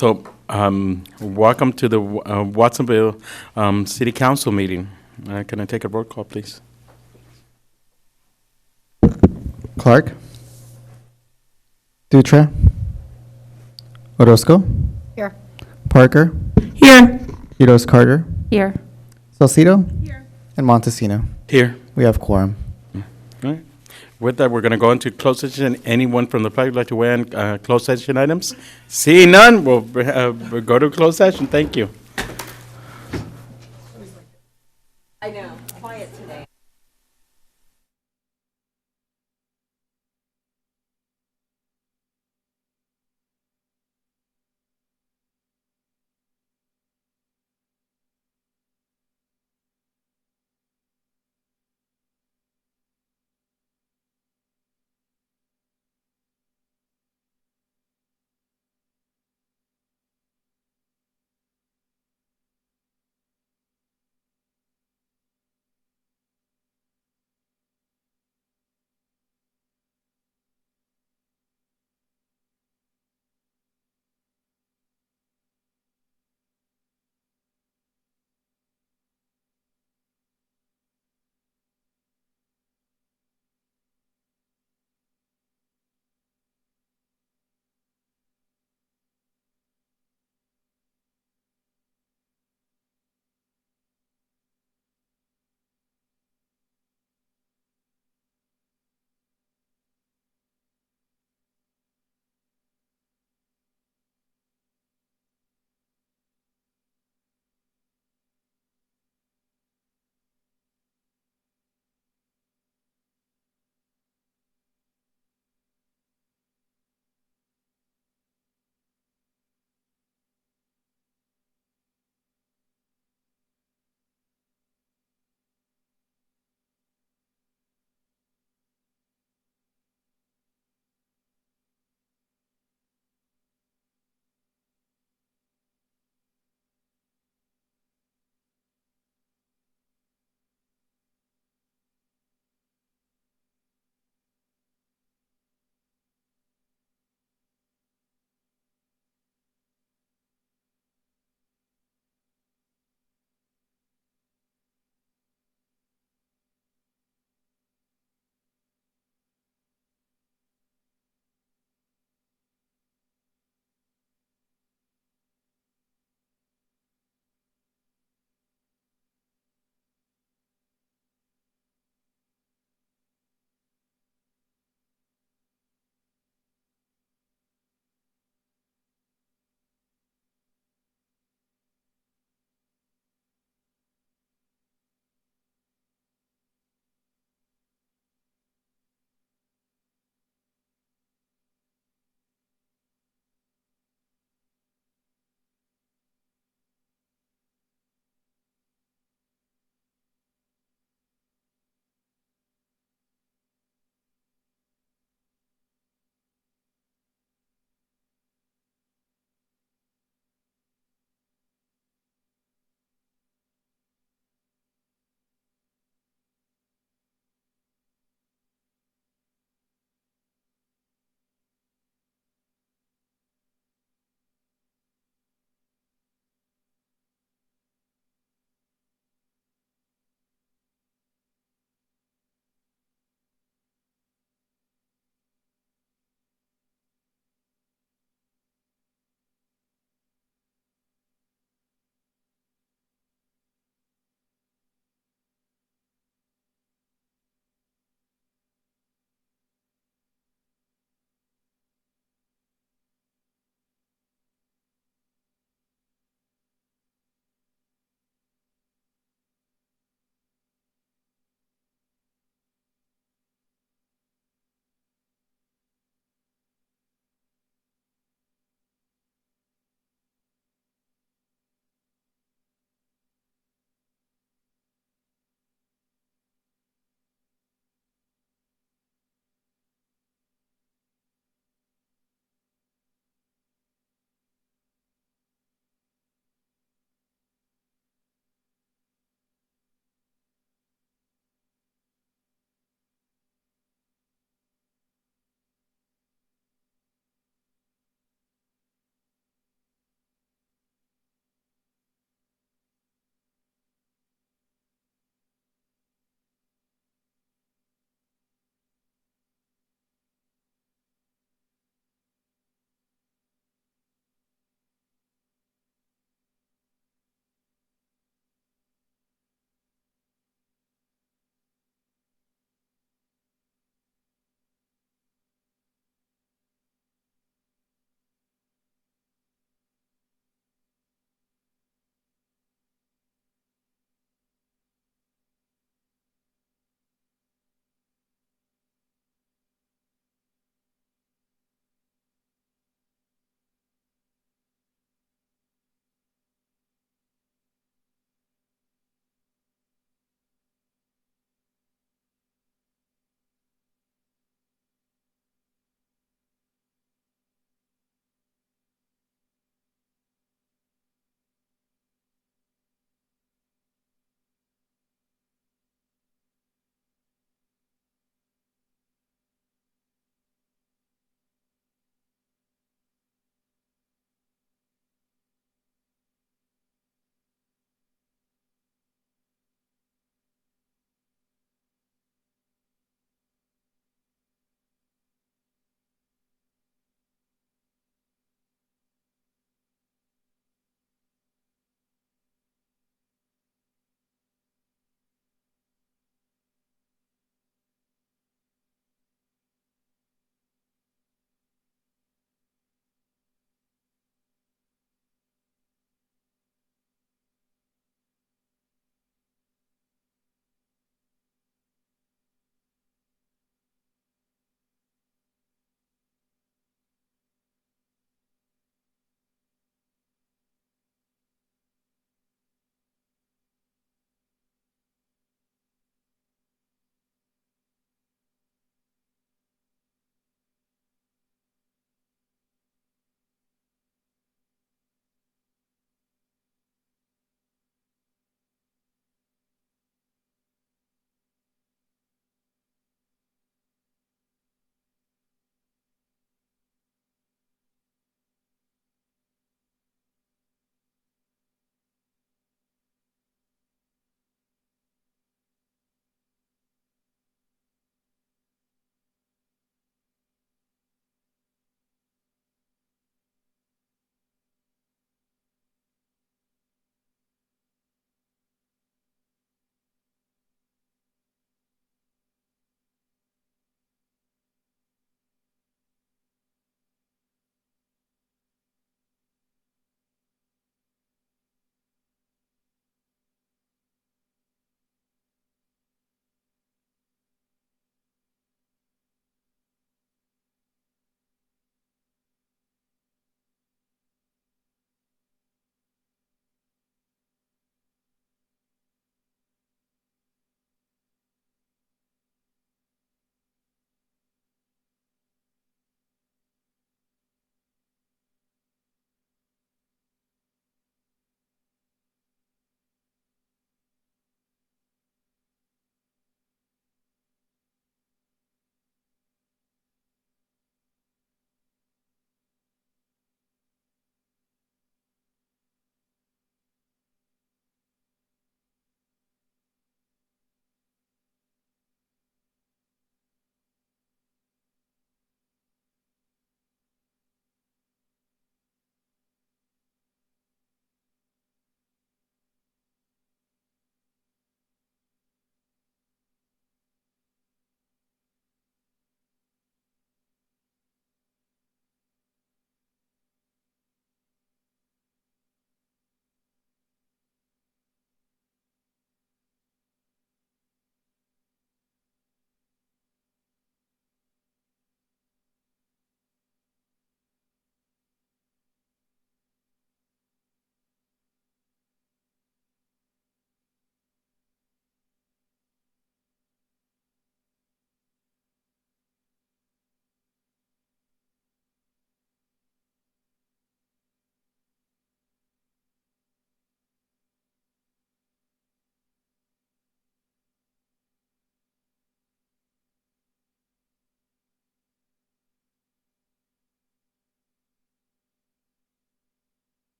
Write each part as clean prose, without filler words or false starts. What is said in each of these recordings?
Welcome to the Watsonville City Council meeting. Can I take a roll call, please? Clark, Dutra, Orozco, Here. Parker, Here. Quiroz Carter, Here. Salcido, and Montesino. Here. We have quorum. All right. With that, we're going to go into closed session. Anyone from the public like to weigh in closed session items? Seeing none, we'll go to closed session. Thank you. I know, quiet today.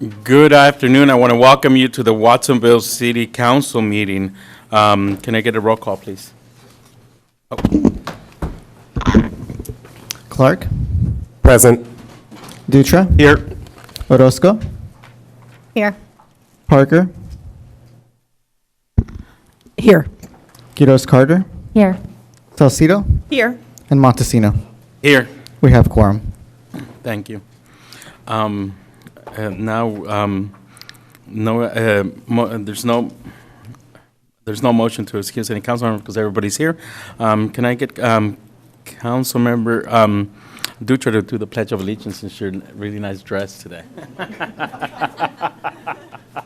Good afternoon. I want to welcome you to the Watsonville City Council meeting. Can I get a roll call, please? Clark, Present. Dutra, Here. Orozco, Here. Parker, Here. Quiroz Carter, Here. Salcido, Here. and Montesino. Here. We have quorum. Thank you. There's no motion to excuse any council member because everybody's here. Can I get council member Dutra to do the Pledge of Allegiance since you're in a really nice dress today?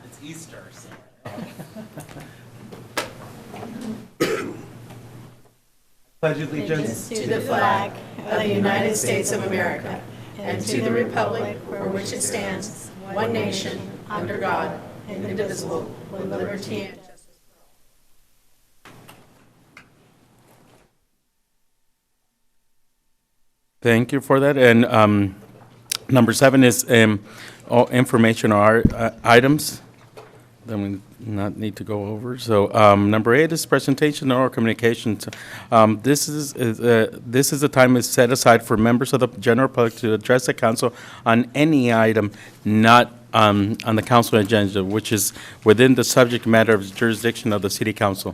It's Easter. Pledge allegiance To the flag of the United States of America and to the republic for which it stands, one nation, under God, indivisible, with liberty and justice for all. Thank you for that. And number 7 is all information or items that we not need to go over. So number 8 is presentation or communications. This is the time is set aside for members of the general public to address the council on any item not on the council agenda, which is within the subject matter of jurisdiction of the city council.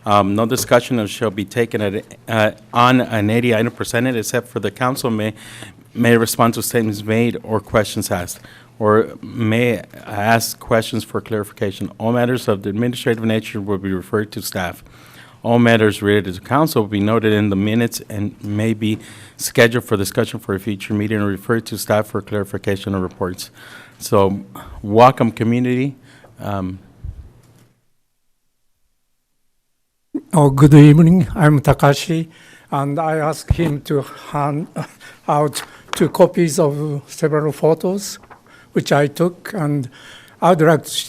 No discussion shall be taken on an 80 item presented, except for the council may respond to statements made or questions asked, or may ask questions for clarification. All matters of the administrative nature will be referred to staff. All matters related to council will be noted in the minutes and may be scheduled for discussion for a future meeting or referred to staff for clarification or reports. So, welcome, community. Good evening. I'm Takashi, and I asked him to hand out 2 copies of several photos, which I took. And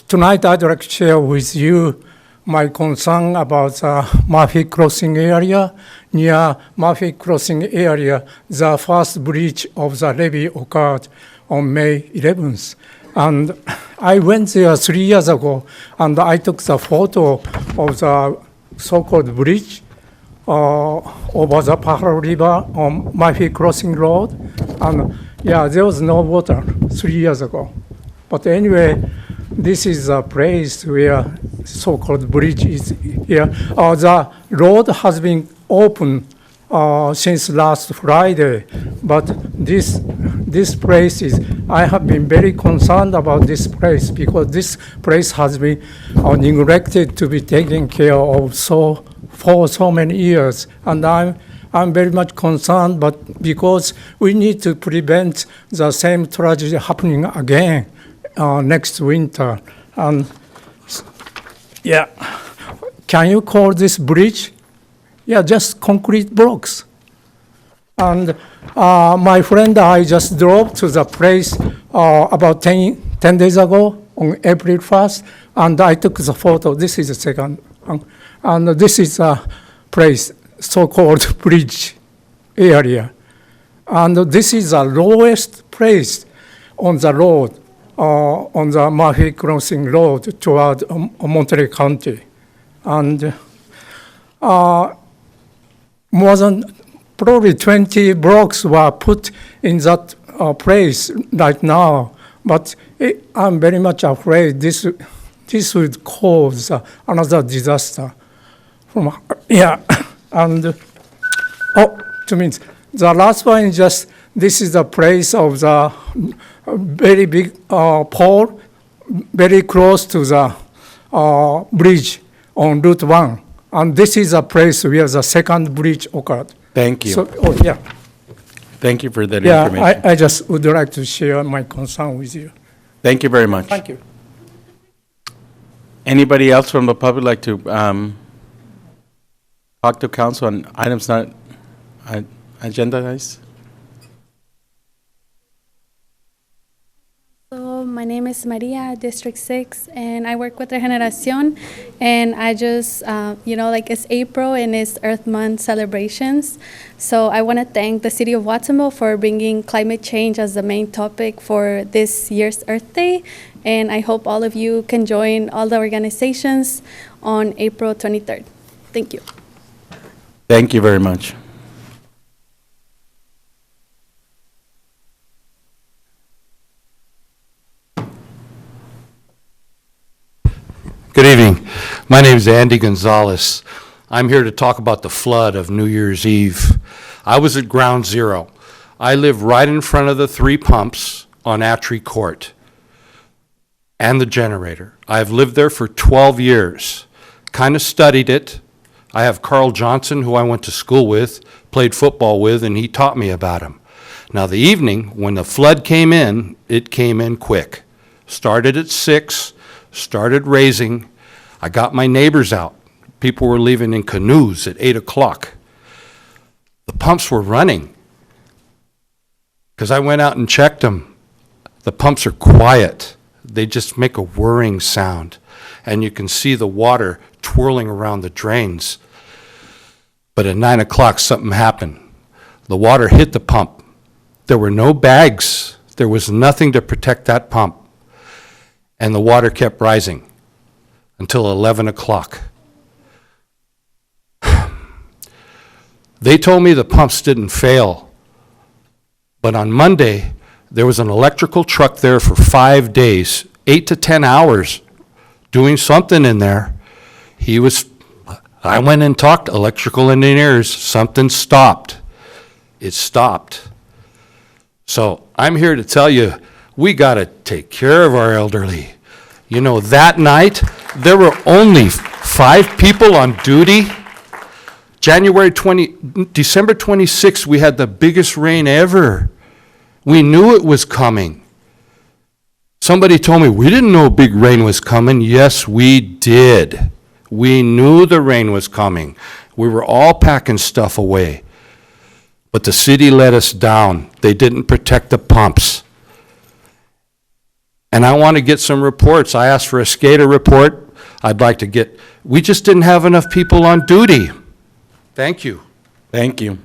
tonight I'd like to share with you my concern about the Murphy Crossing area. Near Murphy Crossing area, the first breach of the levee occurred on May 11th. And I went there 3 years ago, and I took the photo of the so-called bridge over the Pajaro River on Murphy Crossing Road. And yeah, there was no water 3 years ago. But anyway, this is a place where so-called bridge is here. The road has been open since last Friday, but this place is, I have been very concerned about this place because this place has been neglected to be taken care of for so many years. And I'm very much concerned, but because we need to prevent the same tragedy happening again next winter. And yeah, can you call this bridge? Yeah, just concrete blocks. And my friend, I just drove to the place about 10 days ago on April 1st, and I took the photo. This is the second. And this is a place, so-called bridge area. And this is the lowest place on the road, on the Murphy Crossing Road toward Monterey County. And more than probably 20 blocks were put in that place right now. But I'm very much afraid this would cause another disaster. And to me, the last one is just, this is the place of the very big pole, very close to the bridge on Route 1. And this is a place where the second bridge occurred. Thank you. So, yeah. Thank you for that Yeah, information. I just would like to share my concern with you. Thank you very much. Thank you. Anybody else from the public like to talk to council on items not agendized? So my name is Maria, District 6, and I work with Regeneración. And I just, like it's April and it's Earth Month celebrations. So I want to thank the City of Watsonville for bringing climate change as the main topic for this year's Earth Day. And I hope all of you can join all the organizations on April 23rd. Thank you. Thank you very much. Good evening. My name is Andy Gonzalez. I'm here to talk about the flood of New Year's Eve. I was at Ground Zero. I live right in front of the 3 pumps on Attree Court and the generator. I've lived there for 12 years, kind of studied it. I have Carl Johnson, who I went to school with, played football with, and he taught me about him. Now, the evening, when the flood came in, it came in quick. Started at 6, started raising. I got my neighbors out. People were leaving in canoes at 8 o'clock. The pumps were running because I went out and checked them. The pumps are quiet. They just make a whirring sound, and you can see the water twirling around the drains. But at 9 o'clock, something happened. The water hit the pump. There were no bags. There was nothing to protect that pump. And the water kept rising until 11 o'clock. They told me the pumps didn't fail, but on Monday, there was an electrical truck there for 5 days, 8 to 10 hours, doing something in there. I went and talked to electrical engineers, something stopped. It stopped. So I'm here to tell you, we got to take care of our elderly. You know, that night, there were only 5 people on duty. December 26th, we had the biggest rain ever. We knew it was coming. Somebody told me, we didn't know big rain was coming. Yes, we did. We knew the rain was coming. We were all packing stuff away. But the city let us down. They didn't protect the pumps. And I want to get some reports. I asked for a SCADA report. We just didn't have enough people on duty. Thank you. Thank you.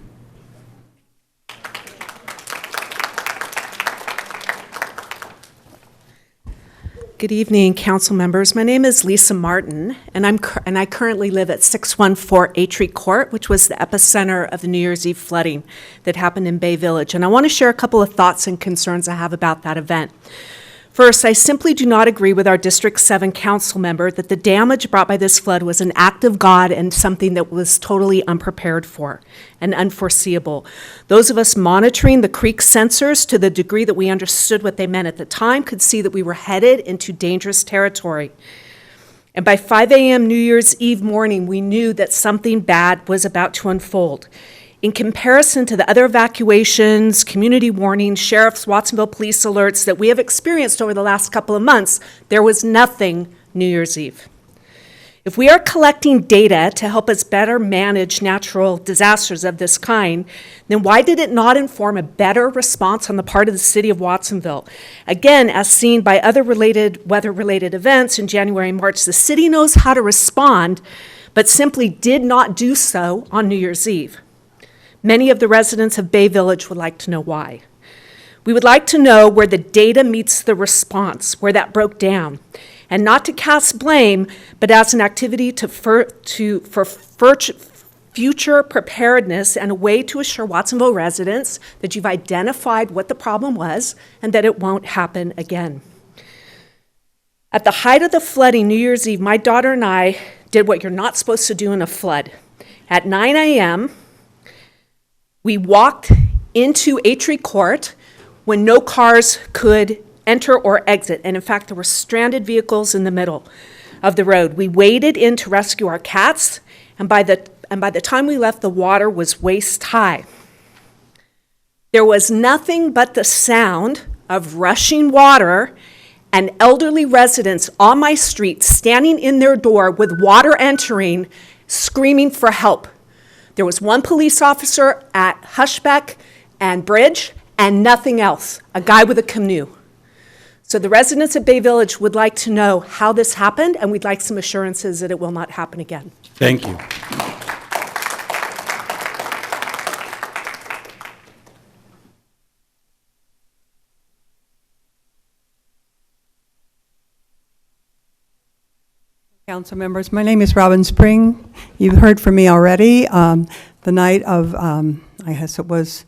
Good evening, council members. My name is Lisa Martin, and I currently live at 614 Attree Court, which was the epicenter of the New Year's Eve flooding that happened in Bay Village. And I want to share a couple of thoughts and concerns I have about that event. First, I simply do not agree with our District 7 council member that the damage brought by this flood was an act of God and something that was totally unprepared for and unforeseeable. Those of us monitoring the creek sensors to the degree that we understood what they meant at the time could see that we were headed into dangerous territory. And by 5 a.m. New Year's Eve morning, we knew that something bad was about to unfold. In comparison to the other evacuations, community warnings, sheriff's, Watsonville police alerts that we have experienced over the last couple of months, there was nothing New Year's Eve. If we are collecting data to help us better manage natural disasters of this kind, then why did it not inform a better response on the part of the city of Watsonville? Again, as seen by other weather-related events in January and March, the city knows how to respond, but simply did not do so on New Year's Eve. Many of the residents of Bay Village would like to know why. We would like to know where the data meets the response, where that broke down, and not to cast blame, but as an activity for future preparedness and a way to assure Watsonville residents that you've identified what the problem was and that it won't happen again. At the height of the flooding, New Year's Eve, my daughter and I did what you're not supposed to do in a flood. At 9 a.m., we walked into Attree Court when no cars could enter or exit. And in fact, there were stranded vehicles in the middle of the road. We waded in to rescue our cats, and by the time we left, the water was waist high. There was nothing but the sound of rushing water and elderly residents on my street standing in their door with water entering, screaming for help. There was one police officer at Hushbeck and Bridge and nothing else, a guy with a canoe. So the residents of Bay Village would like to know how this happened, and we'd like some assurances that it will not happen again. Thank you. council members. My name is Robin Spring. You've heard from me already. The night of, I guess it was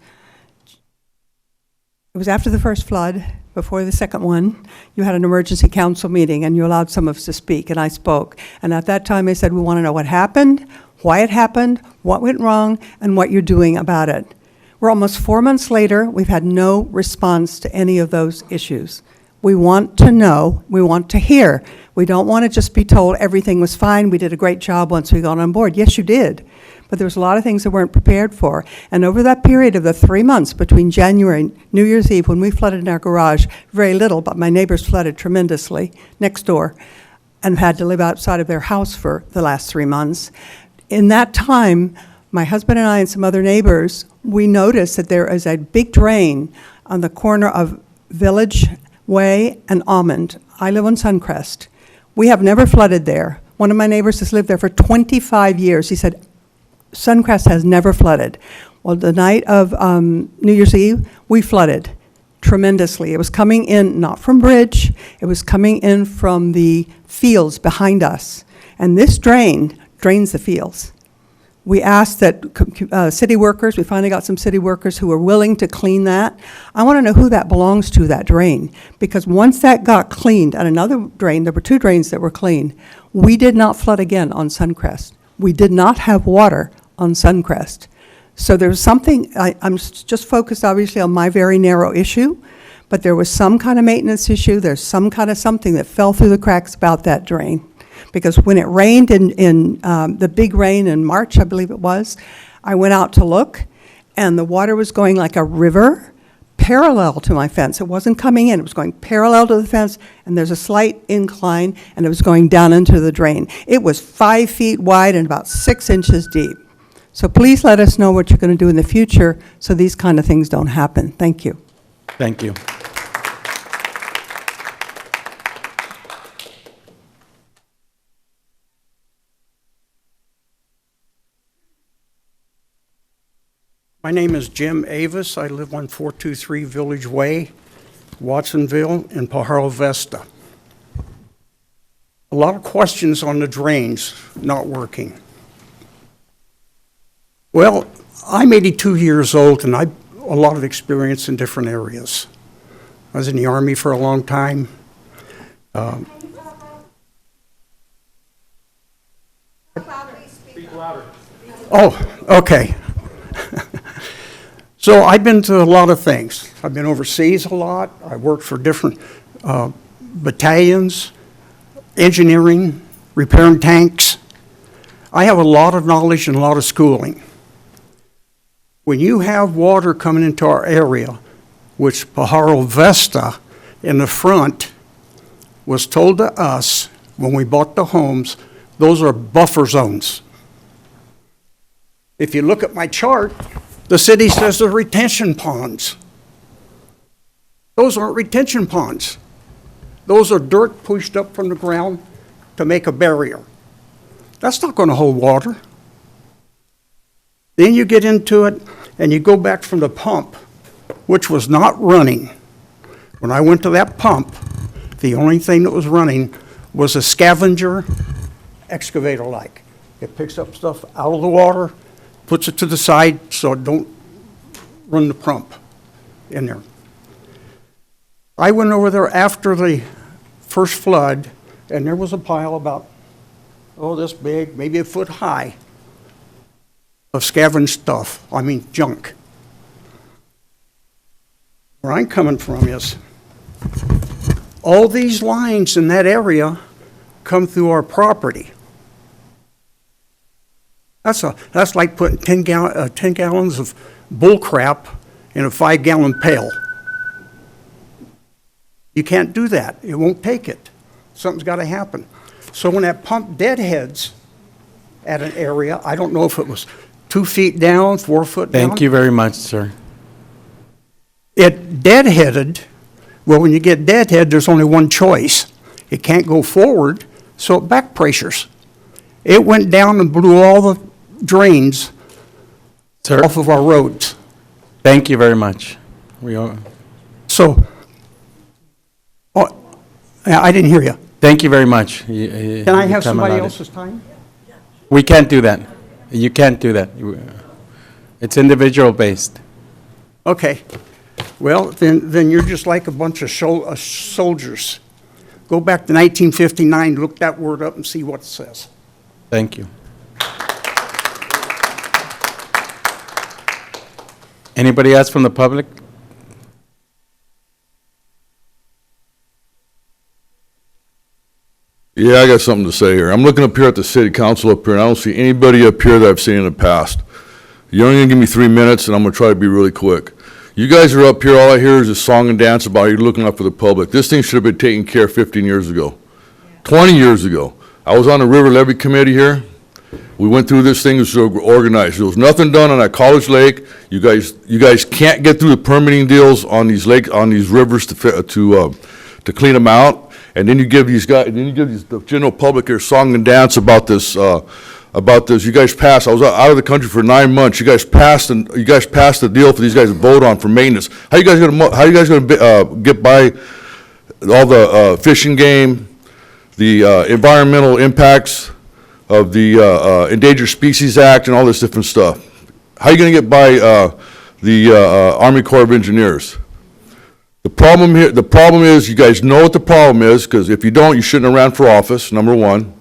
after the first flood, before the second one. You had an emergency council meeting, and you allowed some of us to speak, and I spoke. And at that time, I said, we want to know what happened, why it happened, what went wrong, and what you're doing about it. We're almost 4 months later. We've had no response to any of those issues. We want to know, we want to hear. We don't want to just be told everything was fine, we did a great job once we got on board. Yes, you did. But there was a lot of things that weren't prepared for. And over that period of the 3 months between January and New Year's Eve, when we flooded in our garage, very little, but my neighbors flooded tremendously next door and had to live outside of their house for the last 3 months. In that time, my husband and I and some other neighbors, we noticed that there is a big drain on the corner of Village Way and Almond. I live on Suncrest. We have never flooded there. One of my neighbors has lived there for 25 years. He said, Suncrest has never flooded. Well, the night of New Year's Eve, we flooded tremendously. It was coming in, not from Bridge, it was coming in from the fields behind us. And this drain drains the fields. We asked that city workers, we finally got some city workers who were willing to clean that. I want to know who that belongs to, that drain, because once that got cleaned, and another drain, there were 2 drains that were cleaned, we did not flood again on Suncrest. We did not have water on Suncrest. So there's something, I'm just focused obviously on my very narrow issue, but there was some kind of maintenance issue, there's some kind of something that fell through the cracks about that drain. Because when it rained in the big rain in March, I believe it was, I went out to look, and the water was going like a river parallel to my fence. It wasn't coming in, it was going parallel to the fence, and there's a slight incline, and it was going down into the drain. It was 5 feet wide and about 6 inches deep. So please let us know what you're going to do in the future so these kind of things don't happen. Thank you. Thank you. My name is Jim Avis. I live on 423 Village Way, Watsonville, in Pajaro Vesta. A lot of questions on the drains not working. Well, I'm 82 years old, and I've a lot of experience in different areas. I was in the Army for a long time. Oh, okay. So I've been to a lot of things. I've been overseas a lot. I worked for different battalions, engineering, repairing tanks. I have a lot of knowledge and a lot of schooling. When you have water coming into our area, which Pajaro Vesta in the front was told to us when we bought the homes, those are buffer zones. If you look at my chart, the city says they're retention ponds. Those aren't retention ponds. Those are dirt pushed up from the ground to make a barrier. That's not going to hold water. Then you get into it and you go back from the pump, which was not running. When I went to that pump, the only thing that was running was a scavenger excavator-like. It picks up stuff out of the water, puts it to the side so it don't run the pump in there. I went over there after the first flood, and there was a pile about, this big, maybe a foot high, of scavenged stuff, junk. Where I'm coming from is, all these lines in that area come through our property. That's like putting 10 gallons of bull crap in a 5-gallon pail. You can't do that. It won't take it. Something's got to happen. So when that pump deadheads at an area, I don't know if it was 2 feet down, 4 foot down. Thank you very much, sir. It deadheaded. Well, when you get deadhead, there's only one choice. It can't go forward, so it back pressures. It went down and blew all the drains Sir, off of our roads. thank you very much. So, I didn't hear you. Thank you very much. Can I have somebody else's time? We can't do that. You can't do that. It's individual based. Okay. Well, then you're just like a bunch of soldiers. Go back to 1959, look that word up and see what it says. Thank you. Anybody else from the public? Yeah, I got something to say here. I'm looking up here at the city council up here, and I don't see anybody up here that I've seen in the past. You're only gonna give me 3 minutes, and I'm gonna try to be really quick. You guys are up here, all I hear is a song and dance about you looking out for the public. This thing should have been taken care of 15 years ago, 20 years ago. I was on the River Levy Committee here. We went through this thing, it was organized. There was nothing done on that College Lake. You guys can't get through the permitting deals on these rivers to clean them out. And then you give the general public their song and dance about this. You guys passed, I was out of the country for 9 months. You guys passed the deal for these guys to vote on for maintenance. How you guys gonna get by all the fishing game, the environmental impacts of the Endangered Species Act and all this different stuff? How you gonna get by the Army Corps of Engineers? The problem is, you guys know what the problem is, because if you don't, you shouldn't have ran for office, number one.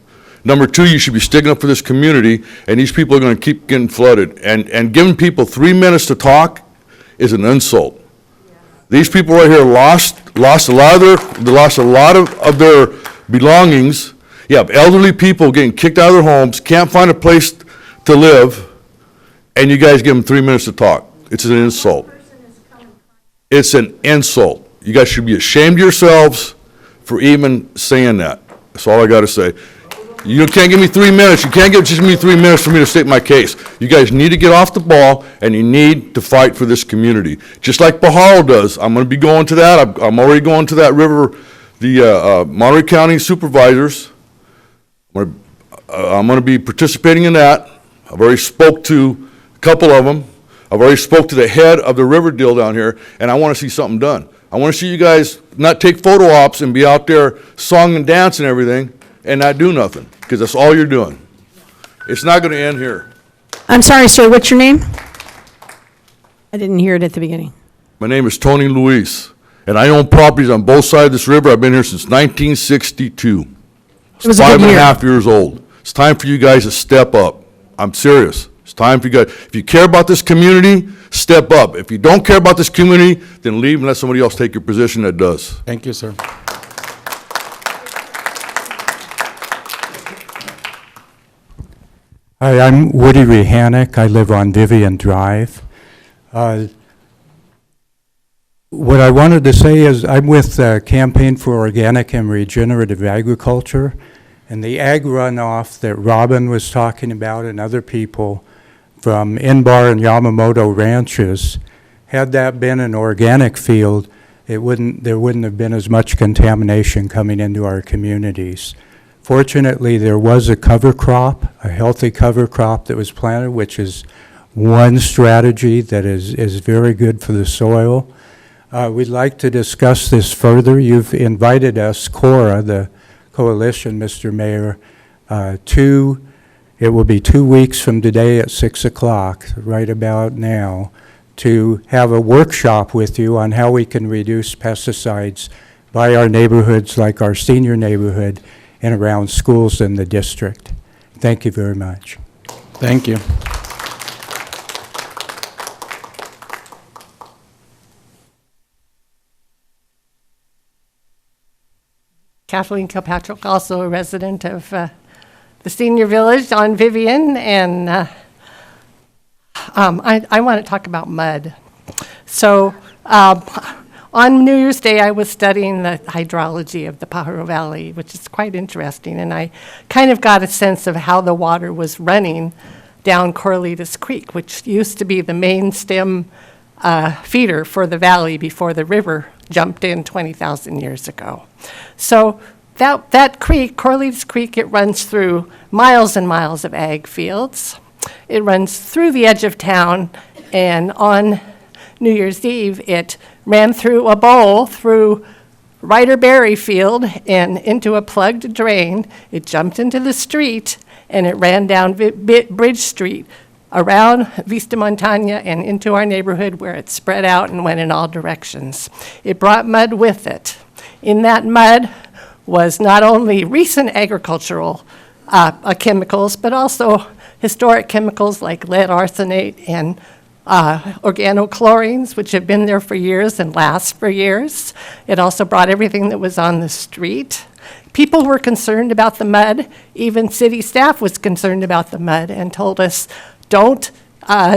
Number two, you should be sticking up for this community, and these people are gonna keep getting flooded. And giving people 3 minutes to talk is an insult. These people right here lost a lot of their belongings. You have elderly people getting kicked out of their homes, can't find a place to live, and you guys give them 3 minutes to talk. It's an insult. It's an insult. You guys should be ashamed of yourselves for even saying that. That's all I gotta say. You can't give me 3 minutes. You can't just give me 3 minutes for me to state my case. You guys need to get off the ball, and you need to fight for this community. Just like Pajaro does. I'm gonna be going to that. I'm already going to that river, the Monterey County Supervisors. I'm gonna be participating in that. I've already spoke to a couple of them. I've already spoke to the head of the river deal down here, and I want to see something done. I want to see you guys not take photo ops and be out there song and dance and everything and not do nothing, because that's all you're doing. It's not going to end here. I'm sorry, sir, what's your name? I didn't hear it at the beginning. My name is Tony Luis, and I own properties on both sides of this river. I've been here since 1962. It was a good year. 5.5 years old. It's time for you guys to step up. I'm serious. It's time for you guys. If you care about this community, step up. If you don't care about this community, then leave and let somebody else take your position that does. Thank you, sir. Hi, I'm Woody Rehanick. I live on Vivian Drive. What I wanted to say is I'm with the Campaign for Organic and Regenerative Agriculture, and the ag runoff that Robin was talking about and other people from Inbar and Yamamoto ranches, had that been an organic field, there wouldn't have been as much contamination coming into our communities. Fortunately, there was a cover crop, a healthy cover crop that was planted, which is one strategy that is very good for the soil. We'd like to discuss this further. You've invited us, CORA, the coalition, Mr. Mayor, it will be 2 weeks from today at 6 o'clock, right about now, to have a workshop with you on how we can reduce pesticides by our neighborhoods, like our senior neighborhood, and around schools in the district. Thank you very much. Thank you. Kathleen Kilpatrick, also a resident of the senior village on Vivian, and I want to talk about mud. So on New Year's Day, I was studying the hydrology of the Pajaro Valley, which is quite interesting, and I kind of got a sense of how the water was running down Corralitos Creek, which used to be the main stem feeder for the valley before the river jumped in 20,000 years ago. So that creek, Corralitos Creek, it runs through miles and miles of ag fields. It runs through the edge of town, and on New Year's Eve, it ran through a bowl through Ryder Berry Field and into a plugged drain. It jumped into the street, and it ran down Bridge Street, around Vista Montana and into our neighborhood, where it spread out and went in all directions. It brought mud with it. In that mud was not only recent agricultural chemicals, but also historic chemicals like lead arsenate and organochlorines, which have been there for years and last for years. It also brought everything that was on the street. People were concerned about the mud. Even city staff was concerned about the mud and told us, don't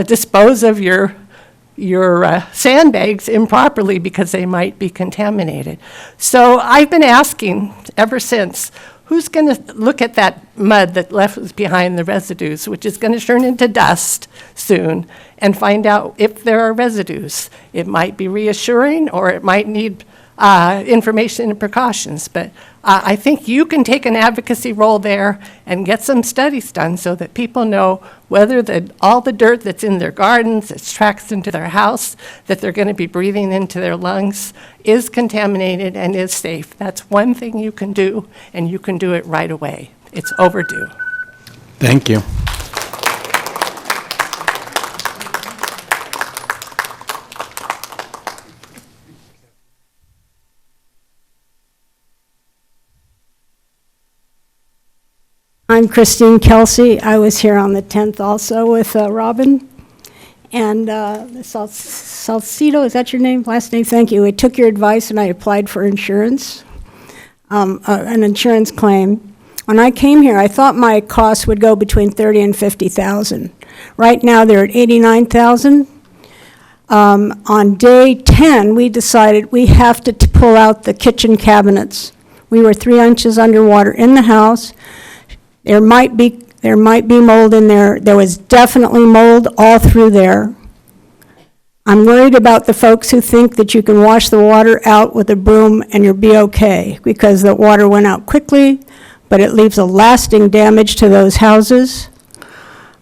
dispose of your sandbags improperly because they might be contaminated. So I've been asking ever since, who's going to look at that mud that left behind the residues, which is going to turn into dust soon, and find out if there are residues? It might be reassuring, or it might need information and precautions, but I think you can take an advocacy role there and get some studies done so that people know whether all the dirt that's in their gardens, that tracks into their house, that they're going to be breathing into their lungs, is contaminated and is safe. That's one thing you can do, and you can do it right away. It's overdue. Thank you. I'm Christine Kelsey. I was here on the 10th also with Robin. And Salcido, is that your name, last name? Thank you. I took your advice and I applied for insurance, an insurance claim. When I came here, I thought my costs would go between $30,000 and $50,000. Right now, they're at $89,000. On day 10, we decided we have to pull out the kitchen cabinets. We were 3 inches underwater in the house. There might be mold in there. There was definitely mold all through there. I'm worried about the folks who think that you can wash the water out with a broom and you'll be okay, because the water went out quickly, but it leaves a lasting damage to those houses.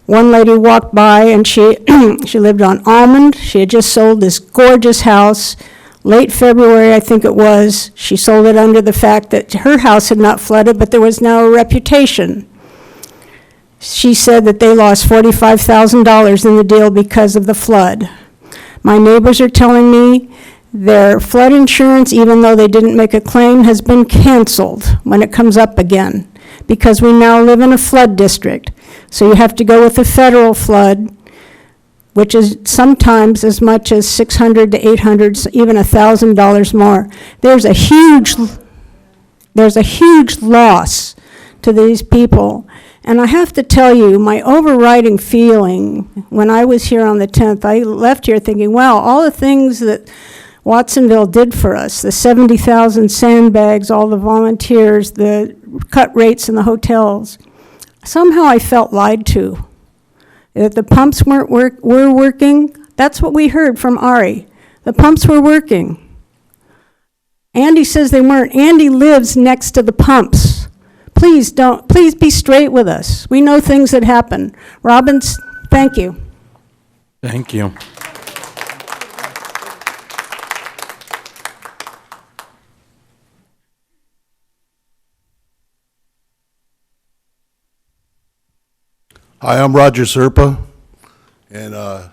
One lady walked by and she lived on Almond. She had just sold this gorgeous house. Late February, I think it was. She sold it under the fact that her house had not flooded, but there was now a reputation. She said that they lost $45,000 in the deal because of the flood. My neighbors are telling me their flood insurance, even though they didn't make a claim, has been canceled when it comes up again, because we now live in a flood district. So you have to go with the federal flood, which is sometimes as much as $600 to $800, even $1,000 more. There's a huge loss to these people. And I have to tell you, my overriding feeling when I was here on the 10th, I left here thinking, wow, all the things that Watsonville did for us, the 70,000 sandbags, all the volunteers, the cut rates in the hotels, somehow I felt lied to. That the pumps were working. That's what we heard from Ari. The pumps were working. Andy says they weren't. Andy lives next to the pumps. Please be straight with us. We know things that happen. Robbins, thank you. Thank you. Hi, I'm Roger Serpa, and I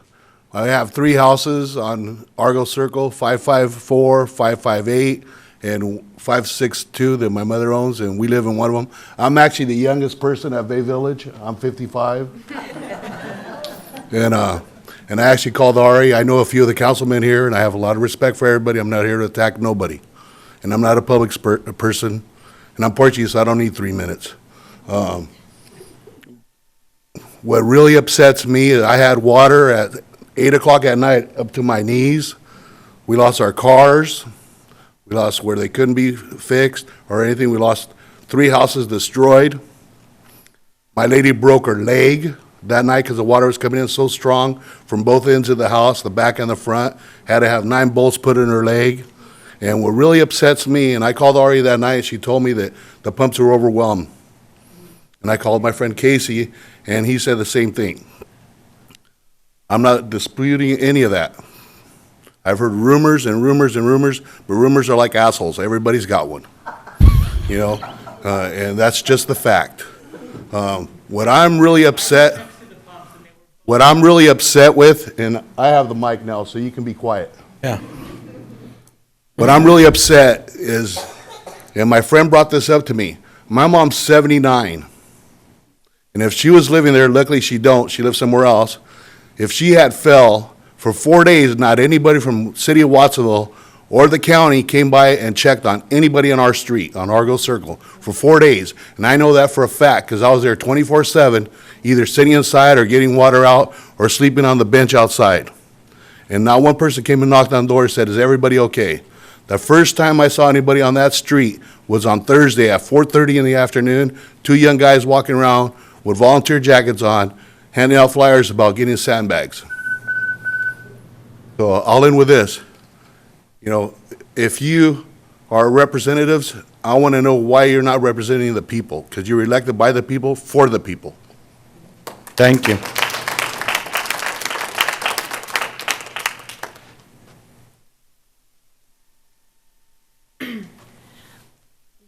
have 3 houses on Argo Circle, 554, 558, and 562 that my mother owns, and we live in one of them. I'm actually the youngest person at Bay Village. I'm 55. And I actually called Ari. I know a few of the councilmen here, and I have a lot of respect for everybody. I'm not here to attack nobody. And I'm not a public person, and I'm Portuguese, so I don't need 3 minutes. What really upsets me is I had water at 8 o'clock at night up to my knees. We lost our cars. We lost where they couldn't be fixed or anything. We lost 3 houses destroyed. My lady broke her leg that night because the water was coming in so strong from both ends of the house, the back and the front. Had to have 9 bolts put in her leg. And what really upsets me, and I called Ari that night, and she told me that the pumps were overwhelmed. And I called my friend Casey, and he said the same thing. I'm not disputing any of that. I've heard rumors and rumors and rumors, but rumors are like assholes. Everybody's got one, you know, and that's just the fact. What I'm really upset with, and I have the mic now, so you can be quiet. Yeah. What I'm really upset is, and my friend brought this up to me, my mom's 79. And if she was living there, luckily she don't, she lives somewhere else. If she had fell for 4 days, not anybody from city of Watsonville or the county came by and checked on anybody on our street, on Argo Circle, for 4 days. And I know that for a fact, because I was there 24/7, either sitting inside or getting water out or sleeping on the bench outside. And not one person came and knocked on the door and said, is everybody okay? The first time I saw anybody on that street was on Thursday at 4:30 in the afternoon, 2 young guys walking around with volunteer jackets on, handing out flyers about getting sandbags. So I'll end with this. You know, if you are representatives, I want to know why you're not representing the people, because you're elected by the people, for the people. Thank you.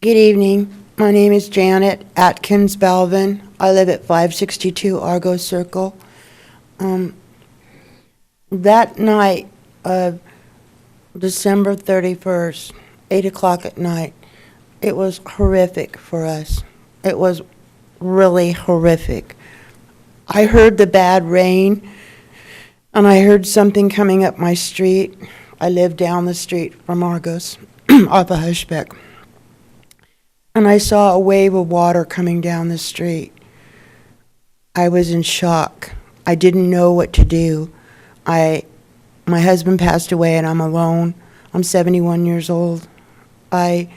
Good evening. My name is Janet Atkins Balvin. I live at 562 Argo Circle. That night of December 31st, 8 o'clock at night, it was horrific for us. It was really horrific. I heard the bad rain, and I heard something coming up my street. I live down the street from Argos, off of Hushbeck. And I saw a wave of water coming down the street. I was in shock. I didn't know what to do. My husband passed away and I'm alone. I'm 71 years old. I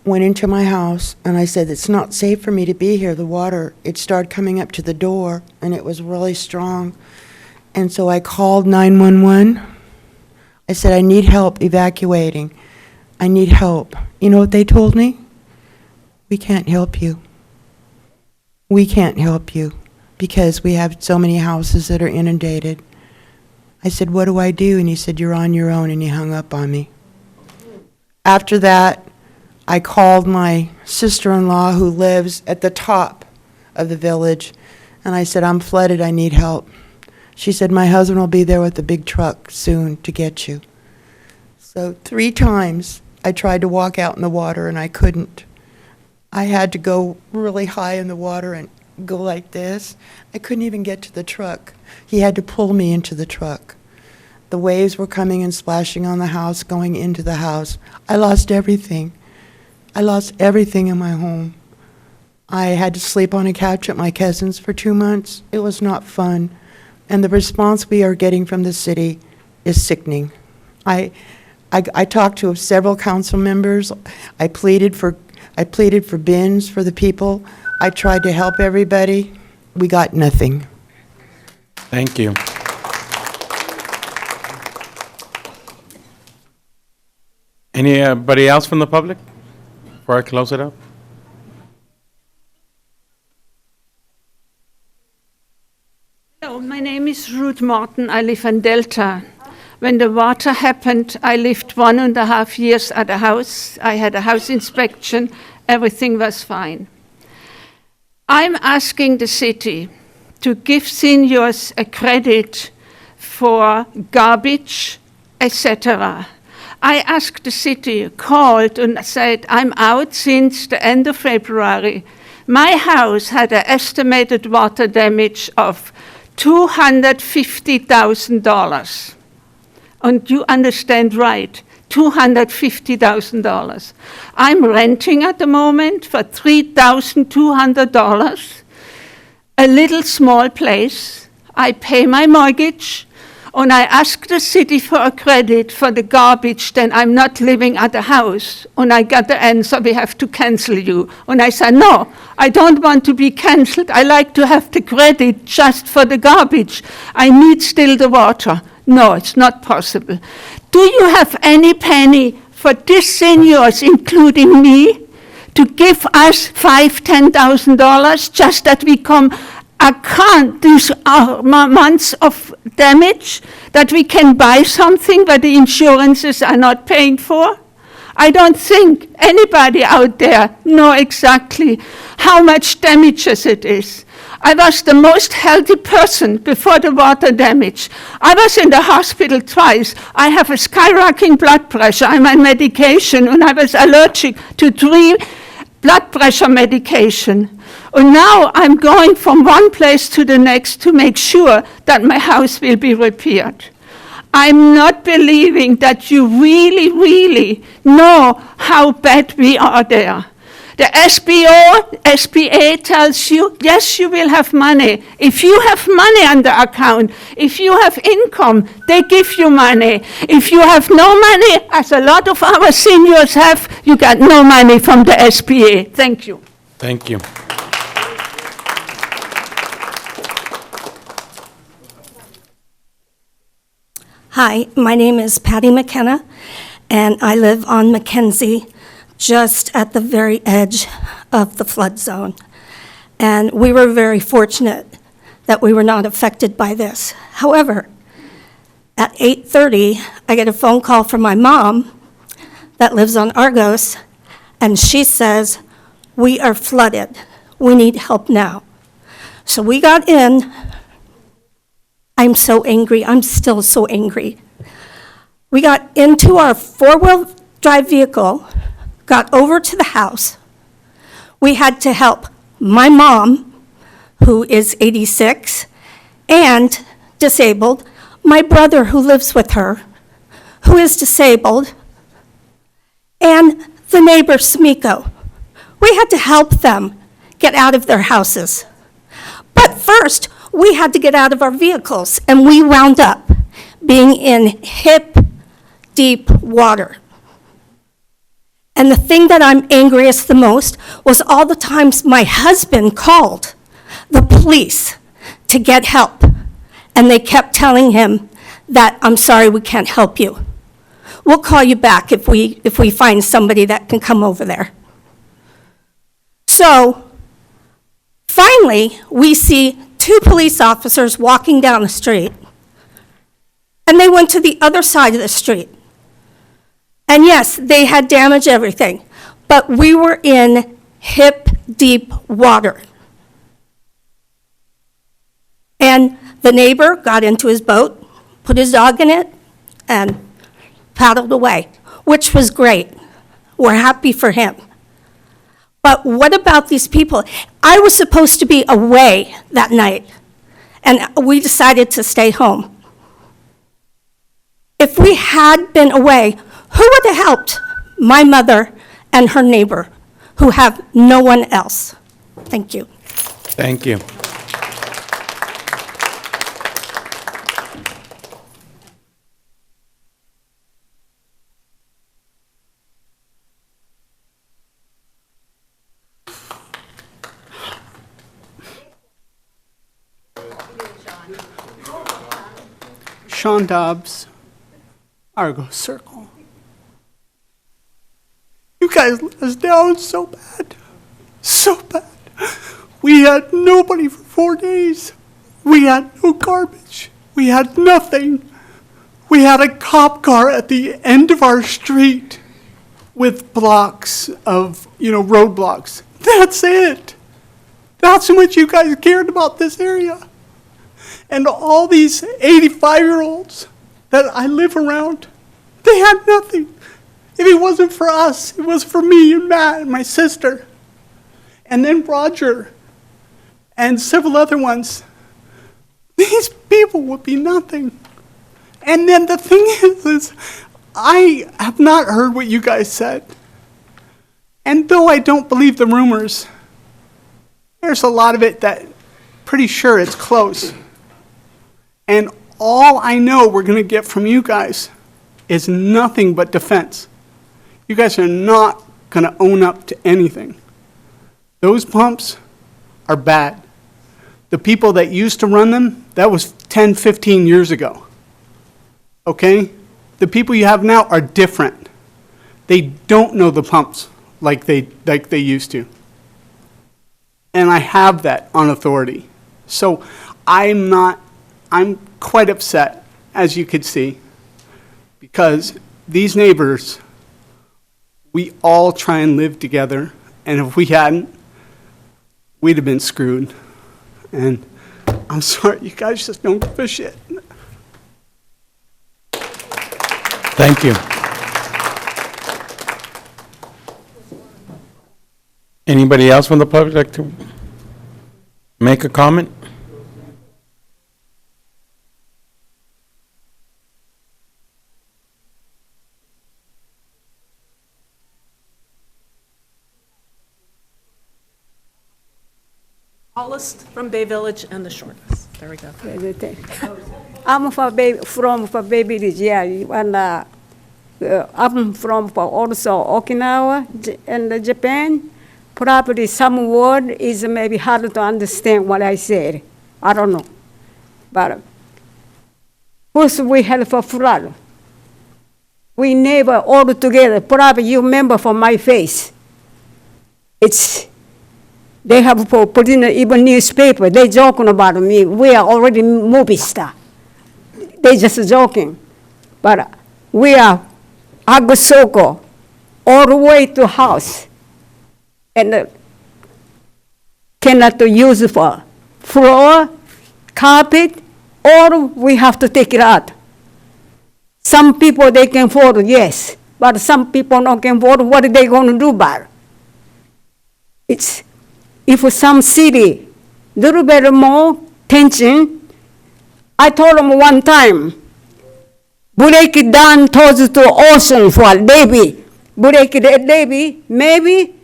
went into my house and I said, it's not safe for me to be here. The water, it started coming up to the door and it was really strong. And so I called 911. I said, I need help evacuating. I need help. You know what they told me? We can't help you. We can't help you because we have so many houses that are inundated. I said, what do I do? And he said, you're on your own, and he hung up on me. After that, I called my sister-in-law who lives at the top of the village, and I said, I'm flooded, I need help. She said, my husband will be there with a big truck soon to get you. So 3 times I tried to walk out in the water, and I couldn't. I had to go really high in the water and go like this. I couldn't even get to the truck. He had to pull me into the truck. The waves were coming and splashing on the house, going into the house. I lost everything. I lost everything in my home. I had to sleep on a couch at my cousin's for 2 months. It was not fun. And the response we are getting from the city is sickening. I talked to several council members. I pleaded for bins for the people. I tried to help everybody. We got nothing. Thank you. Anybody else from the public before I close it up? Hello, my name is Ruth Morton. I live in Delta. When the water happened, I lived 1.5 years at a house. I had a house inspection. Everything was fine. I'm asking the city to give seniors a credit for garbage, etc. I asked the city, called and said, I'm out since the end of February. My house had an estimated water damage of $250,000. And you understand right, $250,000. I'm renting at the moment for $3,200, a little small place. I pay my mortgage, and I ask the city for a credit for the garbage, then I'm not living at the house. And I got the answer, we have to cancel you. And I said, no, I don't want to be canceled. I like to have the credit just for the garbage. I need still the water. No, it's not possible. Do you have any penny for these seniors, including me, to give us $5,000, $10,000 just that we come? I can't. These are months of damage that we can buy something that the insurances are not paying for? I don't think anybody out there know exactly how much damages it is. I was the most healthy person before the water damage. I was in the hospital twice. I have a skyrocketing blood pressure. I'm on medication, and I was allergic to 3 blood pressure medication. And now I'm going from one place to the next to make sure that my house will be repaired. I'm not believing that you really, really know how bad we are there. The SBA tells you, yes, you will have money. If you have money on the account, if you have income, they give you money. If you have no money, as a lot of our seniors have, you got no money from the SBA. Thank you. Thank you. Hi, my name is Patty McKenna, and I live on Mackenzie, just at the very edge of the flood zone. And we were very fortunate that we were not affected by this. However, at 8:30, I get a phone call from my mom that lives on Argos, and she says, "We are flooded. We need help now." So we got in. I'm so angry. I'm still so angry. We got into our four-wheel drive vehicle, got over to the house. We had to help my mom, who is 86 and disabled, my brother who lives with her, who is disabled, and the neighbor, Smiko. We had to help them get out of their houses. But first, we had to get out of our vehicles, and we wound up being in hip-deep water. And the thing that I'm angriest the most was all the times my husband called the police to get help, and they kept telling him that, "I'm sorry, we can't help you. We'll call you back if we find somebody that can come over there." So finally, we see 2 police officers walking down the street, and they went to the other side of the street. And yes, they had damaged everything, but we were in hip-deep water. And the neighbor got into his boat, put his dog in it, and paddled away, which was great. We're happy for him. But what about these people? I was supposed to be away that night, and we decided to stay home. If we had been away, who would have helped my mother and her neighbor, who have no one else? Thank you. Thank you. Sean Dobbs, Argo Circle. You guys let us down so bad. So bad. We had nobody for 4 days. We had no garbage. We had nothing. We had a cop car at the end of our street with blocks of, roadblocks. That's it. That's how much you guys cared about this area. And all these 85-year-olds that I live around, they had nothing. If it wasn't for us, it was for me and Matt and my sister. And then Roger and several other ones. These people would be nothing. And then the thing is I have not heard what you guys said. And though I don't believe the rumors, there's a lot of it that pretty sure it's close. And all I know we're going to get from you guys is nothing but defense. You guys are not going to own up to anything. Those pumps are bad. The people that used to run them, that was 10, 15 years ago. Okay? The people you have now are different. They don't know the pumps like they used to. And I have that on authority. So I'm quite upset, as you could see, because these neighbors, we all try and live together, and if we hadn't, we'd have been screwed. And I'm sorry, you guys just don't give a shit. Thank you. Anybody else from the public like to make a comment? Tallest from Bay Village and the shortest. There we go. I'm from Bay Village, yeah, and I'm from also Okinawa and Japan. Probably some word is maybe hard to understand what I said. I don't know. But first we had for flood. We never all together. Probably you remember from my face. They have put in even newspaper. They joking about me. We are already movie star. They just joking. But we are Agosoko all the way to house. And cannot use for floor, carpet, or we have to take it out. Some people, they can afford, yes, but some people not can afford. What are they going to do about it? If some city, little bit more tension, I told them one time, break it down towards the ocean for a baby. Break it, baby, maybe,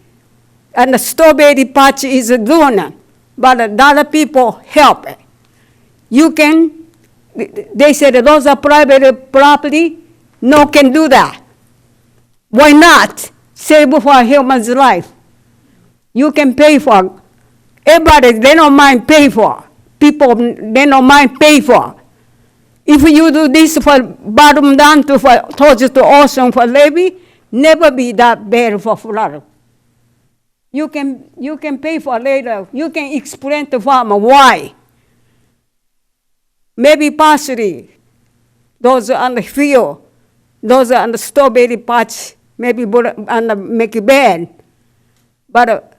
and the strawberry patch is doing it, but the other people help. You can, they said those are private property, no can do that. Why not? Save for a human's life. You can pay for, everybody, they don't mind pay for. People, they don't mind pay for. If you do this for bottom down to for towards the ocean for levy, never be that bad for flood. You can pay for later. You can explain to farmer why. Maybe partially, those on the field, those on the strawberry patch, maybe make it bad. But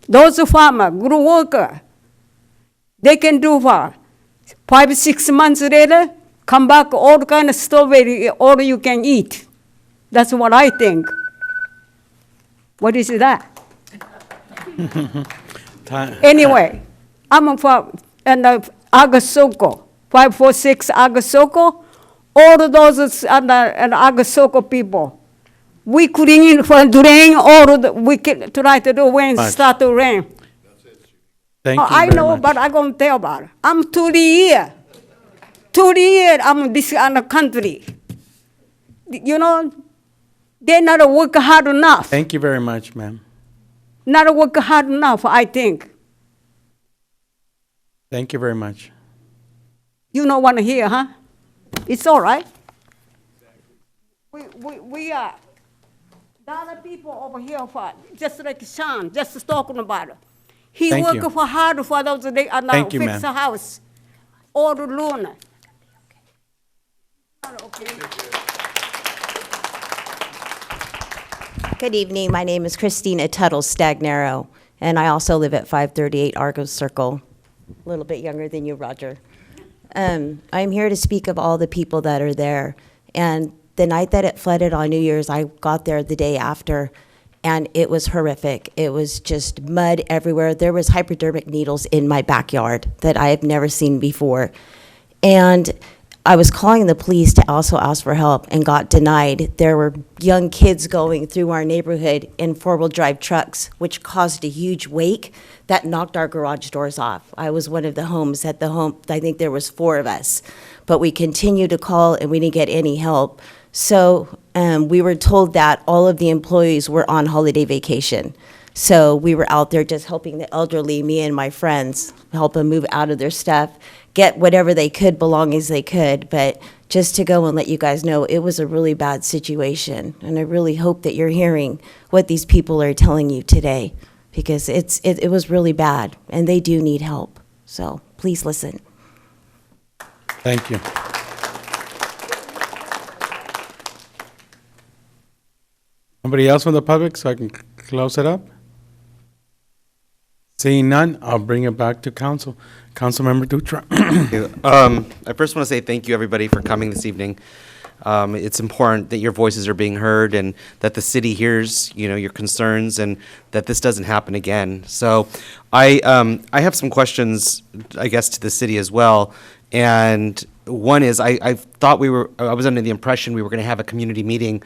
those farmer, good worker, they can do for 5, 6 months later, come back all kind of strawberry, all you can eat. That's what I think. What is that? Anyway, I'm from Agasoko, 546 Agasoko. All of those Agasoko people, we couldn't for drain all we can try to do when it start to rain. Thank you I very know, much. but I gonna tell about it. I'm 30 years. 30 years I'm this country. You know, they not work hard enough. Thank you very much, ma'am. Not work hard enough, I think. Thank you very much. You don't want to hear, huh? It's all right. We are. The other people over here, for, just like Sean, just talking about it. He Thank you. worked for hard for those days and now Thank you, fix ma'am. the house. All the loan. Good evening. My name is Christina Tuttle Stagnaro, and I also live at 538 Argos Circle. A little bit younger than you, Roger. I'm here to speak of all the people that are there. And the night that it flooded on New Year's, I got there the day after, and it was horrific. It was just mud everywhere. There was hypodermic needles in my backyard that I have never seen before. And I was calling the police to also ask for help and got denied. There were young kids going through our neighborhood in four-wheel drive trucks, which caused a huge wake that knocked our garage doors off. I was one of the homes at the home, I think there was 4 of us, but we continued to call and we didn't get any help. So we were told that all of the employees were on holiday vacation. So we were out there just helping the elderly, me and my friends, help them move out of their stuff, get whatever they could, belongings they could. But just to go and let you guys know, it was a really bad situation. And I really hope that you're hearing what these people are telling you today, because it was really bad, and they do need help. So please listen. Thank you. Anybody else from the public, so I can close it up? Seeing none, I'll bring it back to council. Councilmember Dutra. I first want to say thank you, everybody, for coming this evening. It's important that your voices are being heard and that the city hears, your concerns and that this doesn't happen again. So I have some questions, I guess, to the city as well. And one is, I was under the impression we were going to have a community meeting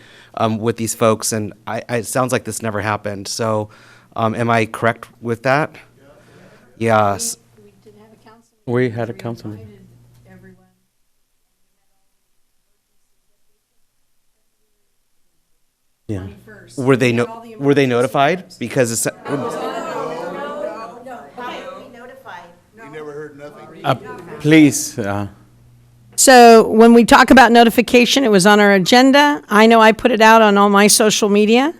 with these folks, and it sounds like this never happened. So am I correct with that? Yes. We had a council meeting. Yeah. Were they notified? Because it's. Please. So when we talk about notification, it was on our agenda. I know I put it out on all my social media.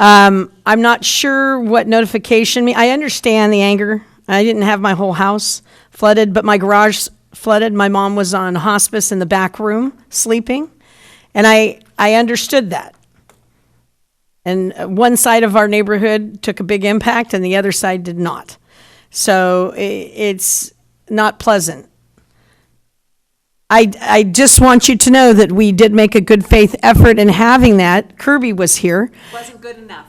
I'm not sure what notification I understand the anger. I didn't have my whole house flooded, but my garage flooded. My mom was on hospice in the back room sleeping, and I understood that. And one side of our neighborhood took a big impact, and the other side did not. So it's not pleasant. I just want you to know that we did make a good faith effort in having that. Kirby was here. Wasn't good enough.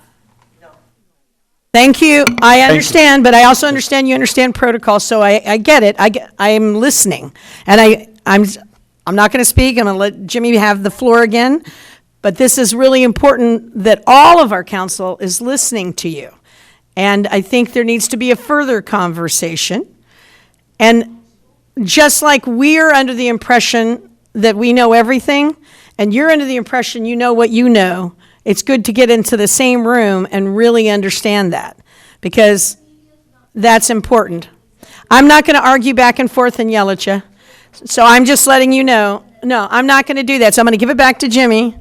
Thank you. I understand, but I also understand you understand protocol, so I get it. I'm listening. And I'm not going to speak. I'm going to let Jimmy have the floor again. But this is really important that all of our council is listening to you. And I think there needs to be a further conversation. And just like we're under the impression that we know everything, and you're under the impression you know what you know, it's good to get into the same room and really understand that, because that's important. I'm not going to argue back and forth and yell at you. So I'm just letting you know, no, I'm not going to do that. So I'm going to give it back to Jimmy.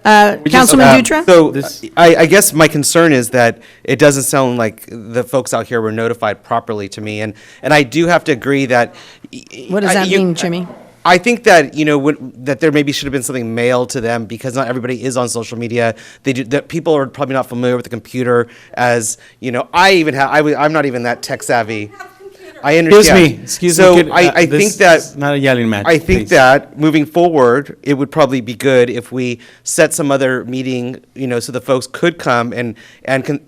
Councilman Dutra? So I guess my concern is that it doesn't sound like the folks out here were notified properly to me. And I do have to agree that. What does that mean, Jimmy? I think that, that there maybe should have been something mailed to them, because not everybody is on social media. That people are probably not familiar with the computer, as, I'm not even that tech savvy. I understand. Excuse me. So I think that not a yelling match. I think please. that moving forward, it would probably be good if we set some other meeting, so the folks could come and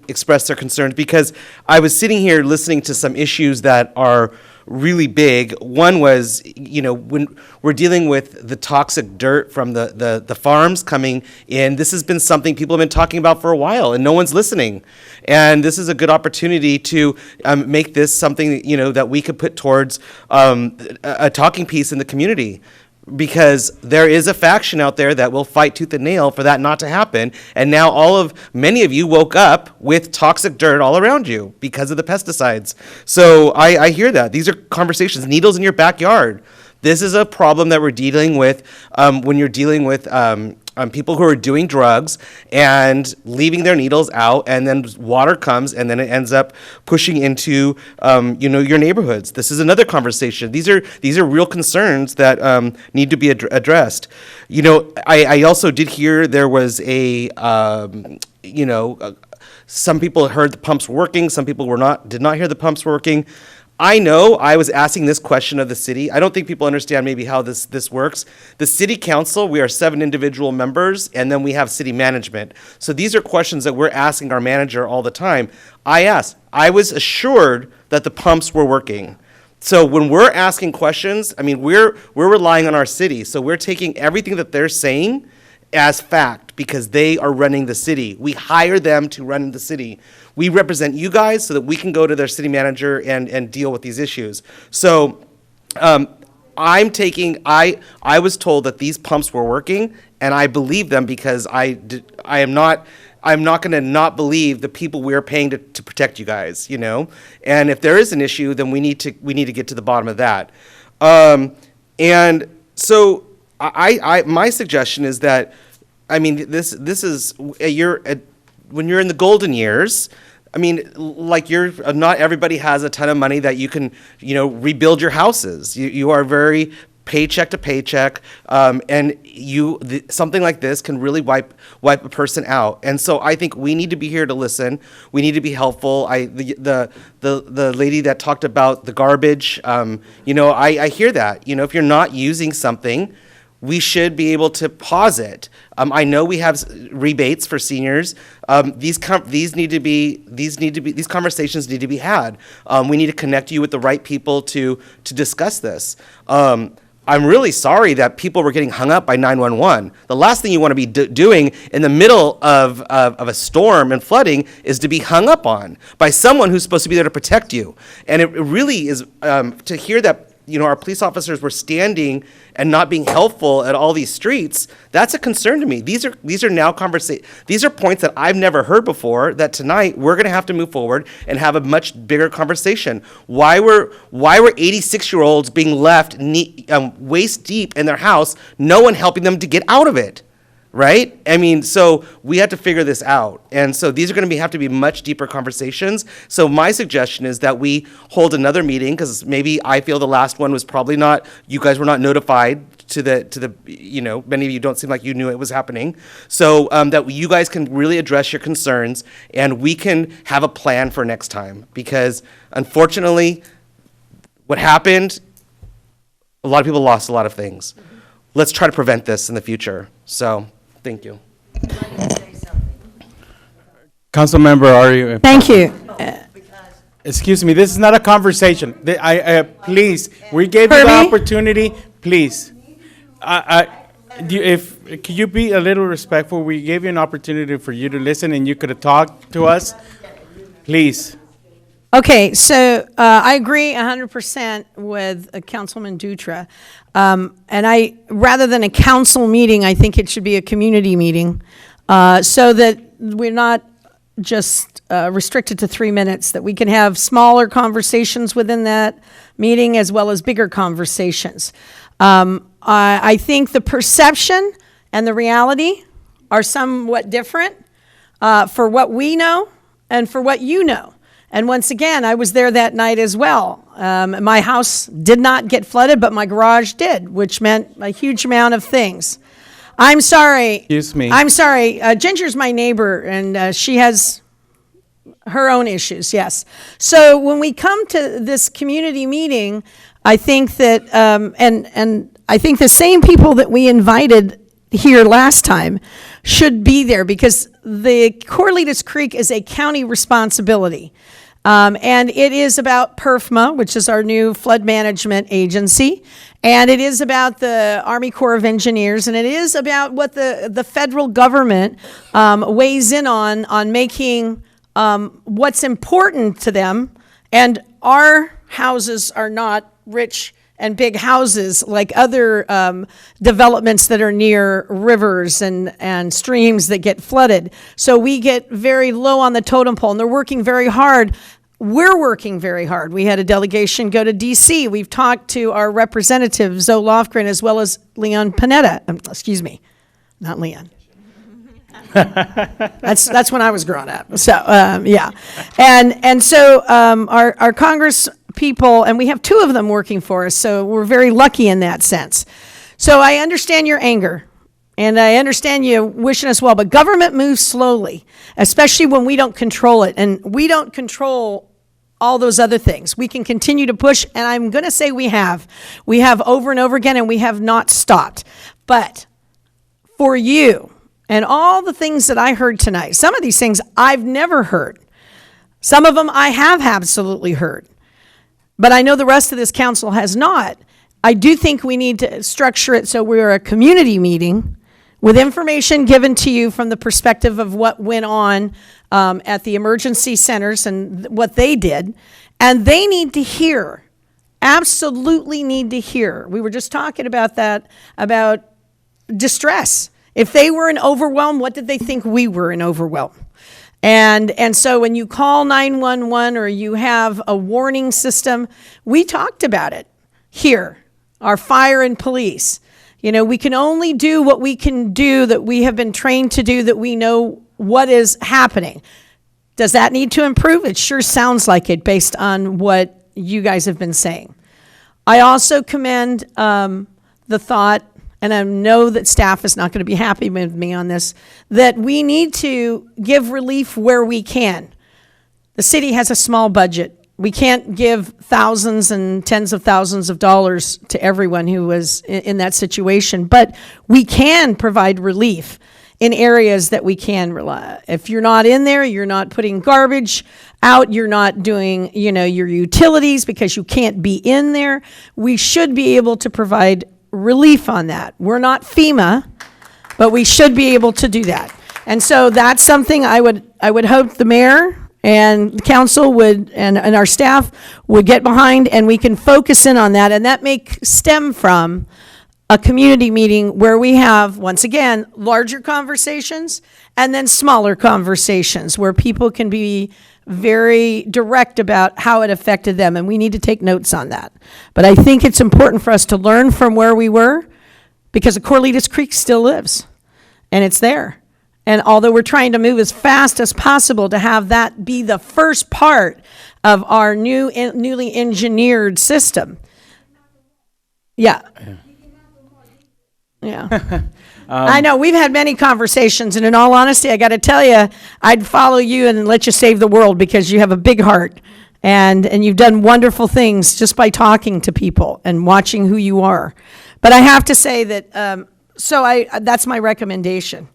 express their concerns. Because I was sitting here listening to some issues that are really big. One was, when we're dealing with the toxic dirt from the farms coming in, this has been something people have been talking about for a while, and no one's listening. And this is a good opportunity to make this something, that we could put towards a talking piece in the community. Because there is a faction out there that will fight tooth and nail for that not to happen. And now many of you woke up with toxic dirt all around you because of the pesticides. So I hear that. These are conversations, needles in your backyard. This is a problem that we're dealing with when you're dealing with people who are doing drugs and leaving their needles out, and then water comes, and then it ends up pushing into your neighborhoods. This is another conversation. These are real concerns that need to be addressed. I also did hear there was some people heard the pumps were working, some people did not hear the pumps working. I know I was asking this question of the city. I don't think people understand maybe how this works. The city council, we are 7 individual members, and then we have city management. So these are questions that we're asking our manager all the time. I was assured that the pumps were working. So when we're asking questions, we're relying on our city. So we're taking everything that they're saying as fact, because they are running the city. We hire them to run the city. We represent you guys so that we can go to their city manager and deal with these issues. So I was told that these pumps were working, and I believe them, because I'm not going to not believe the people we're paying to protect you guys, And if there is an issue, then we need to get to the bottom of that. And so my suggestion is that, this is when you're in the golden years. Not everybody has a ton of money that you can, rebuild your houses. You are very paycheck to paycheck, and something like this can really wipe a person out. And so I think we need to be here to listen. We need to be helpful. The lady that talked about the garbage, I hear that. If you're not using something, we should be able to pause it. I know we have rebates for seniors. These conversations need to be had. We need to connect you with the right people to discuss this. I'm really sorry that people were getting hung up by 911. The last thing you want to be doing in the middle of a storm and flooding is to be hung up on by someone who's supposed to be there to protect you. And it really is to hear that our police officers were standing and not being helpful at all these streets. That's a concern to me. These are now these are points that I've never heard before, that tonight we're going to have to move forward and have a much bigger conversation. Why were 86-year-olds being left waist deep in their house, no one helping them to get out of it? Right? So we have to figure this out. And so these are going to have to be much deeper conversations. So my suggestion is that we hold another meeting, because maybe I feel the last one was probably not, you guys were not notified to the many of you don't seem like you knew it was happening. So that you guys can really address your concerns and we can have a plan for next time. Because unfortunately, what happened, a lot of people lost a lot of things. Let's try to prevent this in the future. So, thank you. Councilmember Ari. Thank you. Excuse me, this is not a conversation. Please, we gave you the Herbie? opportunity, please. Could you be a little respectful? We gave you an opportunity for you to listen and you could have talked to us. Please. Okay, so I agree 100% with Councilman Dutra. And rather than a council meeting, I think it should be a community meeting, so that we're not just restricted to 3 minutes, that we can have smaller conversations within that meeting as well as bigger conversations. I think the perception and the reality are somewhat different for what we know and for what you know. And once again, I was there that night as well. My house did not get flooded, but my garage did, which meant a huge amount of things. I'm sorry. Excuse me. I'm sorry. Ginger's my neighbor, and she has her own issues, yes. So when we come to this community meeting, I think that, and I think the same people that we invited here last time should be there, because the Corralitos Creek is a county responsibility. And it is about PERFMA, which is our new flood management agency, and it is about the Army Corps of Engineers, and it is about what the federal government weighs in on making what's important to them. And our houses are not rich and big houses like other developments that are near rivers and streams that get flooded. So we get very low on the totem pole, and they're working very hard. We're working very hard. We had a delegation go to D.C. We've talked to our representative, Zoe Lofgren, as well as Leon Panetta. Excuse me, not Leon. That's when I was growing up. So, yeah. And so our Congress people, and we have 2 of them working for us, so we're very lucky in that sense. So I understand your anger, and I understand you wishing us well, but government moves slowly, especially when we don't control it, and we don't control all those other things. We can continue to push, and I'm going to say we have. We have over and over again, and we have not stopped. But for you and all the things that I heard tonight, some of these things I've never heard. Some of them I have absolutely heard. But I know the rest of this council has not. I do think we need to structure it so we're a community meeting with information given to you from the perspective of what went on at the emergency centers and what they did. And they need to hear, absolutely need to hear. We were just talking about that, about distress. If they were in overwhelm, what did they think we were in overwhelm? And so when you call 911 or you have a warning system, we talked about it here, our fire and police. We can only do what we can do, that we have been trained to do, that we know what is happening. Does that need to improve? It sure sounds like it based on what you guys have been saying. I also commend the thought, and I know that staff is not going to be happy with me on this, that we need to give relief where we can. The city has a small budget. We can't give thousands and tens of thousands of dollars to everyone who was in that situation, but we can provide relief in areas that we can rely. If you're not in there, you're not putting garbage out, you're not doing, your utilities because you can't be in there, we should be able to provide relief on that. We're not FEMA, but we should be able to do that. And so that's something I would hope the mayor and the council would, and our staff would get behind, and we can focus in on that. And that may stem from a community meeting where we have, once again, larger conversations and then smaller conversations where people can be very direct about how it affected them, and we need to take notes on that. But I think it's important for us to learn from where we were, because the Corlitas Creek still lives, and it's there. And although we're trying to move as fast as possible to have that be the first part of our newly engineered system. Yeah. I know, we've had many conversations, and in all honesty, I got to tell you, I'd follow you and let you save the world because you have a big heart, and you've done wonderful things just by talking to people and watching who you are. But I have to say that, that's my recommendation.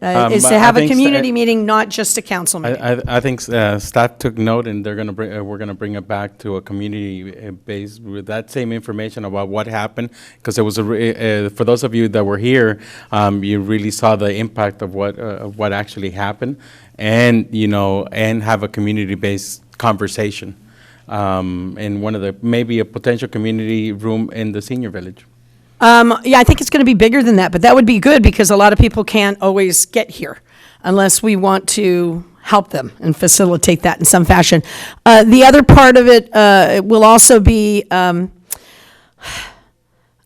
Is to have a community meeting, not just a council meeting. I think staff took note, and they're going to bring. We're going to bring it back to a community base with that same information about what happened, because it was for those of you that were here, you really saw the impact of what actually happened, and and have a community based conversation, in one of the maybe a potential community room in the senior village. I think it's going to be bigger than that, but that would be good because a lot of people can't always get here unless we want to help them and facilitate that in some fashion. The other part of it will also be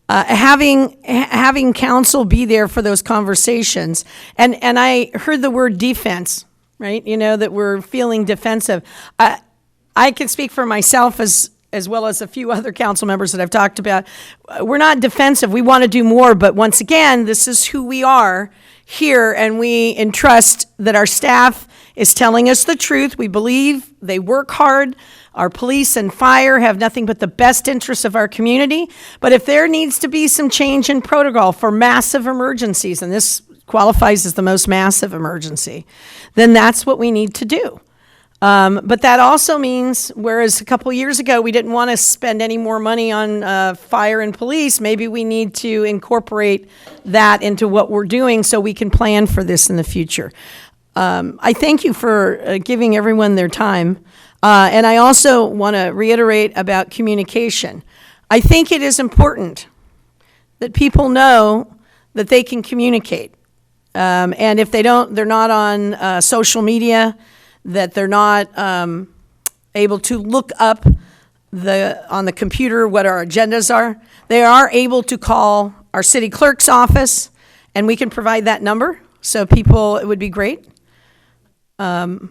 having council be there for those conversations. And I heard the word defense, right? That we're feeling defensive. I can speak for myself as well as a few other council members that I've talked about. We're not defensive. We want to do more, but once again, this is who we are here, and we entrust that our staff is telling us the truth. We believe they work hard. Our police and fire have nothing but the best interests of our community. But if there needs to be some change in protocol for massive emergencies, and this qualifies as the most massive emergency, then that's what we need to do. But that also means, whereas a couple years ago we didn't want to spend any more money on fire and police, maybe we need to incorporate that into what we're doing so we can plan for this in the future. I thank you for giving everyone their time. And I also want to reiterate about communication. I think it is important that people know that they can communicate. And if they're not on social media, that they're not able to look up on the computer what our agendas are. They are able to call our city clerk's office, and we can provide that number. So people, it would be great. And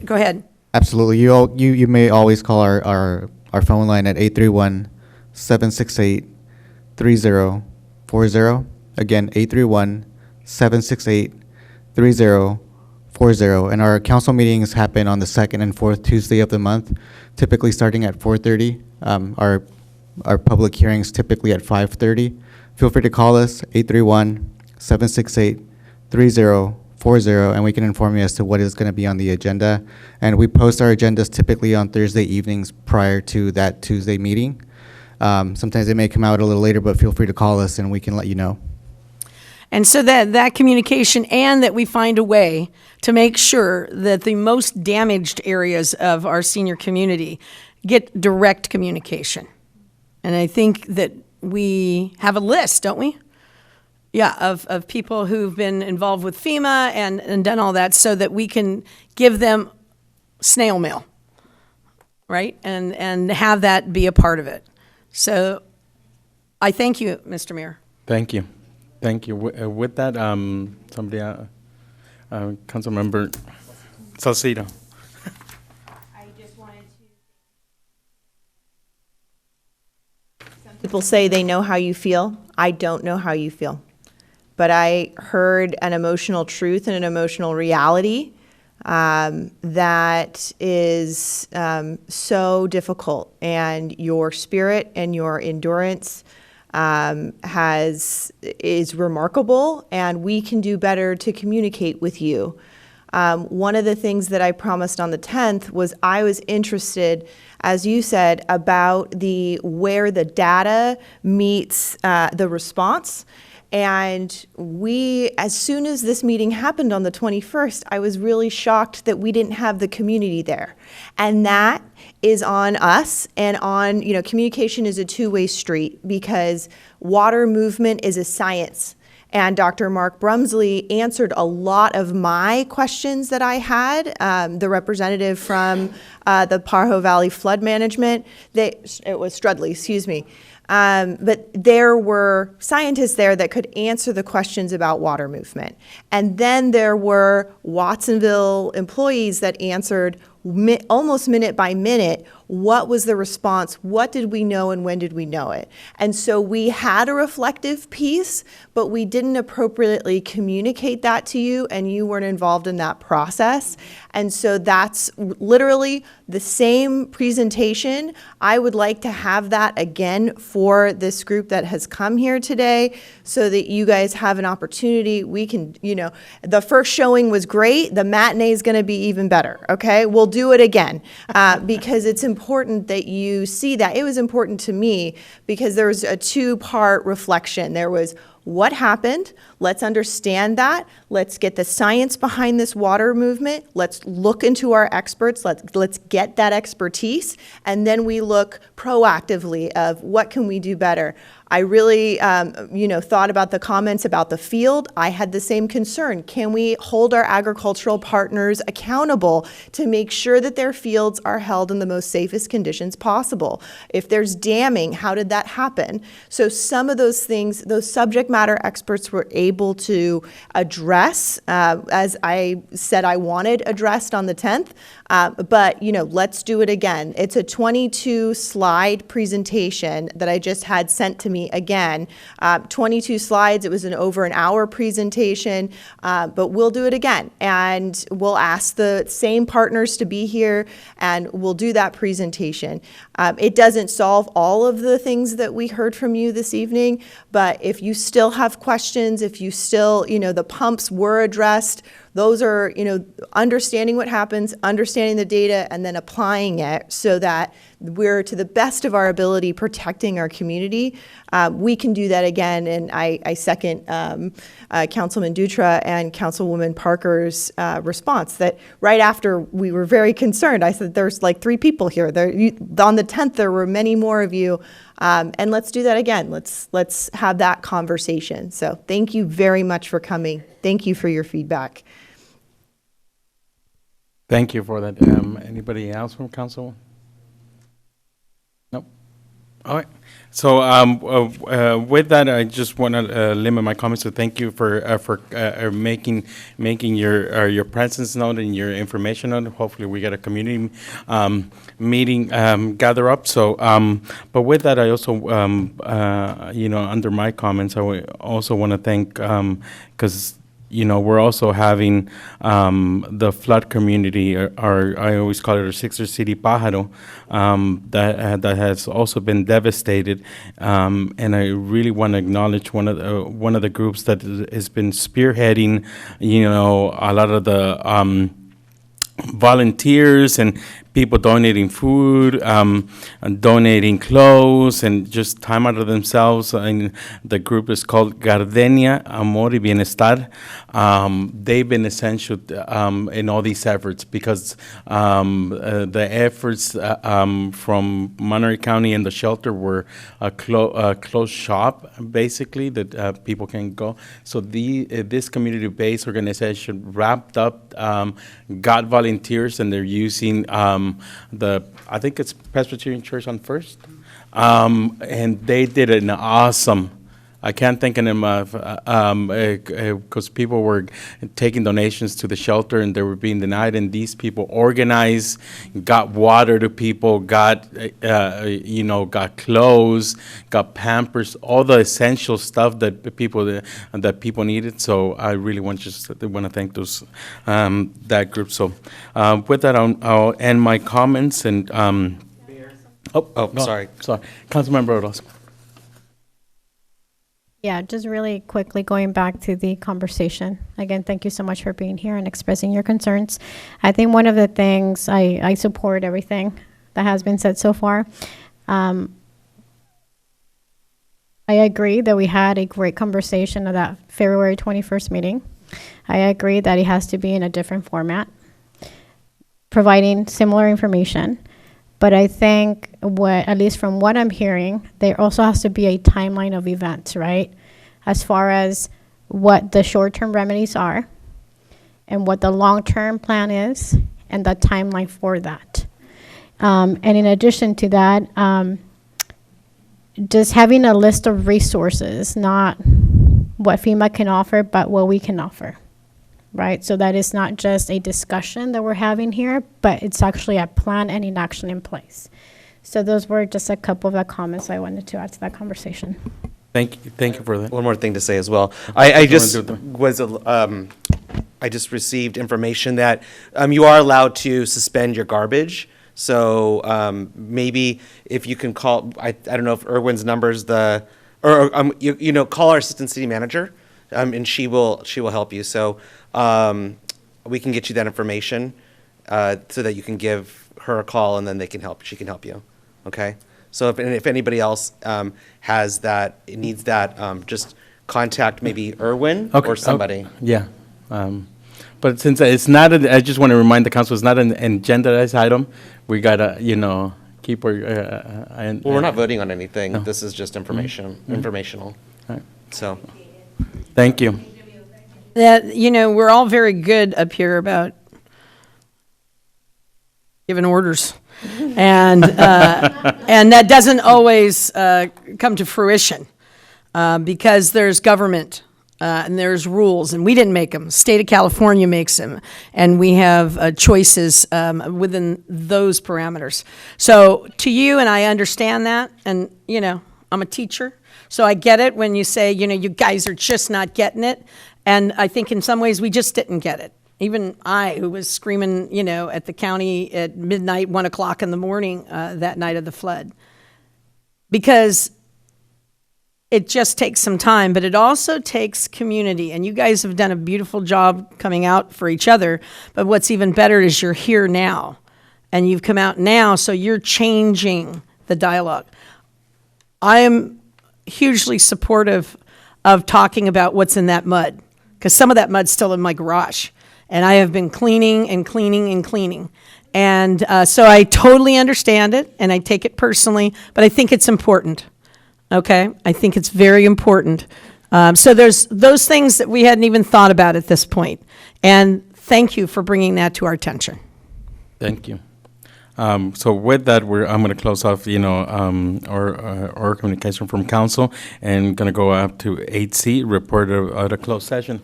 go ahead. Absolutely. You may always call our phone line at 831-768-3040. Again, 831-768-3040. And our council meetings happen on the second and fourth Tuesday of the month, typically starting at 4:30. Our public hearings typically at 5:30. Feel free to call us, 831-768-3040, and we can inform you as to what is going to be on the agenda. And we post our agendas typically on Thursday evenings prior to that Tuesday meeting. Sometimes they may come out a little later, but feel free to call us and we can let you know. And so that communication, and that we find a way to make sure that the most damaged areas of our senior community get direct communication. And I think that we have a list, don't we? Yeah, of people who've been involved with FEMA and done all that, so that we can give them snail mail, right? And have that be a part of it. So I thank you, Mr. Mayor. Thank you. Thank you. With that, somebody, Councilmember Salcido. People say they know how you feel. I don't know how you feel. But I heard an emotional truth and an emotional reality that is so difficult. And your spirit and your endurance is remarkable, and we can do better to communicate with you. One of the things that I promised on the 10th was I was interested, as you said, about where the data meets the response. And as soon as this meeting happened on the 21st, I was really shocked that we didn't have the community there. And that is on us, and communication is a two-way street, because water movement is a science. And Dr. Mark Brumsley answered a lot of my questions that I had, the representative from the Pajaro Valley Flood Management. It was Strudley, excuse me. But there were scientists there that could answer the questions about water movement. And then there were Watsonville employees that answered almost minute by minute, what was the response, what did we know, and when did we know it? And so we had a reflective piece, but we didn't appropriately communicate that to you, and you weren't involved in that process. And so that's literally the same presentation. I would like to have that again for this group that has come here today, so that you guys have an opportunity. We can, the first showing was great. The matinee is going to be even better, okay? We'll do it again because it's important that you see that. It was important to me because there was a two-part reflection. There was what happened. Let's understand that. Let's get the science behind this water movement. Let's look into our experts. Let's get that expertise. And then we look proactively of what can we do better. I really, thought about the comments about the field. I had the same concern. Can we hold our agricultural partners accountable to make sure that their fields are held in the most safest conditions possible? If there's damming, how did that happen? So some of those things, those subject matter experts were able to address, as I said I wanted addressed on the 10th. But let's do it again. It's a 22-slide presentation that I just had sent to me again. 22 slides. It was over an hour presentation, but we'll do it again. And we'll ask the same partners to be here, and we'll do that presentation. It doesn't solve all of the things that we heard from you this evening, but if you still have questions, if you still, the pumps were addressed, those are, understanding what happens, understanding the data, and then applying it so that we're, to the best of our ability, protecting our community. We can do that again, and I second Councilman Dutra and Councilwoman Parker's response that right after we were very concerned, I said, there's like 3 people here. On the 10th, there were many more of you, and let's do that again. Let's have that conversation. So thank you very much for coming. Thank you for your feedback. Thank you for that. Anybody else from council? Nope. All right. So with that, I just want to limit my comments to thank you for making your presence known and your information known. Hopefully, we get a community meeting gather up. So, but with that, I also under my comments, I also want to thank because. We're also having the flood community, or I always call it our sister city, Pajaro, that has also been devastated. And I really want to acknowledge one of the groups that has been spearheading, a lot of the volunteers and people donating food, and donating clothes, and just time out of themselves. And the group is called Gardenia Amor y Bienestar. They've been essential in all these efforts because the efforts from Monterey County and the shelter were a closed shop, basically, that people can go. So this community-based organization wrapped up, got volunteers, and they're using I think it's Presbyterian Church on First, and they did an awesome I can't thank them enough, because people were taking donations to the shelter and they were being denied, and these people organized, got water to people, got, got clothes, got Pampers, all the essential stuff that the people needed. So I really want to thank those, that group. So with that, I'll end my comments and, Sorry. Councilmember Orozco. Yeah, just really quickly going back to the conversation. Again, thank you so much for being here and expressing your concerns. I think one of the things, I support everything that has been said so far. I agree that we had a great conversation at that February 21st meeting. I agree that it has to be in a different format, providing similar information. But I think at least from what I'm hearing, there also has to be a timeline of events, right? As far as what the short-term remedies are and what the long-term plan is and the timeline for that. And in addition to that, just having a list of resources, not what FEMA can offer, but what we can offer. Right, so that is not just a discussion that we're having here, but it's actually a plan and an action in place. So those were just a couple of the comments I wanted to add to that conversation. Thank you for that. One more thing to say as well. I just received information that you are allowed to suspend your garbage. So maybe if you can call, I don't know if Irwin's number's call our assistant city manager, and she will help you. So we can get you that information so that you can give her a call, and then she can help you. Okay. So if anybody else has that, needs that, just contact maybe Irwin or somebody. Yeah. But since it's not, I just want to remind the council, it's not an agendized item. We gotta, keep our. Well, we're not voting on anything. No. This is just informational. All right. So. Thank you. That, we're all very good up here about giving orders. And and that doesn't always come to fruition because there's government and there's rules, and we didn't make them. State of California makes them, and we have choices within those parameters. So to you, and I understand that, and I'm a teacher, so I get it when you say, you guys are just not getting it. And I think in some ways we just didn't get it. Even I, who was screaming, at the county at midnight, 1 o'clock in the morning that night of the flood. Because it just takes some time, but it also takes community. And you guys have done a beautiful job coming out for each other. But what's even better is you're here now. And you've come out now, so you're changing the dialogue. I am hugely supportive of talking about what's in that mud, because some of that mud's still in my garage, and I have been cleaning and cleaning and cleaning. And so I totally understand it, and I take it personally, but I think it's important, okay? I think it's very important. So there's those things that we hadn't even thought about at this point, and thank you for bringing that to our attention. Thank you. So with that, I'm going to close off, our communication from council, and going to go up to 8C, report of a closed session.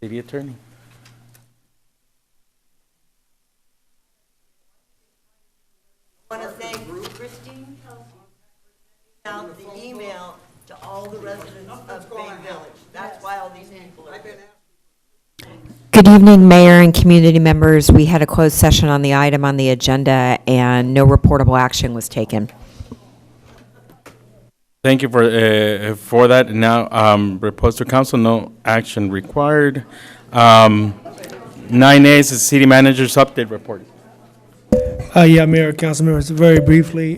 City Attorney. I want to thank Christine out the email to all the residents of Bay Village. That's why all these people are here. Good evening, Mayor and community members. We had a closed session on the item on the agenda, and no reportable action was taken. Thank you for that. Now, report to council, no action required. 9A is the city manager's update report. Yeah, Mayor, council members, very briefly.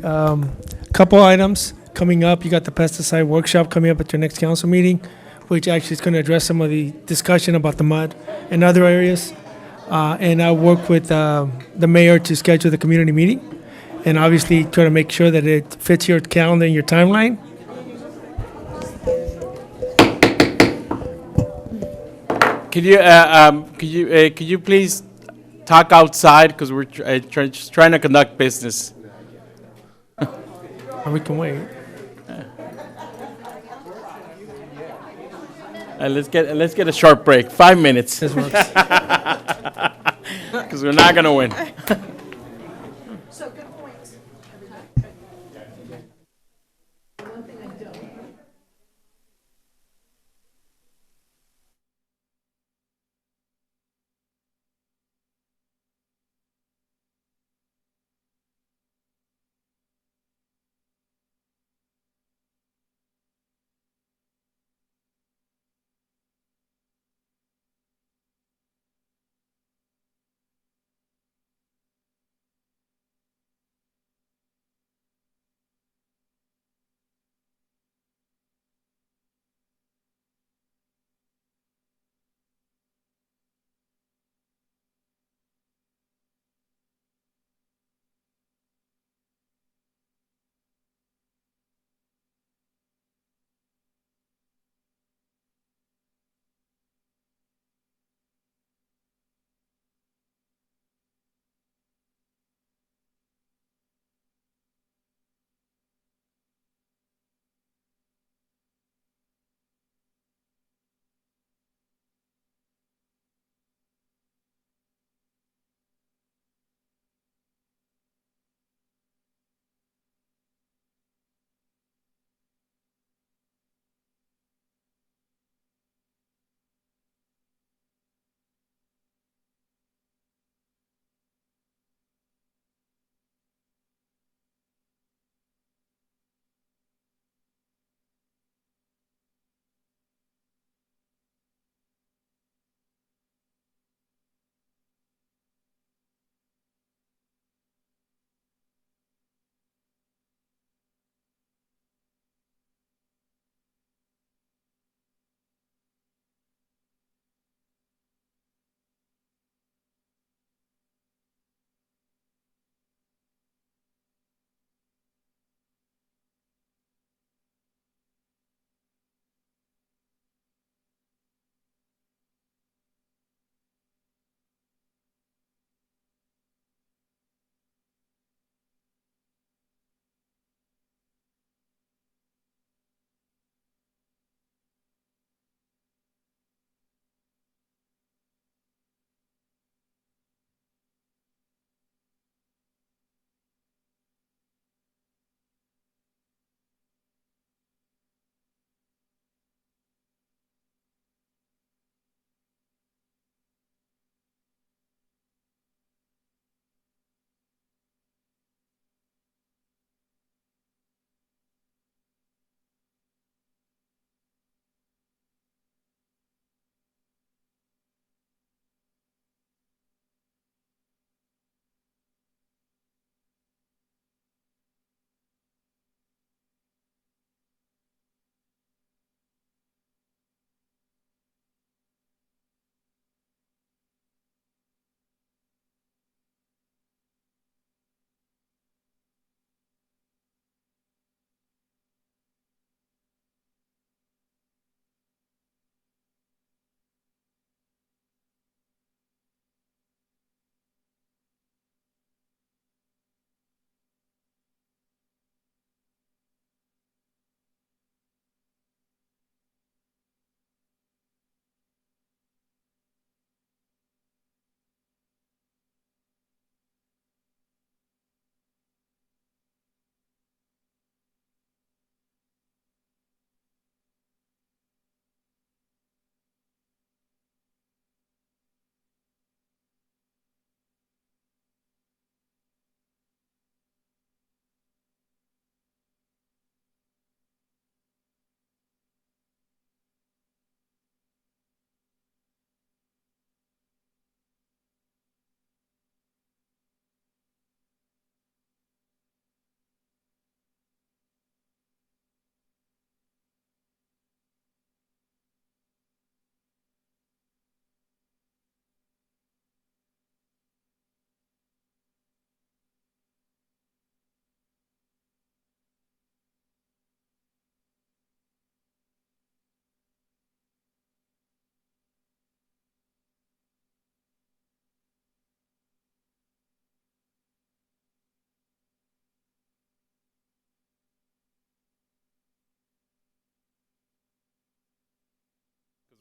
Couple items coming up. You got the pesticide workshop coming up at your next council meeting, which actually is going to address some of the discussion about the mud and other areas. And I'll work with the mayor to schedule the community meeting, and obviously try to make sure that it fits your calendar and your timeline. Could you please talk outside, because we're just trying to conduct business. We can wait. Let's get a short break, 5 minutes. This works. Because we're not gonna win.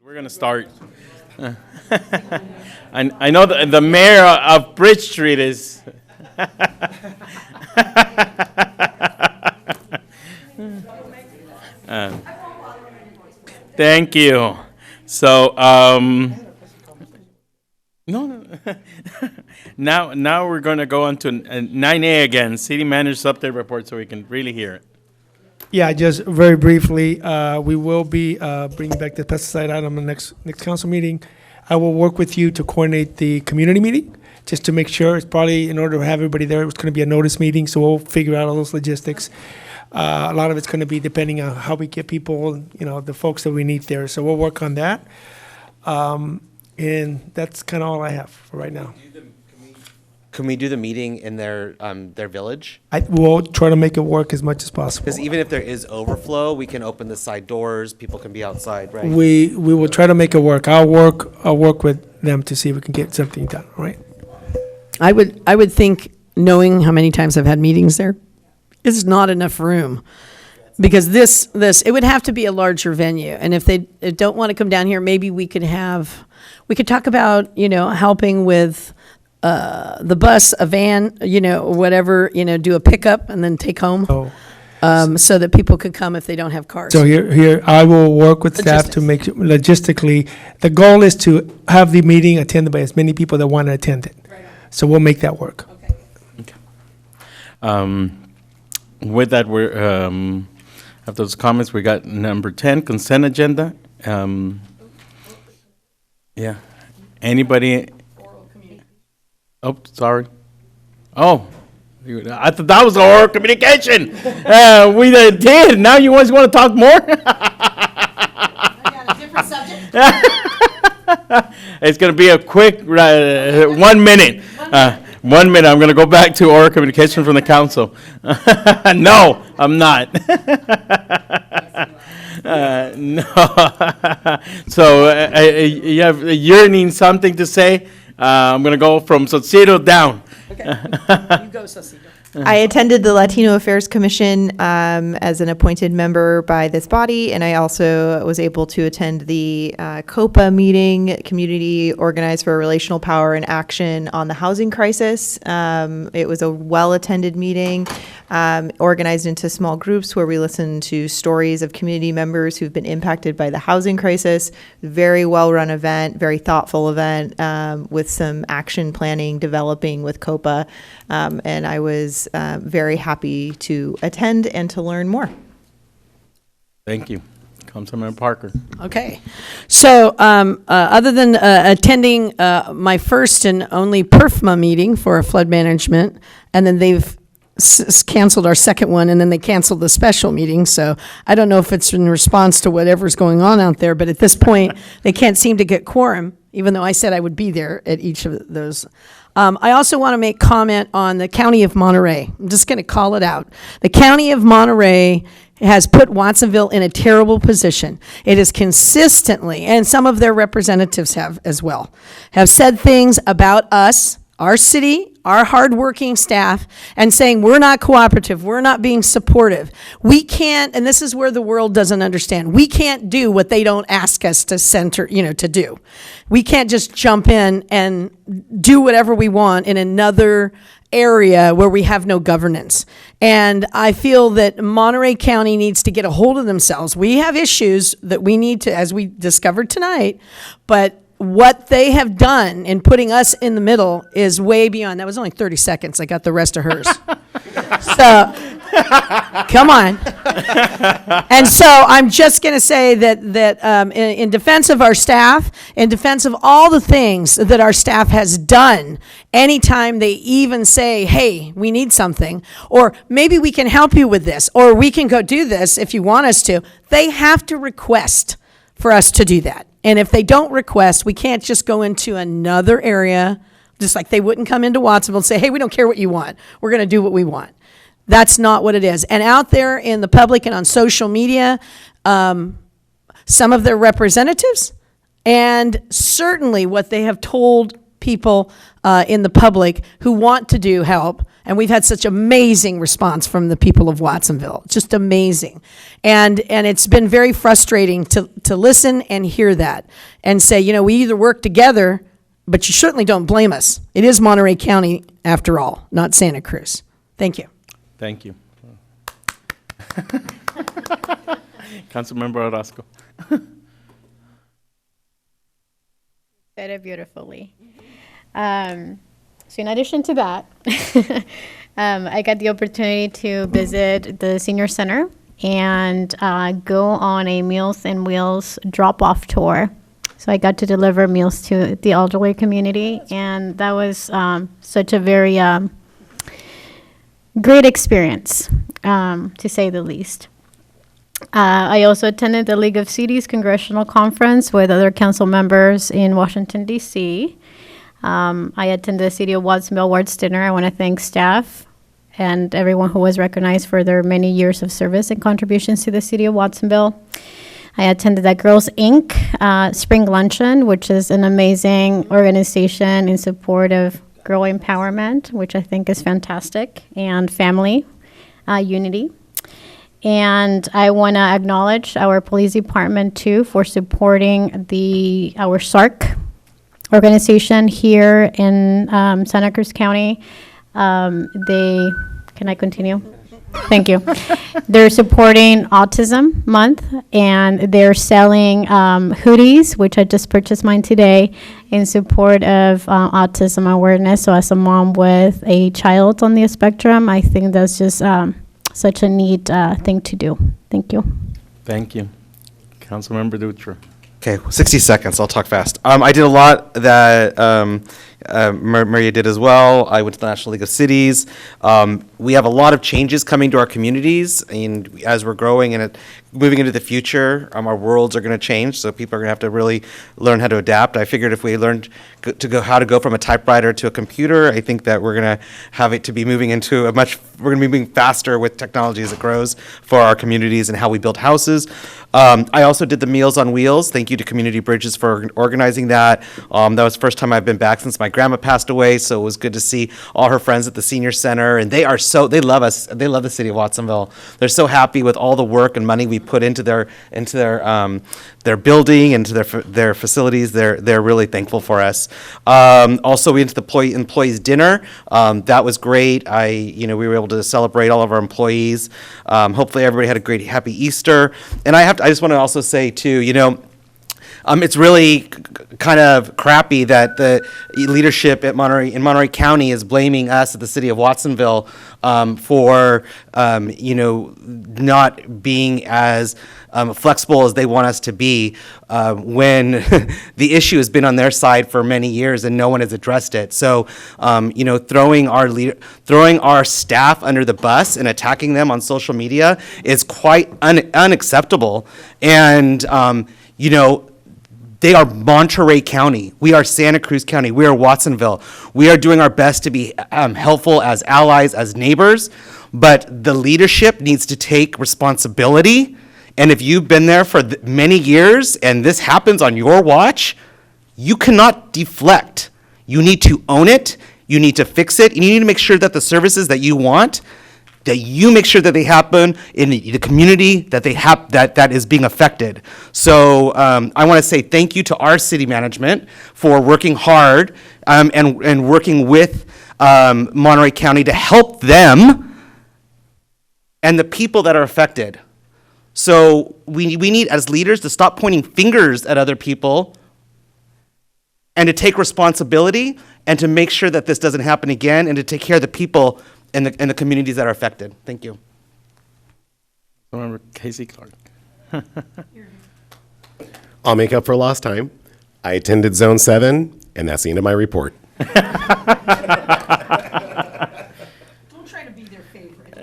We're gonna start. I know the mayor of Bridge Street is. Thank you. So, no. Now we're gonna go on to 9A again, city manager's update report, so we can really hear it. Yeah, just very briefly, we will be bringing back the pesticide item in the next council meeting. I will work with you to coordinate the community meeting, just to make sure. It's probably, in order to have everybody there, it's going to be a notice meeting, so we'll figure out all those logistics. A lot of it's going to be depending on how we get people, the folks that we need there. So we'll work on that. And that's kind of all I have for right now. Can we do the meeting in their village? I will try to make it work as much as possible. Because even if there is overflow, we can open the side doors, people can be outside, right? We will try to make it work. I'll work with them to see if we can get something done, all right? I would think, knowing how many times I've had meetings there, it's not enough room. Because this, it would have to be a larger venue. And if they don't want to come down here, maybe we could talk about, helping with the bus, a van, or whatever, do a pickup and then take home. So that people could come if they don't have cars. So here, I will work with staff to make, logistically, the goal is to have the meeting attended by as many people that want to attend it. So we'll make that work. Okay. With that, we're, after those comments, we got number 10, consent agenda. Yeah. Anybody? Oh, sorry. Oh, I thought that was oral communication. We did. Now you always want to talk more? I got a different subject. It's going to be a quick 1 minute. 1 minute. I'm going to go back to oral communication from the council. No, I'm not. No. So you're needing something to say? I'm going to go from Saucedo down. Okay. You go, Saucedo. I attended the Latino Affairs Commission as an appointed member by this body, and I also was able to attend the COPA meeting, Community Organized for Relational Power and Action on the Housing Crisis. It was a well-attended meeting, organized into small groups where we listened to stories of community members who've been impacted by the housing crisis. Very well-run event, very thoughtful event, with some action planning developing with COPA, and I was very happy to attend and to learn more. Thank you. Councilmember Parker. Okay. So other than attending my first and only PERFMA meeting for flood management, and then they've canceled our second one, and then they canceled the special meeting. So I don't know if it's in response to whatever's going on out there, but at this point, they can't seem to get quorum, even though I said I would be there at each of those. I also want to make comment on the County of Monterey. I'm just going to call it out. The County of Monterey has put Watsonville in a terrible position. It is consistently, and some of their representatives have as well, have said things about us, our city, our hardworking staff, and saying we're not cooperative, we're not being supportive. We can't, and this is where the world doesn't understand, we can't do what they don't ask us to to do. We can't just jump in and do whatever we want in another area where we have no governance. And I feel that Monterey County needs to get a hold of themselves. We have issues that we need to, as we discovered tonight, but what they have done in putting us in the middle is way beyond. That was only 30 seconds. I got the rest of hers. So, come on. And so I'm just going to say that in defense of our staff, in defense of all the things that our staff has done, anytime they even say, hey, we need something, or maybe we can help you with this, or we can go do this if you want us to, they have to request for us to do that. And if they don't request, we can't just go into another area, just like they wouldn't come into Watsonville and say, hey, we don't care what you want. We're going to do what we want. That's not what it is. And out there in the public and on social media, some of their representatives, and certainly what they have told people in the public who want to do help, And we've had such amazing response from the people of Watsonville, just amazing. And it's been very frustrating to listen and hear that and say, you know, we either work together, but you certainly don't blame us. It is Monterey County after all, not Santa Cruz. Thank you. Thank you. Councilmember Orozco. Said it beautifully. So in addition to that, I got the opportunity to visit the senior center and go on a Meals and Wheels drop-off tour. So I got to deliver meals to the elderly community, and that was such a very great experience, to say the least. I also attended the League of Cities Congressional Conference with other council members in Washington, D.C. I attended the City of Watsonville Awards Dinner. I want to thank staff and everyone who was recognized for their many years of service and contributions to the City of Watsonville. I attended the Girls Inc. Spring Luncheon, which is an amazing organization in support of girl empowerment, which I think is fantastic, and family unity. And I want to acknowledge our police department too for supporting our SARC organization here in Santa Cruz County. Can I continue? Thank you. They're supporting Autism Month, and they're selling hoodies, which I just purchased mine today, in support of autism awareness. So as a mom with a child on the spectrum, I think that's just such a neat thing to do. Thank you. Thank you. Councilmember Dutra. Okay, 60 seconds. I'll talk fast. I did a lot that Maria did as well. I went to the National League of Cities. We have a lot of changes coming to our communities, and as we're growing and moving into the future, our worlds are going to change, so people are going to have to really learn how to adapt. I figured if we learned how to go from a typewriter to a computer, I think that we're going to have it to be moving into we're going to be moving faster with technology as it grows for our communities and how we build houses. I also did the Meals on Wheels. Thank you to Community Bridges for organizing that. That was the first time I've been back since my grandma passed away, so it was good to see all her friends at the senior center, and they love us. They love the city of Watsonville. They're so happy with all the work and money we put into their building, into their facilities. They're really thankful for us. Also, we went to the employees dinner. That was great. We were able to celebrate all of our employees. Hopefully everybody had a great, happy Easter. And I just want to also say too, it's really kind of crappy that the leadership in Monterey County is blaming us at the city of Watsonville for not being as flexible as they want us to be when the issue has been on their side for many years and no one has addressed it. So, throwing our staff under the bus and attacking them on social media is quite unacceptable. And, they are Monterey County. We are Santa Cruz County. We are Watsonville. We are doing our best to be helpful as allies, as neighbors, but the leadership needs to take responsibility. And if you've been there for many years and this happens on your watch, you cannot deflect. You need to own it. You need to fix it. You need to make sure that the services that you want, that you make sure that they happen in the community that that is being affected. So I want to say thank you to our city management for working hard and working with Monterey County to help them and the people that are affected. So we need, as leaders, to stop pointing fingers at other people and to take responsibility and to make sure that this doesn't happen again and to take care of the people and the communities that are affected. Thank you. Remember Casey Clark. I'll make up for lost time. I attended Zone 7, and that's the end of my report. Don't try to be their favorite.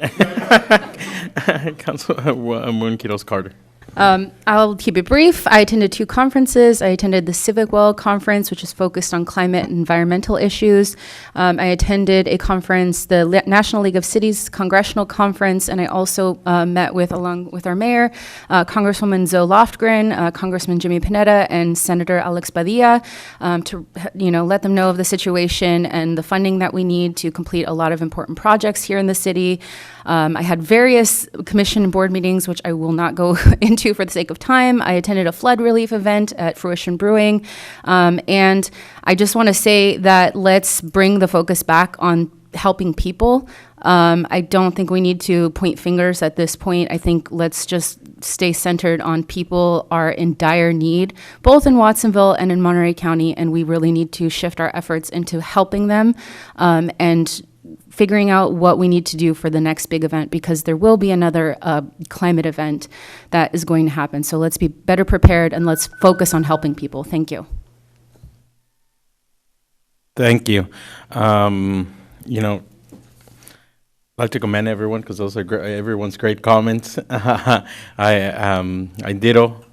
Councilwoman Quiroz Carter. I'll keep it brief. I attended 2 conferences. I attended the Civic Well Conference, which is focused on climate and environmental issues. I attended a conference, the National League of Cities Congressional Conference, and I also met with, along with our mayor, Congresswoman Zoe Lofgren, Congressman Jimmy Panetta, and Senator Alex Padilla, to let them know of the situation and the funding that we need to complete a lot of important projects here in the city. I had various commission and board meetings, which I will not go into for the sake of time. I attended a flood relief event at Fruition Brewing. And I just want to say that let's bring the focus back on helping people. I don't think we need to point fingers at this point. I think let's just stay centered on people are in dire need, both in Watsonville and in Monterey County, and we really need to shift our efforts into helping them and figuring out what we need to do for the next big event, because there will be another climate event that is going to happen. So let's be better prepared and let's focus on helping people. Thank you. Thank you. I'd like to commend everyone because those are everyone's great comments. I ditto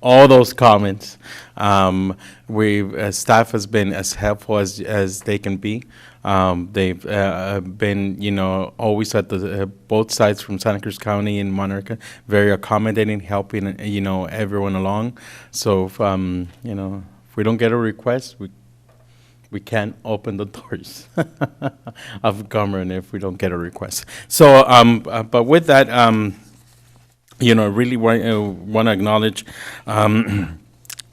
all those comments. Staff has been as helpful as they can be. They've been, always at the both sides from Santa Cruz County and Monarch, very accommodating, helping, everyone along. So, if we don't get a request, we can't open the doors of government if we don't get a request. So, but with that, really want to acknowledge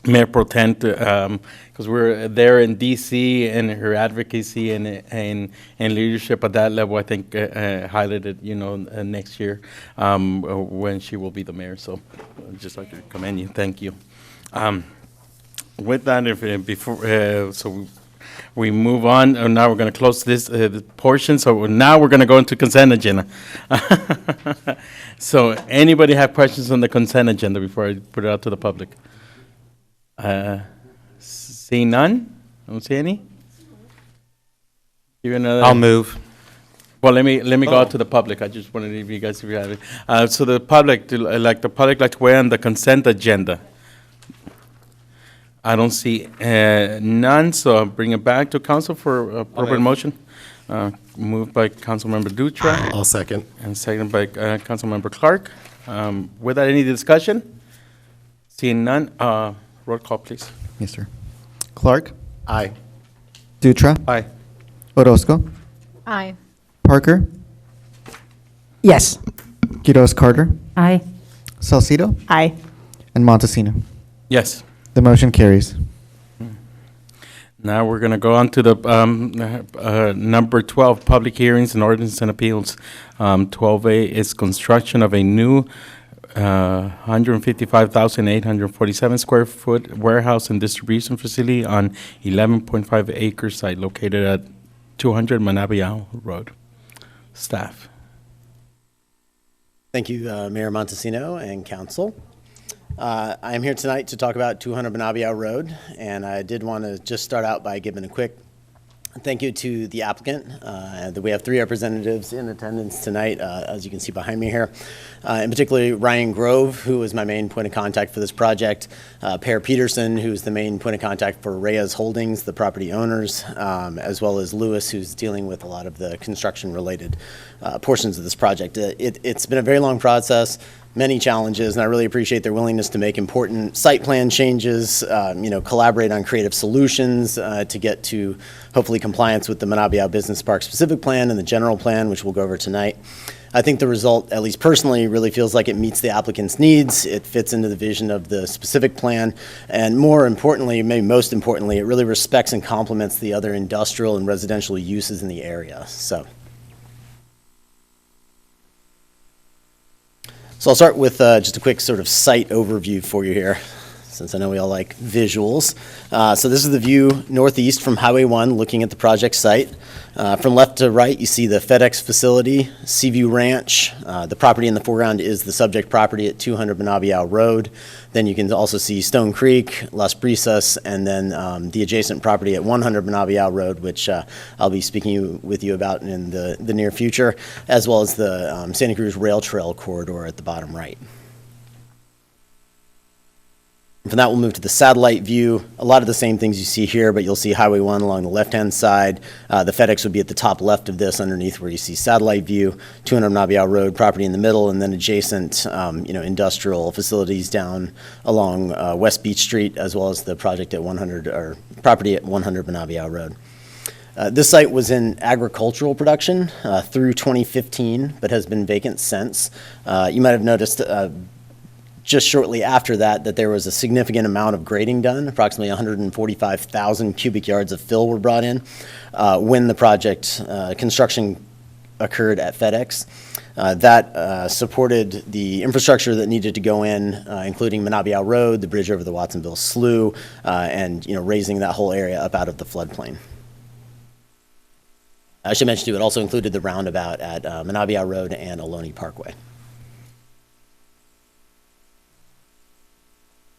Mayor Pro Tem, because we're there in D.C. and her advocacy and leadership at that level. I think highlighted, next year when she will be the mayor. So, I'd just like to commend you. Thank you. With that, so we move on. Now we're going to close this portion. So now we're going to go into consent agenda. So anybody have questions on the consent agenda before I put it out to the public? Seeing none? I don't see any? Give you another. I'll move. Well, let me go out to the public. I just wanted to leave you guys if you had it. So the public, like to weigh on the consent agenda. I don't see none, so I'll bring it back to council for appropriate motion. Moved by Councilmember Dutra. I'll second. And seconded by Councilmember Clark. Without any discussion? Seeing none, roll call, please. Yes, sir. Clark? Aye. Dutra? Aye. Orozco? Aye. Parker? Yes. Quiroz Carter? Aye. Salcido? Aye. And Montesino? Yes. The motion carries. Now we're going to go on to the number 12, public hearings and ordinance and appeals. 12A is construction of a new 155,847 square foot warehouse and distribution facility on 11.5 acre site located at 200 Manabiao Road. Staff. Thank you, Mayor Montesino and council. I am here tonight to talk about 200 Manabiao Road, and I did want to just start out by giving a quick thank you to the applicant. We have 3 representatives in attendance tonight, as you can see behind me here. In particular, Ryan Grove, who is my main point of contact for this project, Per Peterson, who's the main point of contact for Reyes Holdings, the property owners, as well as Lewis, who's dealing with a lot of the construction-related portions of this project. It's been a very long process, many challenges, and I really appreciate their willingness to make important site plan changes, collaborate on creative solutions to get to hopefully compliance with the Manabiao Business Park specific plan and the general plan, which we'll go over tonight. I think the result, at least personally, really feels like it meets the applicant's needs. It fits into the vision of the specific plan, and more importantly, maybe most importantly, it really respects and complements the other industrial and residential uses in the area. So I'll start with just a quick sort of site overview for you here, since I know we all like visuals. So this is the view northeast from Highway 1 looking at the project site. From left to right, you see the FedEx facility, Seaview Ranch. The property in the foreground is the subject property at 200 Manabiao Road. Then you can also see Stone Creek, Las Brisas, and then the adjacent property at 100 Manabiao Road, which I'll be speaking with you about in the near future, as well as the Santa Cruz Rail Trail corridor at the bottom right. From that, we'll move to the satellite view. A lot of the same things you see here, but you'll see Highway 1 along the left-hand side. The FedEx would be at the top left of this, underneath where you see satellite view, 200 Nabiao Road, property in the middle, and then adjacent, industrial facilities down along West Beach Street, as well as the project at 100, or property at 100 Nabiao Road. This site was in agricultural production through 2015, but has been vacant since. You might have noticed just shortly after that there was a significant amount of grading done. Approximately 145,000 cubic yards of fill were brought in when the project construction occurred at FedEx. That supported the infrastructure that needed to go in, including Manabiao Road, the bridge over the Watsonville Slough, and raising that whole area up out of the floodplain. I should mention too, it also included the roundabout at Manabiao Road and Ohlone Parkway.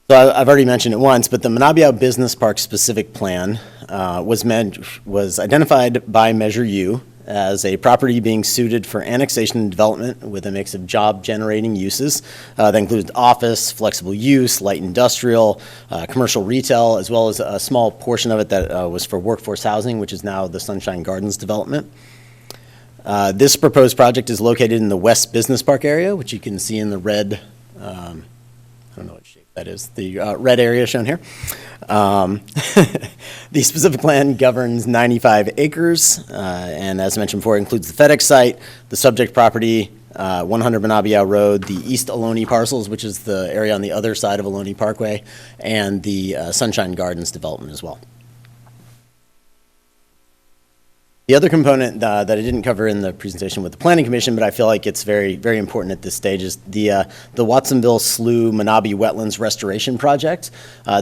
So I've already mentioned it once, but the Manabiao Business Park specific plan was identified by Measure U as a property being suited for annexation and development with a mix of job-generating uses. That includes office, flexible use, light industrial, commercial retail, as well as a small portion of it that was for workforce housing, which is now the Sunshine Gardens development. This proposed project is located in the West Business Park area, which you can see in the red, I don't know what shape that is, the red area shown here. The specific plan governs 95 acres, and as mentioned before, includes the FedEx site, the subject property, 100 Manabiao Road, the East Ohlone parcels, which is the area on the other side of Ohlone Parkway, and the Sunshine Gardens development as well. The other component that I didn't cover in the presentation with the Planning Commission, but I feel like it's very, very important at this stage, is the Watsonville Slough Manabi Wetlands Restoration Project.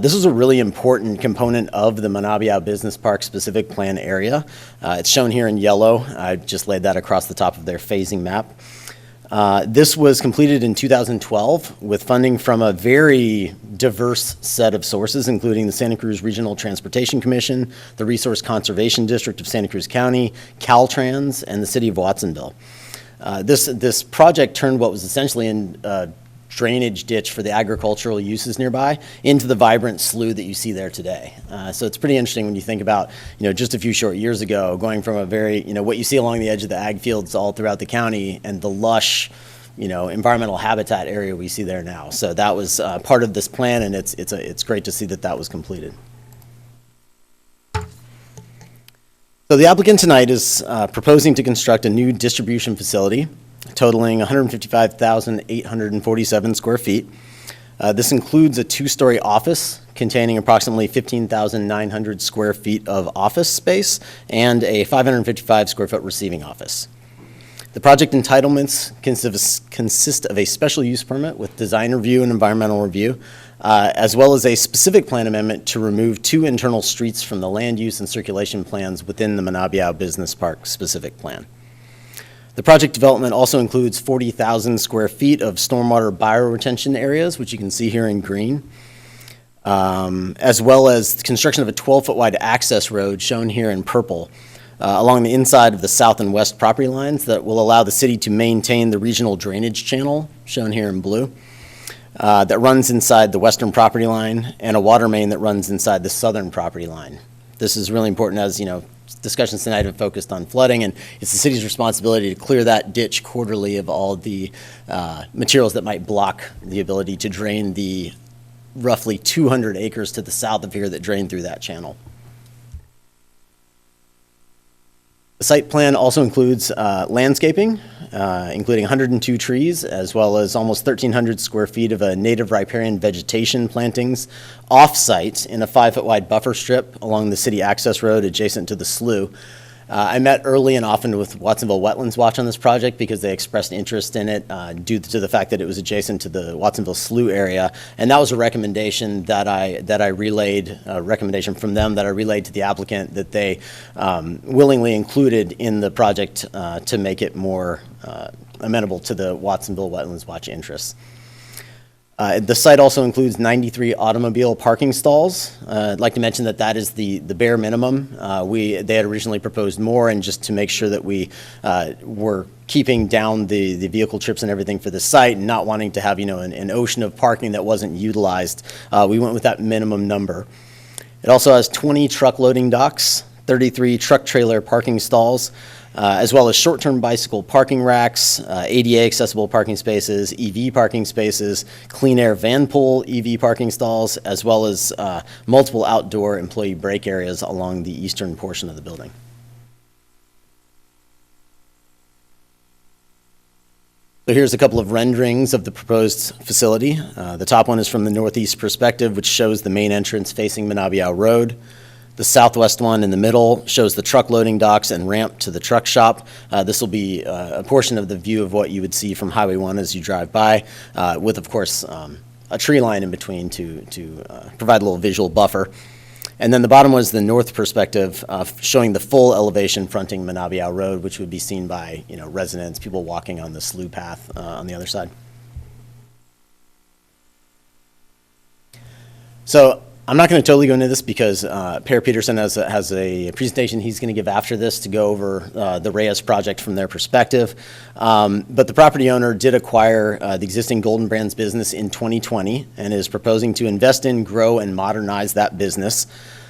This is a really important component of the Manabiao Business Park specific plan area. It's shown here in yellow. I just laid that across the top of their phasing map. This was completed in 2012 with funding from a very diverse set of sources, including the Santa Cruz Regional Transportation Commission, the Resource Conservation District of Santa Cruz County, Caltrans, and the City of Watsonville. This project turned what was essentially a drainage ditch for the agricultural uses nearby into the vibrant slough that you see there today. So it's pretty interesting when you think about, just a few short years ago, going from a very, what you see along the edge of the ag fields all throughout the county and the lush, environmental habitat area we see there now. So that was part of this plan, and it's great to see that was completed. So the applicant tonight is proposing to construct a new distribution facility totaling 155,847 square feet. This includes a two-story office containing approximately 15,900 square feet of office space and a 555 square foot receiving office. The project entitlements consist of a special use permit with design review and environmental review, as well as a specific plan amendment to remove 2 internal streets from the land use and circulation plans within the Manabiao Business Park specific plan. The project development also includes 40,000 square feet of stormwater bioretention areas, which you can see here in green, as well as the construction of a 12-foot wide access road shown here in purple along the inside of the south and west property lines that will allow the city to maintain the regional drainage channel shown here in blue that runs inside the western property line, and a water main that runs inside the southern property line. This is really important, as discussions tonight have focused on flooding, and it's the city's responsibility to clear that ditch quarterly of all the materials that might block the ability to drain the roughly 200 acres to the south of here that drain through that channel. The site plan also includes landscaping, including 102 trees, as well as almost 1,300 square feet of a native riparian vegetation plantings off-site in a 5-foot wide buffer strip along the city access road adjacent to the slough. I met early and often with Watsonville Wetlands Watch on this project because they expressed interest in it due to the fact that it was adjacent to the Watsonville Slough area, and that was a recommendation that I relayed, a recommendation from them that I relayed to the applicant that they willingly included in the project to make it more amenable to the Watsonville Wetlands Watch interests. The site also includes 93 automobile parking stalls. I'd like to mention that that is the bare minimum. They had originally proposed more, and just to make sure that we were keeping down the vehicle trips and everything for the site and not wanting to have, an ocean of parking that wasn't utilized, we went with that minimum number. It also has 20 truck loading docks, 33 truck trailer parking stalls, as well as short-term bicycle parking racks, ADA accessible parking spaces, EV parking spaces, clean air van pool EV parking stalls, as well as multiple outdoor employee break areas along the eastern portion of the building. So here's a couple of renderings of the proposed facility. The top one is from the northeast perspective, which shows the main entrance facing Manabiao Road. The southwest one in the middle shows the truck loading docks and ramp to the truck shop. This will be a portion of the view of what you would see from Highway 1 as you drive by, with, of course, a tree line in between to provide a little visual buffer. And then the bottom was the north perspective, showing the full elevation fronting Manabiao Road, which would be seen by residents, people walking on the slough path on the other side. So I'm not going to totally go into this because Per Peterson has a presentation he's going to give after this to go over the Reyes project from their perspective. But the property owner did acquire the existing Golden Brands business in 2020 and is proposing to invest in, grow, and modernize that business.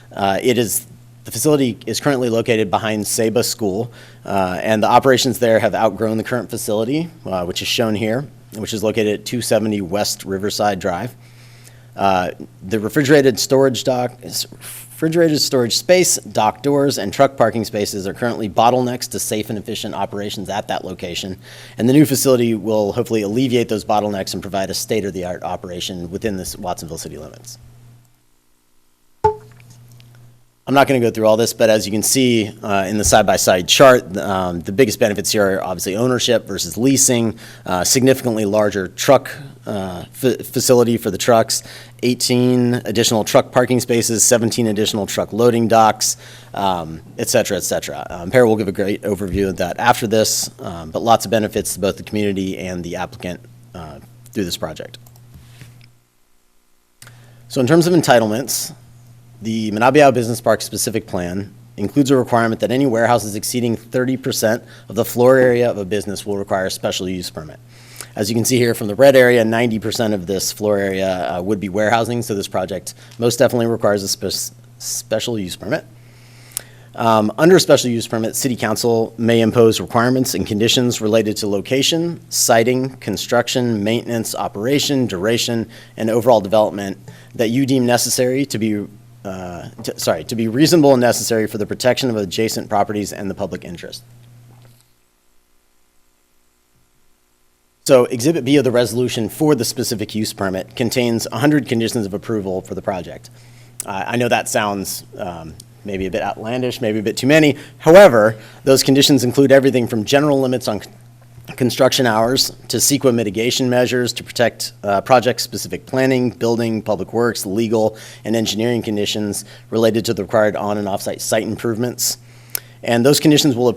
The facility is currently located behind Saba School, and the operations there have outgrown the current facility, which is shown here, which is located at 270 West Riverside Drive. The refrigerated storage space, dock doors, and truck parking spaces are currently bottlenecks to safe and efficient operations at that location. And the new facility will hopefully alleviate those bottlenecks and provide a state-of-the-art operation within the Watsonville city limits. I'm not going to go through all this, but as you can see in the side-by-side chart, the biggest benefits here are obviously ownership versus leasing, significantly larger truck facility for the trucks, 18 additional truck parking spaces, 17 additional truck loading docks, et cetera, et cetera. Per will give a great overview of that after this, but lots of benefits to both the community and the applicant through this project. So in terms of entitlements, the Manabiao Business Park specific plan includes a requirement that any warehouses exceeding 30% of the floor area of a business will require a special use permit. As you can see here from the red area, 90% of this floor area would be warehousing, so this project most definitely requires a special use permit. Under a special use permit, City Council may impose requirements and conditions related to location, siting, construction, maintenance, operation, duration, and overall development that you deem necessary to be reasonable and necessary for the protection of adjacent properties and the public interest. So Exhibit B of the resolution for the specific use permit contains 100 conditions of approval for the project. I know that sounds maybe a bit outlandish, maybe a bit too many. However, those conditions include everything from general limits on construction hours to CEQA mitigation measures to protect project-specific planning, building, public works, legal, and engineering conditions related to the required on- and off-site site improvements. And those conditions will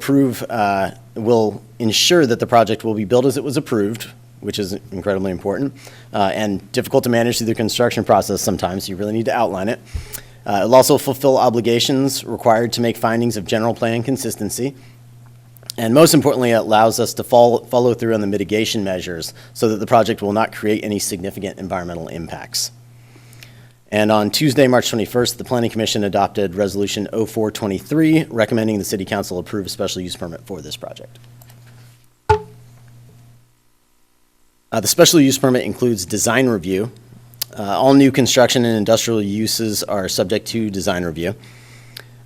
will ensure that the project will be built as it was approved, which is incredibly important, and difficult to manage through the construction process sometimes. You really need to outline it. It'll also fulfill obligations required to make findings of general plan consistency. And most importantly, it allows us to follow through on the mitigation measures so that the project will not create any significant environmental impacts. And on Tuesday, March 21st, the Planning Commission adopted Resolution 0423, recommending the City Council approve a special use permit for this project. The special use permit includes design review. All new construction and industrial uses are subject to design review.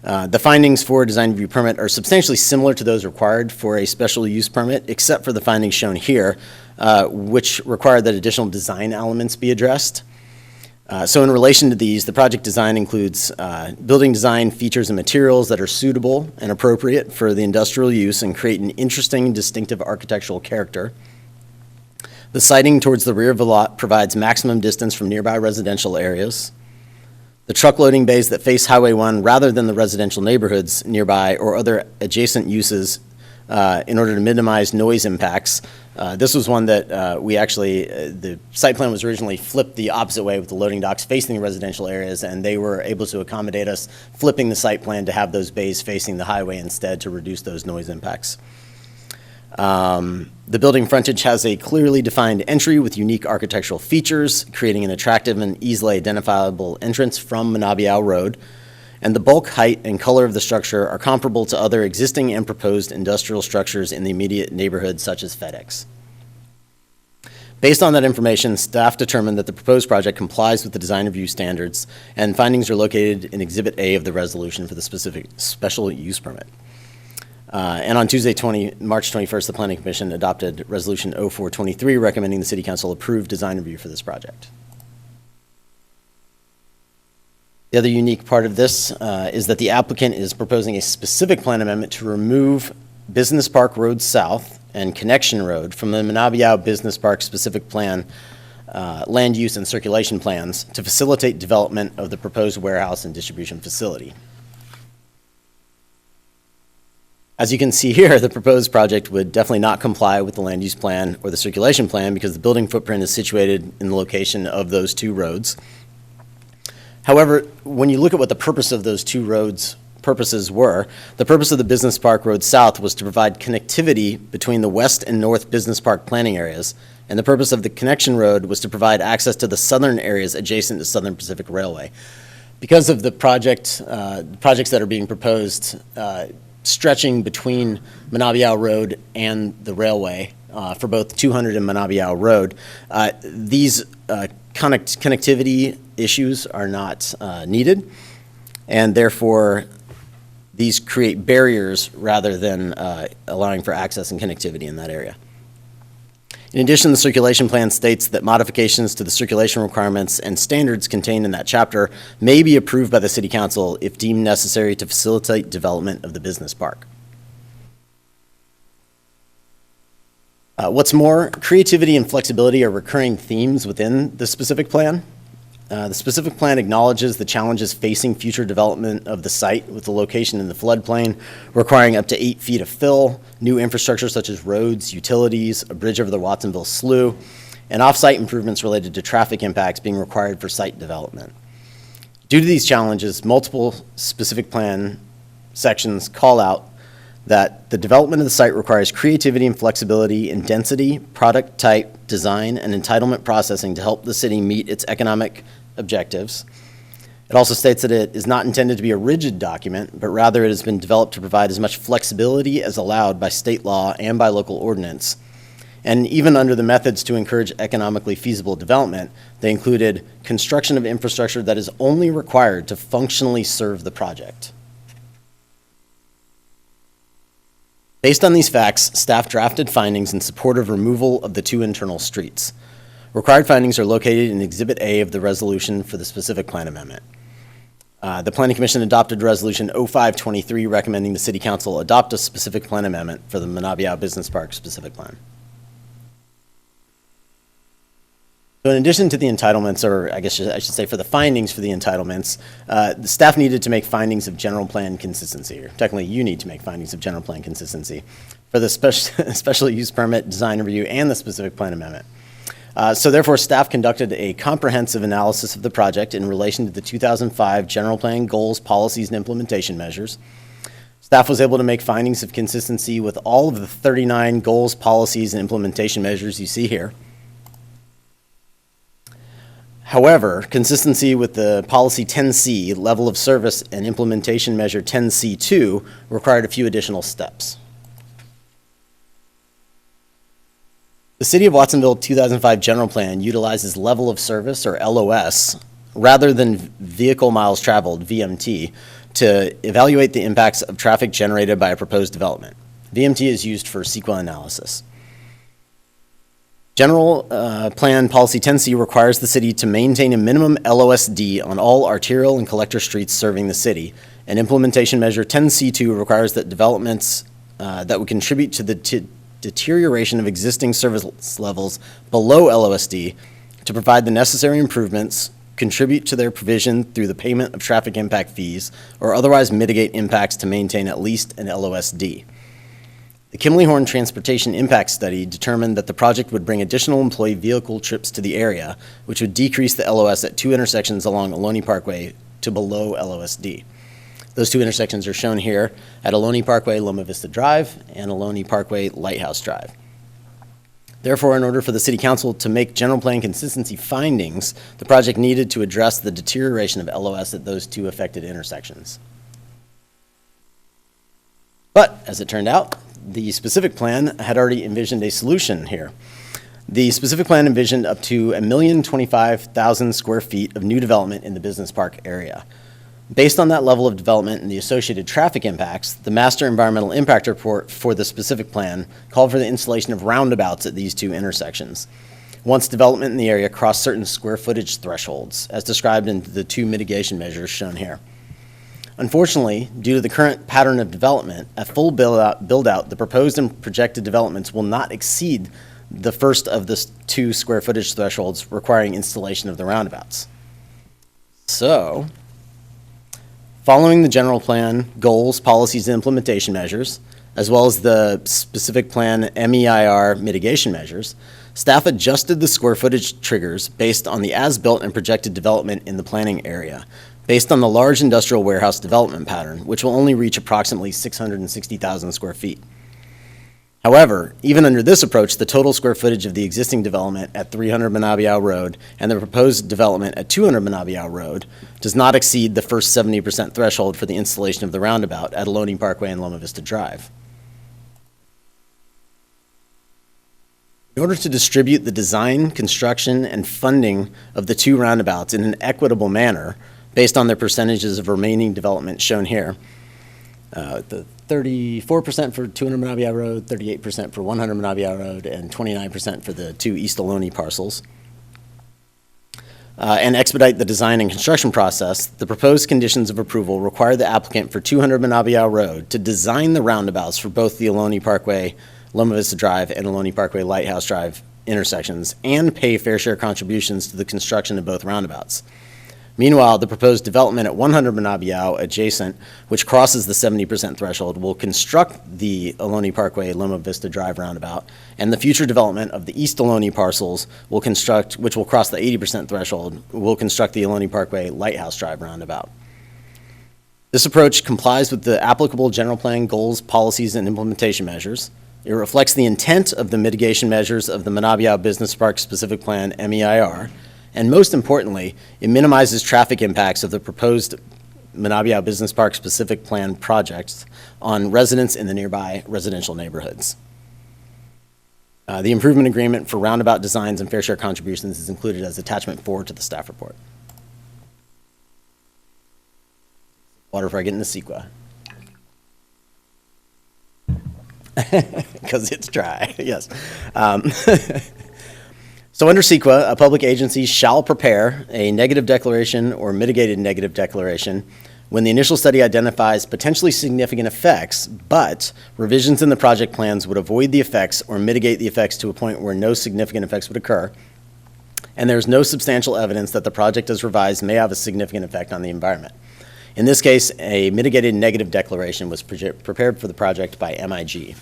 The findings for a design review permit are substantially similar to those required for a special use permit, except for the findings shown here, which require that additional design elements be addressed. So in relation to these, the project design includes building design features and materials that are suitable and appropriate for the industrial use and create an interesting and distinctive architectural character. The siting towards the rear of the lot provides maximum distance from nearby residential areas. The truck loading bays that face Highway 1 rather than the residential neighborhoods nearby or other adjacent uses in order to minimize noise impacts. This was one that we actually, the site plan was originally flipped the opposite way with the loading docks facing the residential areas, and they were able to accommodate us flipping the site plan to have those bays facing the highway instead to reduce those noise impacts. The building frontage has a clearly defined entry with unique architectural features, creating an attractive and easily identifiable entrance from Manabiao Road. And the bulk, height, and color of the structure are comparable to other existing and proposed industrial structures in the immediate neighborhood, such as FedEx. Based on that information, staff determined that the proposed project complies with the design review standards, and findings are located in Exhibit A of the resolution for the specific special use permit. And on Tuesday, March 21st, the Planning Commission adopted Resolution 0423, recommending the City Council approve design review for this project. The other unique part of this is that the applicant is proposing a specific plan amendment to remove Business Park Road South and Connection Road from the Manabiao Business Park specific plan, land use and circulation plans to facilitate development of the proposed warehouse and distribution facility. As you can see here, the proposed project would definitely not comply with the land use plan or the circulation plan because the building footprint is situated in the location of those two roads. However, when you look at what the purpose of those two roads purposes were, the purpose of the Business Park Road South was to provide connectivity between the west and north business park planning areas, and the purpose of the Connection Road was to provide access to the southern areas adjacent to Southern Pacific Railway. Because of the projects that are being proposed stretching between Manabiao Road and the railway for both 200 and Manabiao Road, these connectivity issues are not needed, and therefore these create barriers rather than allowing for access and connectivity in that area. In addition, the circulation plan states that modifications to the circulation requirements and standards contained in that chapter may be approved by the City Council if deemed necessary to facilitate development of the business park. What's more, creativity and flexibility are recurring themes within the specific plan. The specific plan acknowledges the challenges facing future development of the site with the location in the floodplain, requiring up to 8 feet of fill, new infrastructure such as roads, utilities, a bridge over the Watsonville Slough, and off-site improvements related to traffic impacts being required for site development. Due to these challenges, multiple specific plan sections call out that the development of the site requires creativity and flexibility in density, product type, design, and entitlement processing to help the city meet its economic objectives. It also states that it is not intended to be a rigid document, but rather it has been developed to provide as much flexibility as allowed by state law and by local ordinance. And even under the methods to encourage economically feasible development, they included construction of infrastructure that is only required to functionally serve the project. Based on these facts, staff drafted findings in support of removal of the two internal streets. Required findings are located in Exhibit A of the resolution for the specific plan amendment. The Planning Commission adopted Resolution 0523 recommending the City Council adopt a specific plan amendment for the Manabiao Business Park specific plan. So in addition to the entitlements, or I guess I should say for the findings for the entitlements, the staff needed to make findings of general plan consistency, or technically you need to make findings of general plan consistency for the special use permit, design review, and the specific plan amendment. So therefore, staff conducted a comprehensive analysis of the project in relation to the 2005 general plan goals, policies, and implementation measures. Staff was able to make findings of consistency with all of the 39 goals, policies, and implementation measures you see here. However, consistency with the policy 10C, level of service, and implementation measure 10C2 required a few additional steps. The City of Watsonville 2005 General Plan utilizes level of service, or LOS, rather than vehicle miles traveled, VMT, to evaluate the impacts of traffic generated by a proposed development. VMT is used for CEQA analysis. General Plan Policy 10C requires the city to maintain a minimum LOSD on all arterial and collector streets serving the city, and Implementation Measure 10C2 requires that developments that would contribute to the deterioration of existing service levels below LOSD to provide the necessary improvements, contribute to their provision through the payment of traffic impact fees, or otherwise mitigate impacts to maintain at least an LOSD. The Kimley Horn Transportation Impact Study determined that the project would bring additional employee vehicle trips to the area, which would decrease the LOS at 2 intersections along Ohlone Parkway to below LOSD. Those 2 intersections are shown here at Ohlone Parkway, Loma Vista Drive, and Ohlone Parkway, Lighthouse Drive. Therefore, in order for the City Council to make general plan consistency findings, the project needed to address the deterioration of LOS at those 2 affected intersections. But, as it turned out, the specific plan had already envisioned a solution here. The specific plan envisioned up to 1,025,000 square feet of new development in the business park area. Based on that level of development and the associated traffic impacts, the Master Environmental Impact Report for the specific plan called for the installation of roundabouts at these 2 intersections, once development in the area crossed certain square footage thresholds, as described in the 2 mitigation measures shown here. Unfortunately, due to the current pattern of development, at full build-out, the proposed and projected developments will not exceed the first of the 2 square footage thresholds requiring installation of the roundabouts. So, following the general plan, goals, policies, and implementation measures, as well as the specific plan MEIR mitigation measures, staff adjusted the square footage triggers based on the as-built and projected development in the planning area, based on the large industrial warehouse development pattern, which will only reach approximately 660,000 square feet. However, even under this approach, the total square footage of the existing development at 300 Manabiao Road and the proposed development at 200 Manabiao Road does not exceed the first 70% threshold for the installation of the roundabout at Ohlone Parkway and Loma Vista Drive. In order to distribute the design, construction, and funding of the 2 roundabouts in an equitable manner, based on their percentages of remaining development shown here, the 34% for 200 Manabiao Road, 38% for 100 Manabiao Road, and 29% for the 2 East Ohlone parcels, and expedite the design and construction process, the proposed conditions of approval require the applicant for 200 Manabiao Road to design the roundabouts for both the Ohlone Parkway, Loma Vista Drive, and Ohlone Parkway, Lighthouse Drive intersections, and pay fair share contributions to the construction of both roundabouts. Meanwhile, the proposed development at 100 Manabiao adjacent, which crosses the 70% threshold, will construct the Ohlone Parkway, Loma Vista Drive roundabout, and the future development of the East Ohlone parcels will construct, which will cross the 80% threshold, will construct the Ohlone Parkway, Lighthouse Drive roundabout. This approach complies with the applicable general plan goals, policies, and implementation measures. It reflects the intent of the mitigation measures of the Manabiao Business Park Specific Plan, MEIR, and most importantly, it minimizes traffic impacts of the proposed Manabiao Business Park Specific Plan projects on residents in the nearby residential neighborhoods. The improvement agreement for roundabout designs and fair share contributions is included as attachment 4 to the staff report. Water before I get into CEQA. Because it's dry, yes. So under CEQA, a public agency shall prepare a negative declaration or mitigated negative declaration when the initial study identifies potentially significant effects, but revisions in the project plans would avoid the effects or mitigate the effects to a point where no significant effects would occur, and there's no substantial evidence that the project as revised may have a significant effect on the environment. In this case, a mitigated negative declaration was prepared for the project by MIG.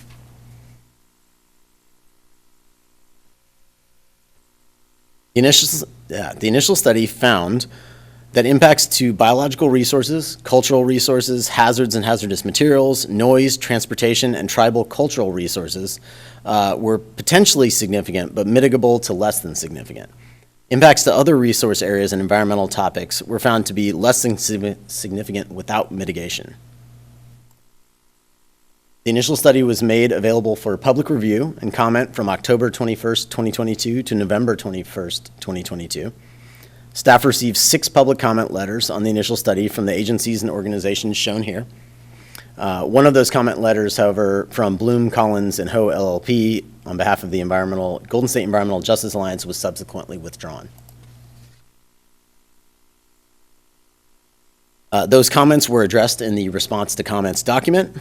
The initial study found that impacts to biological resources, cultural resources, hazards and hazardous materials, noise, transportation, and tribal cultural resources were potentially significant, but mitigable to less than significant. Impacts to other resource areas and environmental topics were found to be less than significant without mitigation. The initial study was made available for public review and comment from October 21st, 2022 to November 21st, 2022. Staff received 6 public comment letters on the initial study from the agencies and organizations shown here. One of those comment letters, however, from Bloom, Collins, and Ho LLP on behalf of the Golden State Environmental Justice Alliance was subsequently withdrawn. Those comments were addressed in the response to comments document.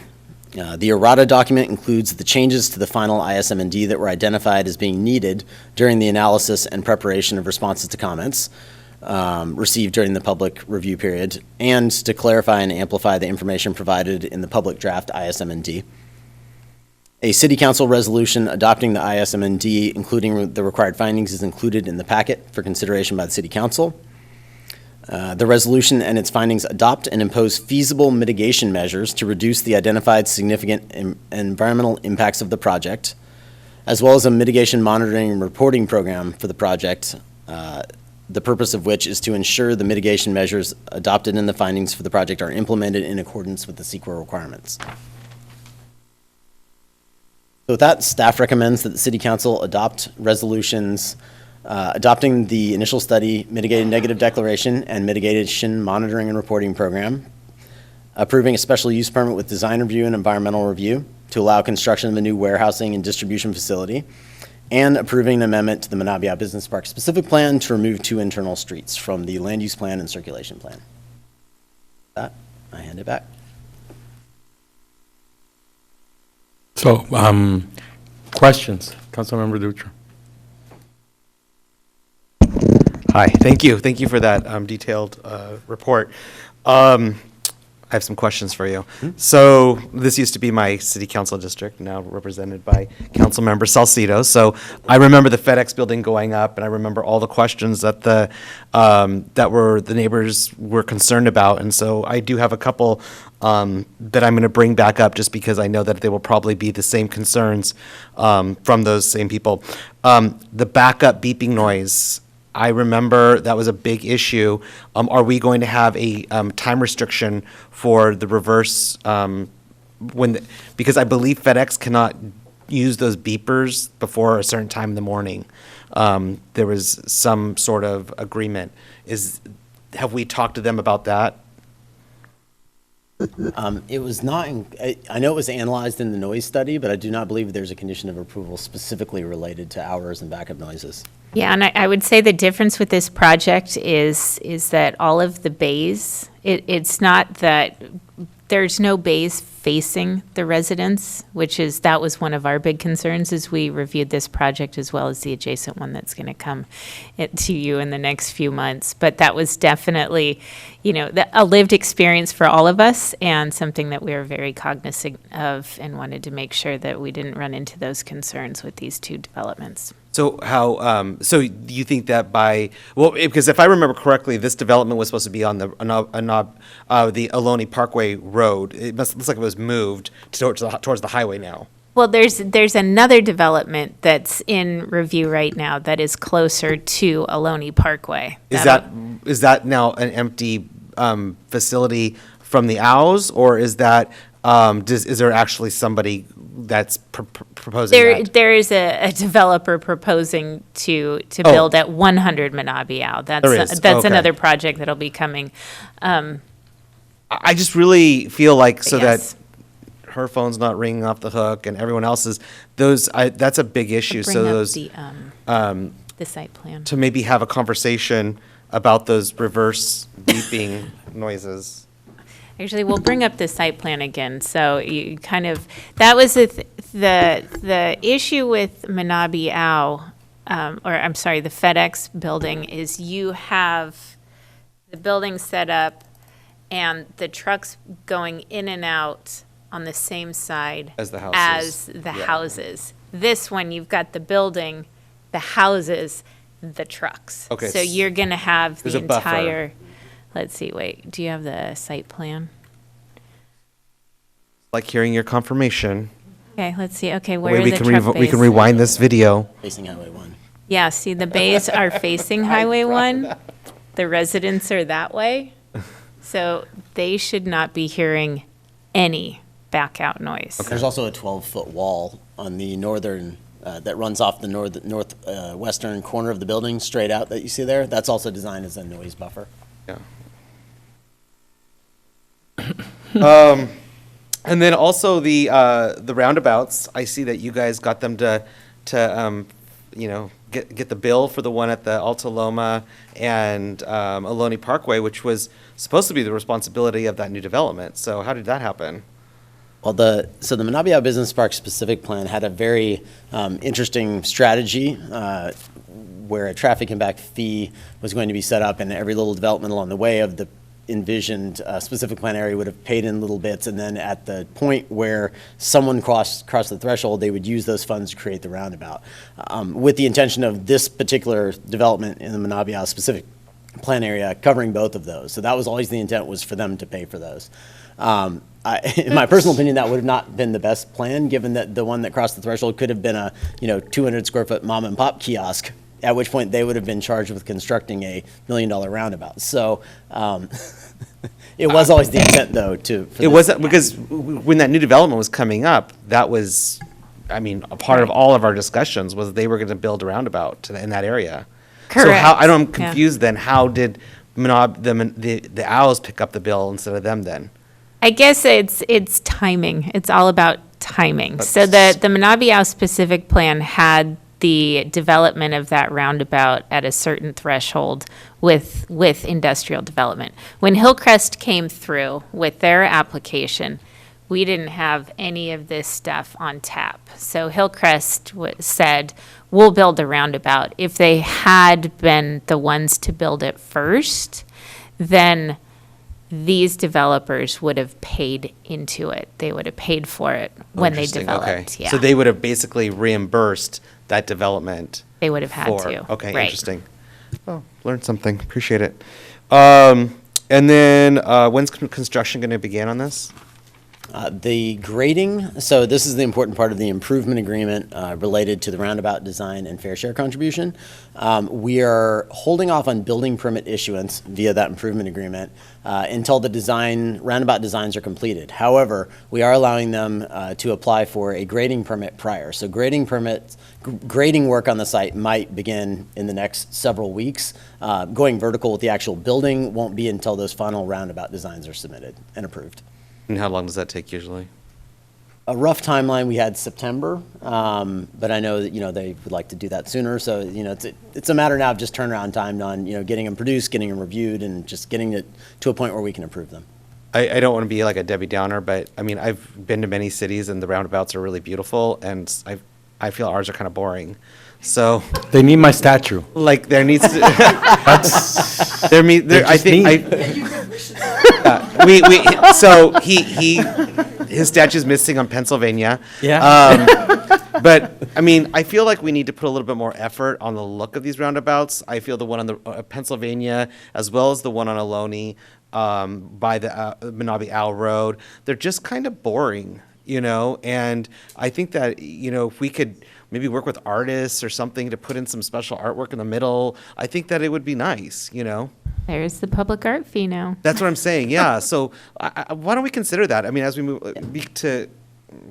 The errata document includes the changes to the final ISM&D that were identified as being needed during the analysis and preparation of responses to comments received during the public review period, and to clarify and amplify the information provided in the public draft ISM&D. A city council resolution adopting the ISMND, including the required findings, is included in the packet for consideration by the city council. The resolution and its findings adopt and impose feasible mitigation measures to reduce the identified significant environmental impacts of the project, as well as a mitigation monitoring and reporting program for the project, the purpose of which is to ensure the mitigation measures adopted in the findings for the project are implemented in accordance with the CEQA requirements. So with that, staff recommends that the City Council adopt resolutions adopting the initial study, mitigated negative declaration, and mitigation monitoring and reporting program, approving a special use permit with design review and environmental review to allow construction of a new warehousing and distribution facility, and approving an amendment to the Manabiao Business Park specific plan to remove 2 internal streets from the land use plan and circulation plan. With that, I hand it back. So, questions? Councilmember Dutra. Hi, thank you. Thank you for that detailed report. I have some questions for you. So this used to be my city council district, now represented by Councilmember Salcido. So I remember the FedEx building going up, and I remember all the questions that the neighbors were concerned about. And so I do have a couple that I'm going to bring back up, just because I know that they will probably be the same concerns from those same people. The backup beeping noise. I remember that was a big issue. Are we going to have a time restriction for the reverse because I believe FedEx cannot use those beepers before a certain time in the morning. There was some sort of agreement. Have we talked to them about that? It was not, I know it was analyzed in the noise study, but I do not believe there's a condition of approval specifically related to hours and backup noises. Yeah, and I would say the difference with this project is that all of the bays, it's not that, there's no bays facing the residents, that was one of our big concerns as we reviewed this project, as well as the adjacent one that's going to come to you in the next few months. But that was definitely, a lived experience for all of us, and something that we were very cognizant of and wanted to make sure that we didn't run into those concerns with these 2 developments. So so you think that because if I remember correctly, this development was supposed to be on the Ohlone Parkway Road. It looks like it was moved towards the highway now. Well, there's another development that's in review right now that is closer to Ohlone Parkway. Is that now an empty facility from the OWS, or is that is there actually somebody that's proposing that? There is a developer proposing to build at 100 Manabiao. That's Okay. another project that'll be coming. I just really feel like Yes. that her phone's not ringing off the hook and everyone else's. That's a big issue. Bring So up those the site plan. to maybe have a conversation about those reverse beeping noises. Actually, we'll bring up the site plan again. So you that was the issue with Manabiao, or I'm sorry, the FedEx building, is you have the building set up and the trucks going in and out on the same side As the houses. houses. This one, you've got the building, the houses, the trucks. Okay, So you're going to have there's the a buffer. entire. Let's see, wait, do you have the site plan? Like hearing your confirmation. Okay, let's see. Okay, That where way are we the can truck we can bays? rewind this video. Facing Highway 1. Yeah, see, the bays are facing Highway 1. The residents are that way. So they should not be hearing any back out noise. There's also a 12-foot wall on the northern, that runs off the northwestern corner of the building straight out that you see there. That's also designed as a noise buffer. Yeah. And then also the roundabouts. I see that you guys got them to get the bill for the one at the Alta Loma and Ohlone Parkway, which was supposed to be the responsibility of that new development. So how did that happen? Well, the Manabiao Business Park specific plan had a very interesting strategy where a traffic impact fee was going to be set up, and every little development along the way of the envisioned specific plan area would have paid in little bits, and then at the point where someone crossed the threshold, they would use those funds to create the roundabout, with the intention of this particular development in the Manabiao specific plan area covering both of those. So that was always the intent, was for them to pay for those. In my personal opinion, that would have not been the best plan, given that the one that crossed the threshold could have been a 200 square foot mom and pop kiosk, at which point they would have been charged with constructing a $1 million roundabout. So it was always the intent, though, It wasn't, because when that new development was coming up, that was, I mean, a part of all of our discussions was they were going to build a roundabout in that area. Correct. So I'm confused then, how did the Owls pick up the bill instead of them then? I guess it's timing. It's all about timing. So the Manabiao specific plan had the development of that roundabout at a certain threshold with industrial development. When Hillcrest came through with their application, we didn't have any of this stuff on tap. So Hillcrest said, we'll build a roundabout. If they had been the ones to build it first, then these developers would have paid into it. They would have paid for it when they Interesting, developed. okay. Yeah. So they would have basically reimbursed that development. They would have had to. Okay, right. interesting. Oh, learned something. Appreciate it. And then when's construction going to begin on this? The grading, so this is the important part of the improvement agreement related to the roundabout design and fair share contribution. We are holding off on building permit issuance via that improvement agreement until the roundabout designs are completed. However, we are allowing them to apply for a grading permit prior. So grading work on the site might begin in the next several weeks. Going vertical with the actual building won't be until those final roundabout designs are submitted and approved. And how long does that take usually? A rough timeline, we had September, but I know that, they would like to do that sooner. So, it's a matter now of just turnaround time on, getting them produced, getting them reviewed, and just getting it to a point where we can approve them. I don't want to be like a Debbie Downer, but I mean, I've been to many cities and the roundabouts are really beautiful, and I feel ours are kind of boring. So They need my statue. like there needs to, so his statue's missing on Pennsylvania. Yeah. But I mean, I feel like we need to put a little bit more effort on the look of these roundabouts. I feel the one on the Pennsylvania, as well as the one on Ohlone, by the Manabi Owl Road, they're just kind of boring, and I think that, if we could maybe work with artists or something to put in some special artwork in the middle, I think that it would be nice, There's the public art fee now. That's what I'm saying, yeah. So why don't we consider that? I mean, as we move to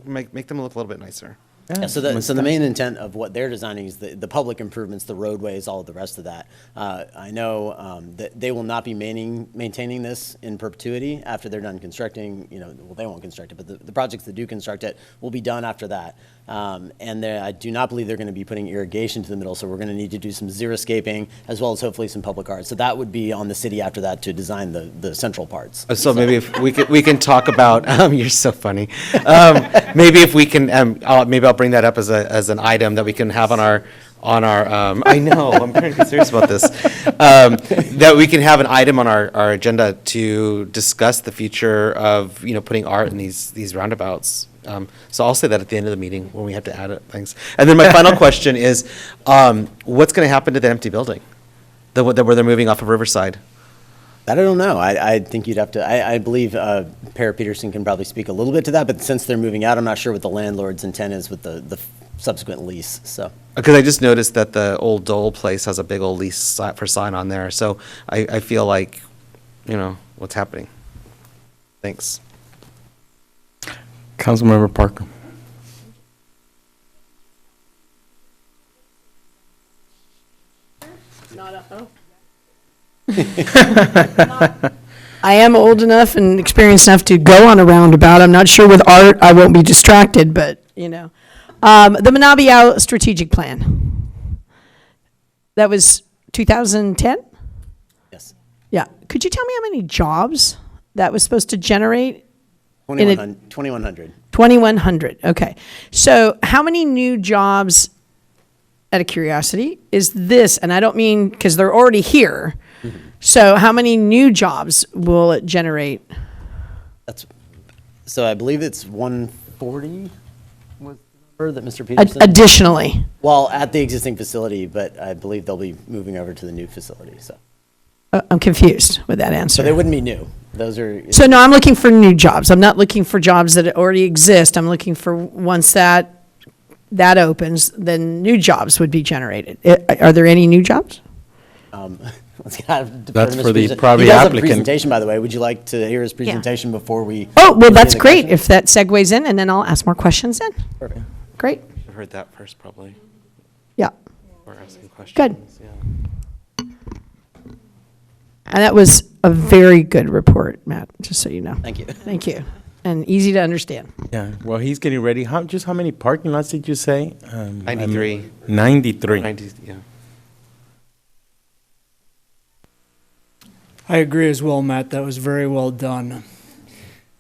make them look a little bit nicer. Yeah, so the main intent of what they're designing is the public improvements, the roadways, all of the rest of that. I know that they will not be maintaining this in perpetuity after they're done constructing. Well, they won't construct it, but the projects that do construct it will be done after that. And I do not believe they're going to be putting irrigation to the middle, so we're going to need to do some xeriscaping as well as hopefully some public art. So that would be on the city after that to design the central parts. So maybe if we can talk about, you're so funny. Maybe if we can, maybe I'll bring that up as an item that we can have on our, I know, I'm trying to be serious about this, that we can have an item on our agenda to discuss the future of, putting art in these roundabouts. So I'll say that at the end of the meeting when we have to add things. And then my final question is, what's going to happen to the empty building where they're moving off of Riverside? That I don't know. I think you'd have to, I believe Para Peterson can probably speak a little bit to that, but since they're moving out, I'm not sure what the landlord's intent is with the subsequent lease, so. Because I just noticed that the old Dole place has a big old lease for sign on there, so I feel like, what's happening? Thanks. Councilmember Parker. I am old enough and experienced enough to go on a roundabout. I'm not sure with art, I won't be distracted, but, The Manabiao strategic plan. That was 2010? Yes. Yeah. Could you tell me how many jobs that was supposed to generate? 2,100. 2,100, okay. So how many new jobs, out of curiosity, is this, and I don't mean, because they're already here, So how many new jobs will it generate? So I believe it's 140 was the number that Mr. Peterson. Additionally? Well, at the existing facility, but I believe they'll be moving over to the new facility, so. I'm confused with that answer. So they wouldn't be new. Those are. So no, I'm looking for new jobs. I'm not looking for jobs that already exist. I'm looking for once that opens, then new jobs would be generated. Are there any new jobs? Let's kind of defer That's to Mr. for the Peterson. probably He does have a applicant. presentation, by the way. Would you like to hear his presentation before we? Oh, well, continue that's the great. question? If that segues in, and then I'll ask more questions then. Perfect. Great. I've heard that first, probably. Yeah. Or asking questions. Good. Yeah. And that was a very good report, Matt, just so you know. Thank you. Thank you. And easy to understand. Yeah, well, he's getting ready. Just how many parking lots did you say? 93. 93. 90, yeah. I agree as well, Matt. That was very well done.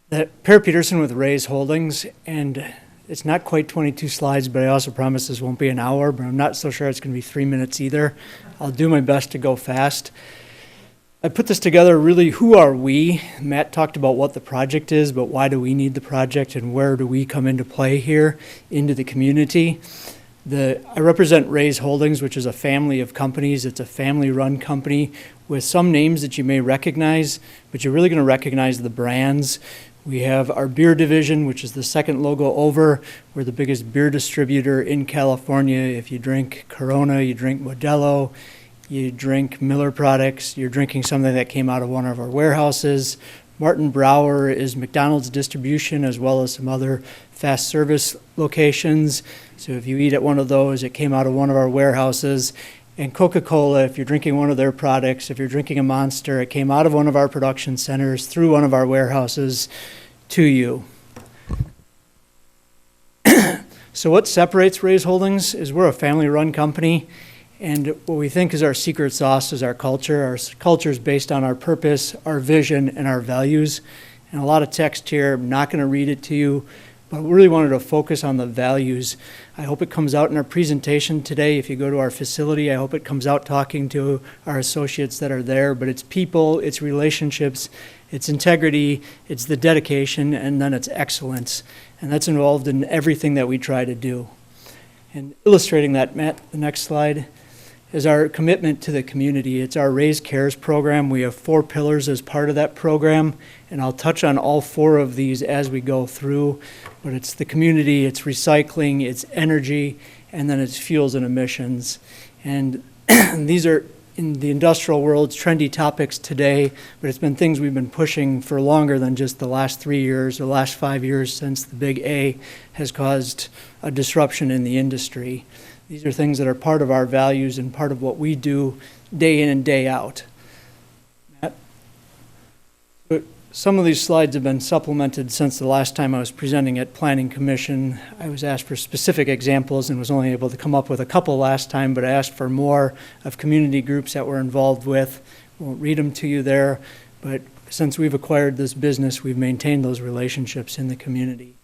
That Per Peterson with Ray's Holdings, and it's not quite 22 slides, but I also promise this won't be an hour, but I'm not so sure it's going to be 3 minutes either. I'll do my best to go fast. I put this together really, who are we? Matt talked about what the project is, but why do we need the project and where do we come into play here into the community? I represent Ray's Holdings, which is a family of companies. It's a family-run company with some names that you may recognize, but you're really going to recognize the brands. We have our beer division, which is the second logo over. We're the biggest beer distributor in California. If you drink Corona, you drink Modelo, you drink Miller products, you're drinking something that came out of one of our warehouses. Martin Brower is McDonald's distribution as well as some other fast service locations. So if you eat at one of those, it came out of one of our warehouses. And Coca-Cola, if you're drinking one of their products, if you're drinking a Monster, it came out of one of our production centers through one of our warehouses to you. So what separates Ray's Holdings is we're a family-run company. And what we think is our secret sauce is our culture. Our culture is based on our purpose, our vision, and our values. And a lot of text here, I'm not going to read it to you, but we really wanted to focus on the values. I hope it comes out in our presentation today. If you go to our facility, I hope it comes out talking to our associates that are there. But it's people, it's relationships, it's integrity, it's the dedication, and then it's excellence. And that's involved in everything that we try to do. And illustrating that, Matt, the next slide, is our commitment to the community. It's our Raise Cares program. We have 4 pillars as part of that program, and I'll touch on all 4 of these as we go through. But it's the community, it's recycling, it's energy, and then it's fuels and emissions. And these are, in the industrial world, trendy topics today, but it's been things we've been pushing for longer than just the last 3 years or last 5 years since the big A has caused a disruption in the industry. These are things that are part of our values and part of what we do day in and day out. Matt? But some of these slides have been supplemented since the last time I was presenting at Planning Commission. I was asked for specific examples and was only able to come up with a couple last time, but I asked for more of community groups that we're involved with. I won't read them to you there, but since we've acquired this business, we've maintained those relationships in the community.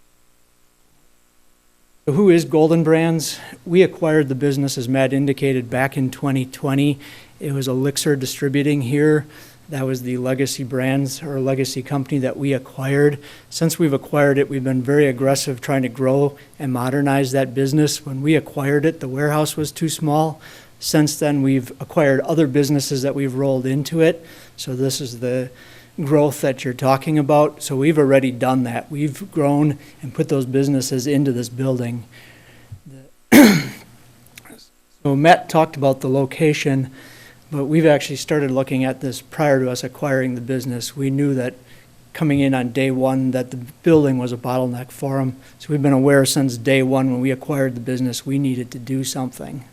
So who is Golden Brands? We acquired the business, as Matt indicated, back in 2020. It was Elixir Distributing here. That was the legacy brands or legacy company that we acquired. Since we've acquired it, we've been very aggressive trying to grow and modernize that business. When we acquired it, the warehouse was too small. Since then, we've acquired other businesses that we've rolled into it. So this is the growth that you're talking about. So we've already done that. We've grown and put those businesses into this building. So Matt talked about the location, but we've actually started looking at this prior to us acquiring the business. We knew that coming in on day one that the building was a bottleneck for them. So we've been aware since day one when we acquired the business we needed to do something.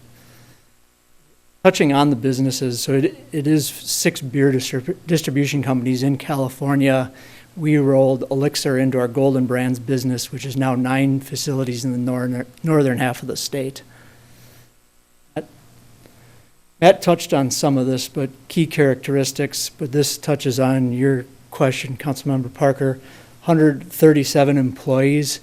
Touching on the businesses, so it is 6 beer distribution companies in California. We rolled Elixir into our Golden Brands business, which is now 9 facilities in the northern half of the state. Matt touched on some of this, but key characteristics, but this touches on your question, Councilmember Parker, 137 employees.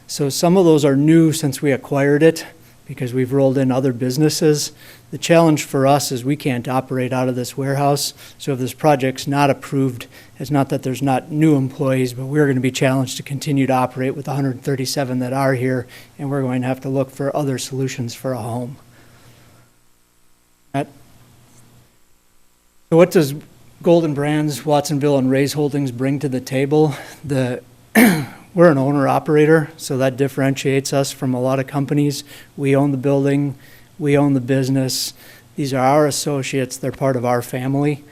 So some of those are new since we acquired it, because we've rolled in other businesses. The challenge for us is we can't operate out of this warehouse. So if this project's not approved, it's not that there's not new employees, but we're going to be challenged to continue to operate with 137 that are here, and we're going to have to look for other solutions for a home. So what does Golden Brands, Watsonville, and Ray's Holdings bring to the table? We're an owner-operator, so that differentiates us from a lot of companies. We own the building, we own the business. These are our associates, they're part of our family.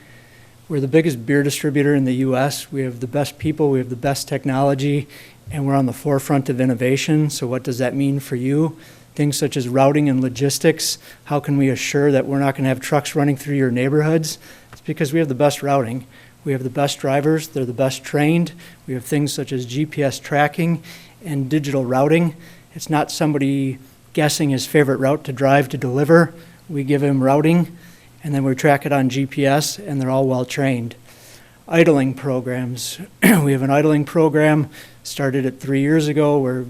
We're the biggest beer distributor in the U.S. We have the best people, we have the best technology, and we're on the forefront of innovation. So what does that mean for you? Things such as routing and logistics. How can we assure that we're not going to have trucks running through your neighborhoods? It's because we have the best routing. We have the best drivers, they're the best trained. We have things such as GPS tracking and digital routing. It's not somebody guessing his favorite route to drive to deliver. We give him routing, and then we track it on GPS, and they're all well trained. Idling programs. We have an idling program, started it 3 years ago, where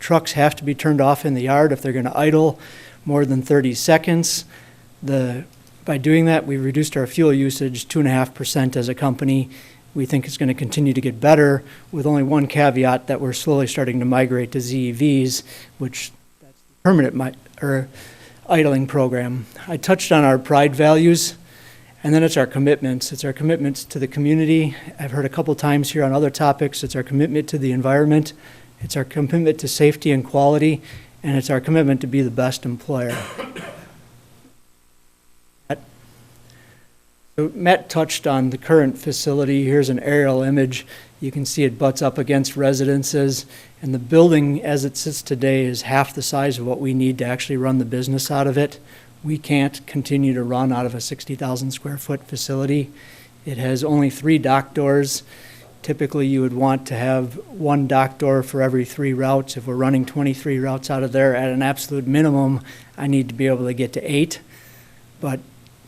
trucks have to be turned off in the yard if they're going to idle more than 30 seconds. By doing that, we reduced our fuel usage 2.5% as a company. We think it's going to continue to get better, with only one caveat that we're slowly starting to migrate to ZEVs, which that's the permanent idling program. I touched on our pride values, and then it's our commitments. It's our commitments to the community. I've heard a couple times here on other topics. It's our commitment to the environment. It's our commitment to safety and quality, and it's our commitment to be the best employer. So Matt touched on the current facility. Here's an aerial image. You can see it butts up against residences, and the building as it sits today is half the size of what we need to actually run the business out of it. We can't continue to run out of a 60,000 square foot facility. It has only 3 dock doors. Typically, you would want to have 1 dock door for every 3 routes. If we're running 23 routes out of there at an absolute minimum, I need to be able to get to 8. But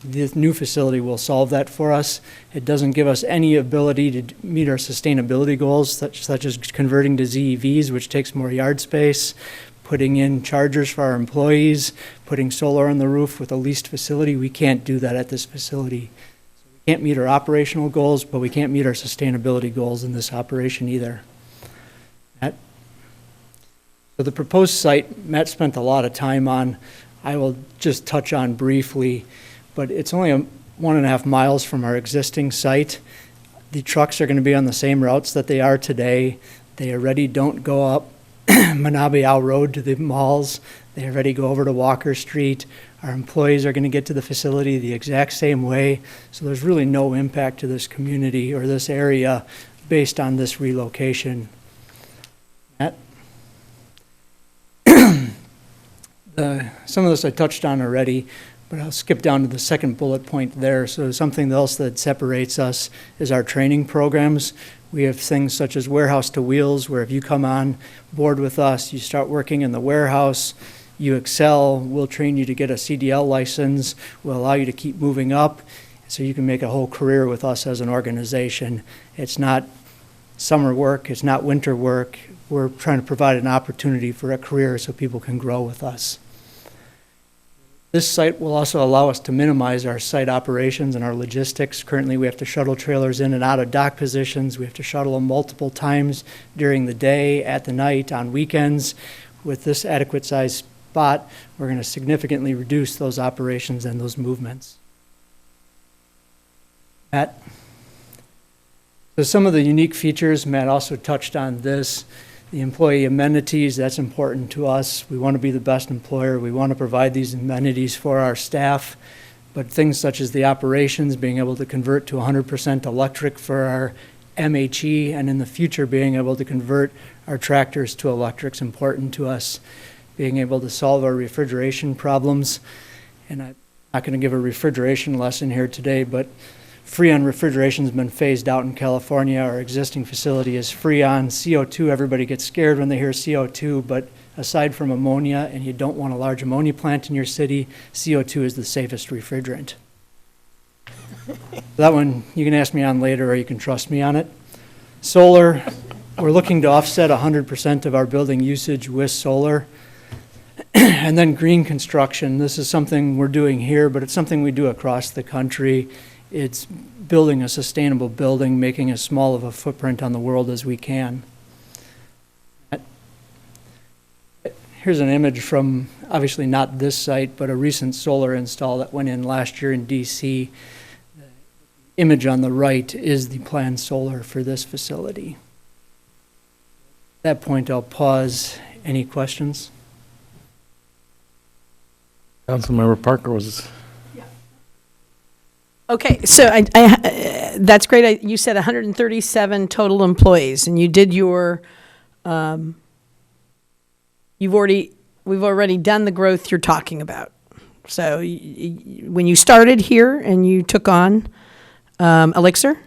this new facility will solve that for us. It doesn't give us any ability to meet our sustainability goals, such as converting to ZEVs, which takes more yard space, putting in chargers for our employees, putting solar on the roof with a leased facility. We can't do that at this facility. So we can't meet our operational goals, but we can't meet our sustainability goals in this operation either. So the proposed site, Matt spent a lot of time on. I will just touch on briefly, but it's only 1.5 miles from our existing site. The trucks are going to be on the same routes that they are today. They already don't go up Manabiao Road to the malls. They already go over to Walker Street. Our employees are going to get to the facility the exact same way. So there's really no impact to this community or this area based on this relocation. Matt? Some of this I touched on already, but I'll skip down to the second bullet point there. So something else that separates us is our training programs. We have things such as Warehouse to Wheels, where if you come on board with us, you start working in the warehouse, you excel, we'll train you to get a CDL license, we'll allow you to keep moving up, so you can make a whole career with us as an organization. It's not summer work, it's not winter work. We're trying to provide an opportunity for a career so people can grow with us. This site will also allow us to minimize our site operations and our logistics. Currently, we have to shuttle trailers in and out of dock positions. We have to shuttle them multiple times during the day, at the night, on weekends. With this adequate size spot, we're going to significantly reduce those operations and those movements. Matt? So some of the unique features, Matt also touched on this. The employee amenities, that's important to us. We want to be the best employer. We want to provide these amenities for our staff. But things such as the operations, being able to convert to 100% electric for our MHE, and in the future being able to convert our tractors to electric is important to us. Being able to solve our refrigeration problems. And I'm not going to give a refrigeration lesson here today, but Freon refrigeration has been phased out in California. Our existing facility is Freon. CO2, everybody gets scared when they hear CO2, but aside from ammonia, and you don't want a large ammonia plant in your city, CO2 is the safest refrigerant. That one you can ask me on later, or you can trust me on it. Solar, we're looking to offset 100% of our building usage with solar. And then green construction, this is something we're doing here, but it's something we do across the country. It's building a sustainable building, making as small of a footprint on the world as we can. Here's an image from, obviously not this site, but a recent solar install that went in last year in DC. The image on the right is the planned solar for this facility. At that point, I'll pause. Any questions? Councilmember Parker was. Okay, so that's great. You said 137 total employees, and you did your, we've already done the growth you're talking about. So when you started here and you took on Elixir,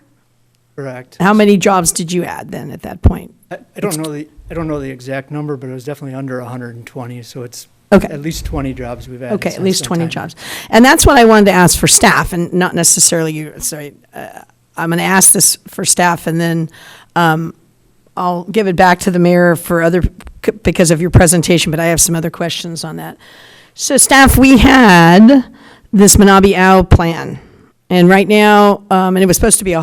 Correct. how many jobs did you add then at that point? I don't know the exact number, but it was definitely under 120, so it's Okay. at least 20 jobs we've added. Okay, at since least that 20 time. jobs. And that's what I wanted to ask for staff, and not necessarily you, sorry. I'm going to ask this for staff, and then I'll give it back to the mayor for other, because of your presentation, but I have some other questions on that. So staff, we had this Manabi Ao plan, and right now, and it was supposed to be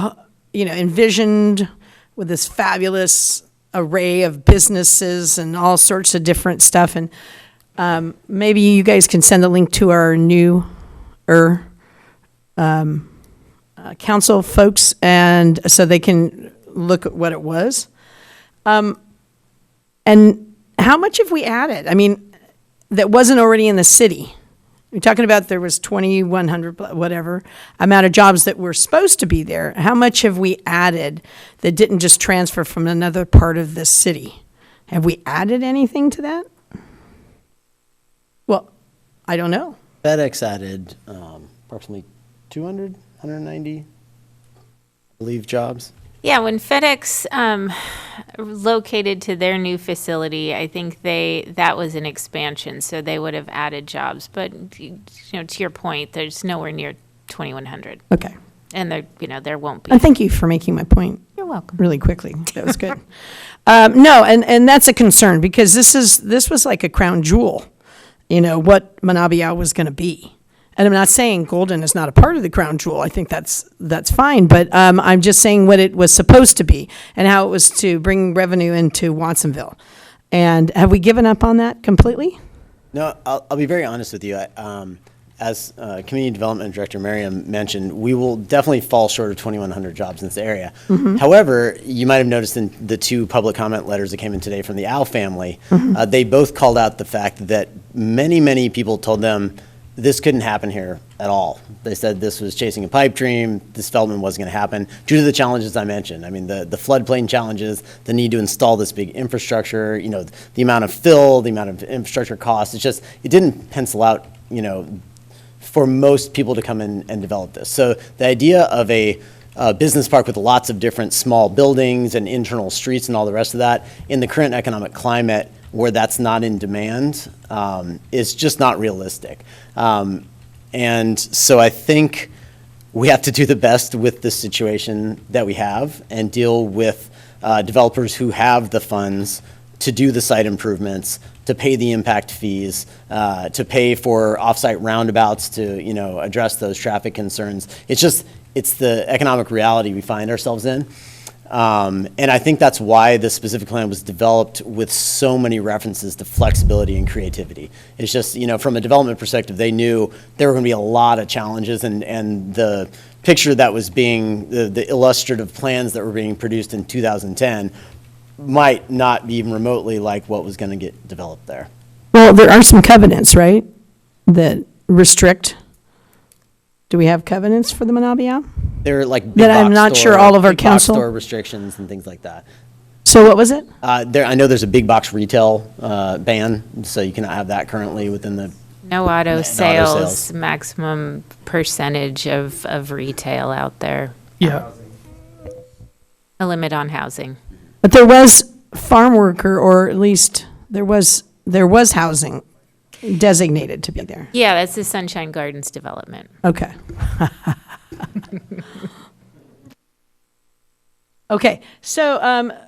envisioned with this fabulous array of businesses and all sorts of different stuff, and maybe you guys can send a link to our new council folks, and so they can look at what it was. And how much have we added? I mean, that wasn't already in the city. You're talking about there was 2,100, whatever, amount of jobs that were supposed to be there. How much have we added that didn't just transfer from another part of the city? Have we added anything to that? Well, I don't know. FedEx added approximately 200, 190, I believe, jobs. Yeah, when FedEx located to their new facility, I think that was an expansion, so they would have added jobs. But to your point, there's nowhere near 2,100. Okay. And there won't be. And thank you for making my point. You're welcome. Really quickly. That was good. No, and that's a concern, because this was like a crown jewel, what Manabi Ao was going to be. And I'm not saying Golden is not a part of the crown jewel. I think that's fine. But I'm just saying what it was supposed to be and how it was to bring revenue into Watsonville. And have we given up on that completely? No, I'll be very honest with you. As Community Development Director Miriam mentioned, we will definitely fall short of 2,100 jobs in this area. Mhm. However, you might have noticed in the two public comment letters that came in today from the Al family, Mhm. they both called out the fact that many, many people told them this couldn't happen here at all. They said this was chasing a pipe dream, this development wasn't going to happen due to the challenges I mentioned. I mean, the floodplain challenges, the need to install this big infrastructure, the amount of fill, the amount of infrastructure costs. It didn't pencil out, for most people to come in and develop this. So the idea of a business park with lots of different small buildings and internal streets and all the rest of that, in the current economic climate where that's not in demand, is just not realistic. And so I think we have to do the best with the situation that we have and deal with developers who have the funds to do the site improvements, to pay the impact fees, to pay for off-site roundabouts to address those traffic concerns. It's the economic reality we find ourselves in. And I think that's why the specific plan was developed with so many references to flexibility and creativity. It's just, from a development perspective, they knew there were going to be a lot of challenges, and the picture that was being, the illustrative plans that were being produced in 2010 might not be even remotely like what was going to get developed there. Well, there are some covenants, right, that restrict. Do we have covenants for the Manabi Ao? They're like big That I'm box not store- sure all of our big box council- store restrictions and things like that. So what was it? I know there's a big box retail ban, so you cannot have that currently within the. No auto No sales, maximum percentage of retail out there. Yeah. A limit on housing. But there was farm worker, or at least there was housing designated to be there. Yeah, that's the Sunshine Gardens development. Okay. Okay, so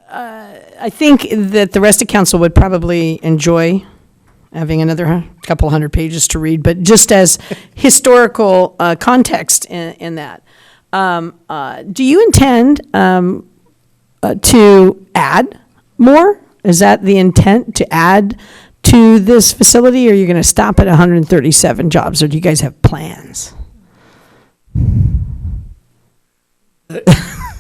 I think that the rest of council would probably enjoy having another couple hundred pages to read, but just as historical context in that. Do you intend to add more? Is that the intent, to add to this facility, or are you going to stop at 137 jobs, or do you guys have plans?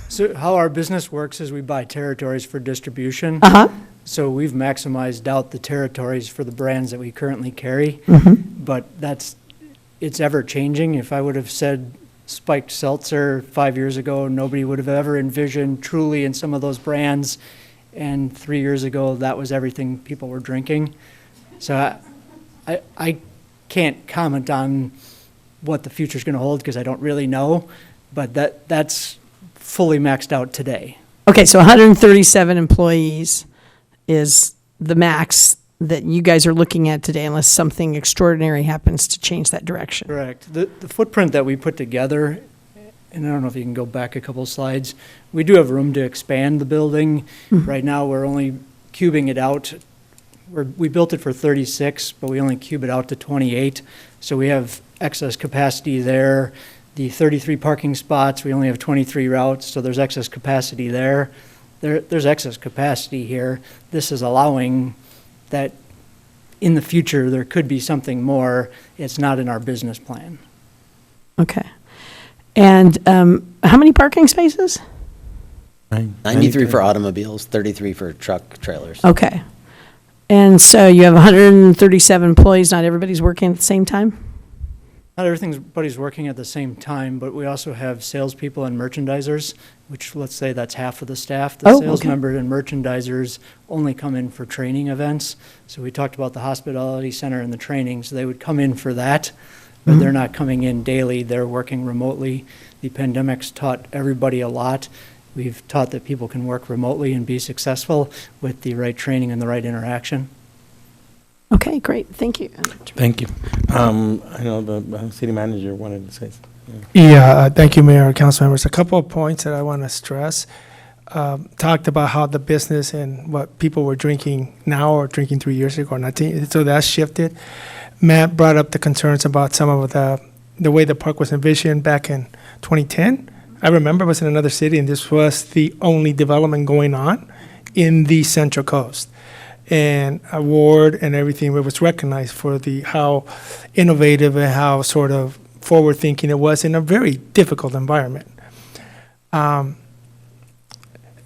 So how our business works is we buy territories for distribution. Uh-huh. So we've maximized out the territories for the brands that we currently carry. Mhm. But it's ever changing. If I would have said spiked seltzer 5 years ago, nobody would have ever envisioned Truly in some of those brands. And 3 years ago, that was everything people were drinking. So I can't comment on what the future's going to hold because I don't really know. But that's fully maxed out today. Okay, so 137 employees is the max that you guys are looking at today, unless something extraordinary happens to change that direction. Correct. The footprint that we put together, and I don't know if you can go back a couple slides, we do have room to expand the building. Right now, we're only cubing it out. We built it for 36, but we only cube it out to 28. So we have excess capacity there. The 33 parking spots, we only have 23 routes, so there's excess capacity there. There's excess capacity here. This is allowing that in the future there could be something more. It's not in our business plan. Okay. And how many parking spaces? 93 for automobiles, 33 for truck trailers. Okay. And so you have 137 employees, not everybody's working at the same time? Not everybody's working at the same time, but we also have salespeople and merchandisers, which let's say that's half of the staff. The sales members and merchandisers only come in for training events. So we talked about the hospitality center and the training, so they would come in for that, but they're not coming in daily. They're working remotely. The pandemic's taught everybody a lot. We've taught that people can work remotely and be successful with the right training and the right interaction. Okay, great. Thank you. Thank you. I know the city manager wanted to say something. Yeah, thank you, Mayor and council members. A couple of points that I want to stress. Talked about how the business and what people were drinking now or drinking 3 years ago, so that's shifted. Matt brought up the concerns about some of the way the park was envisioned back in 2010. I remember I was in another city, and this was the only development going on in the Central Coast. And award and everything, it was recognized for how innovative and how sort of forward-thinking it was in a very difficult environment.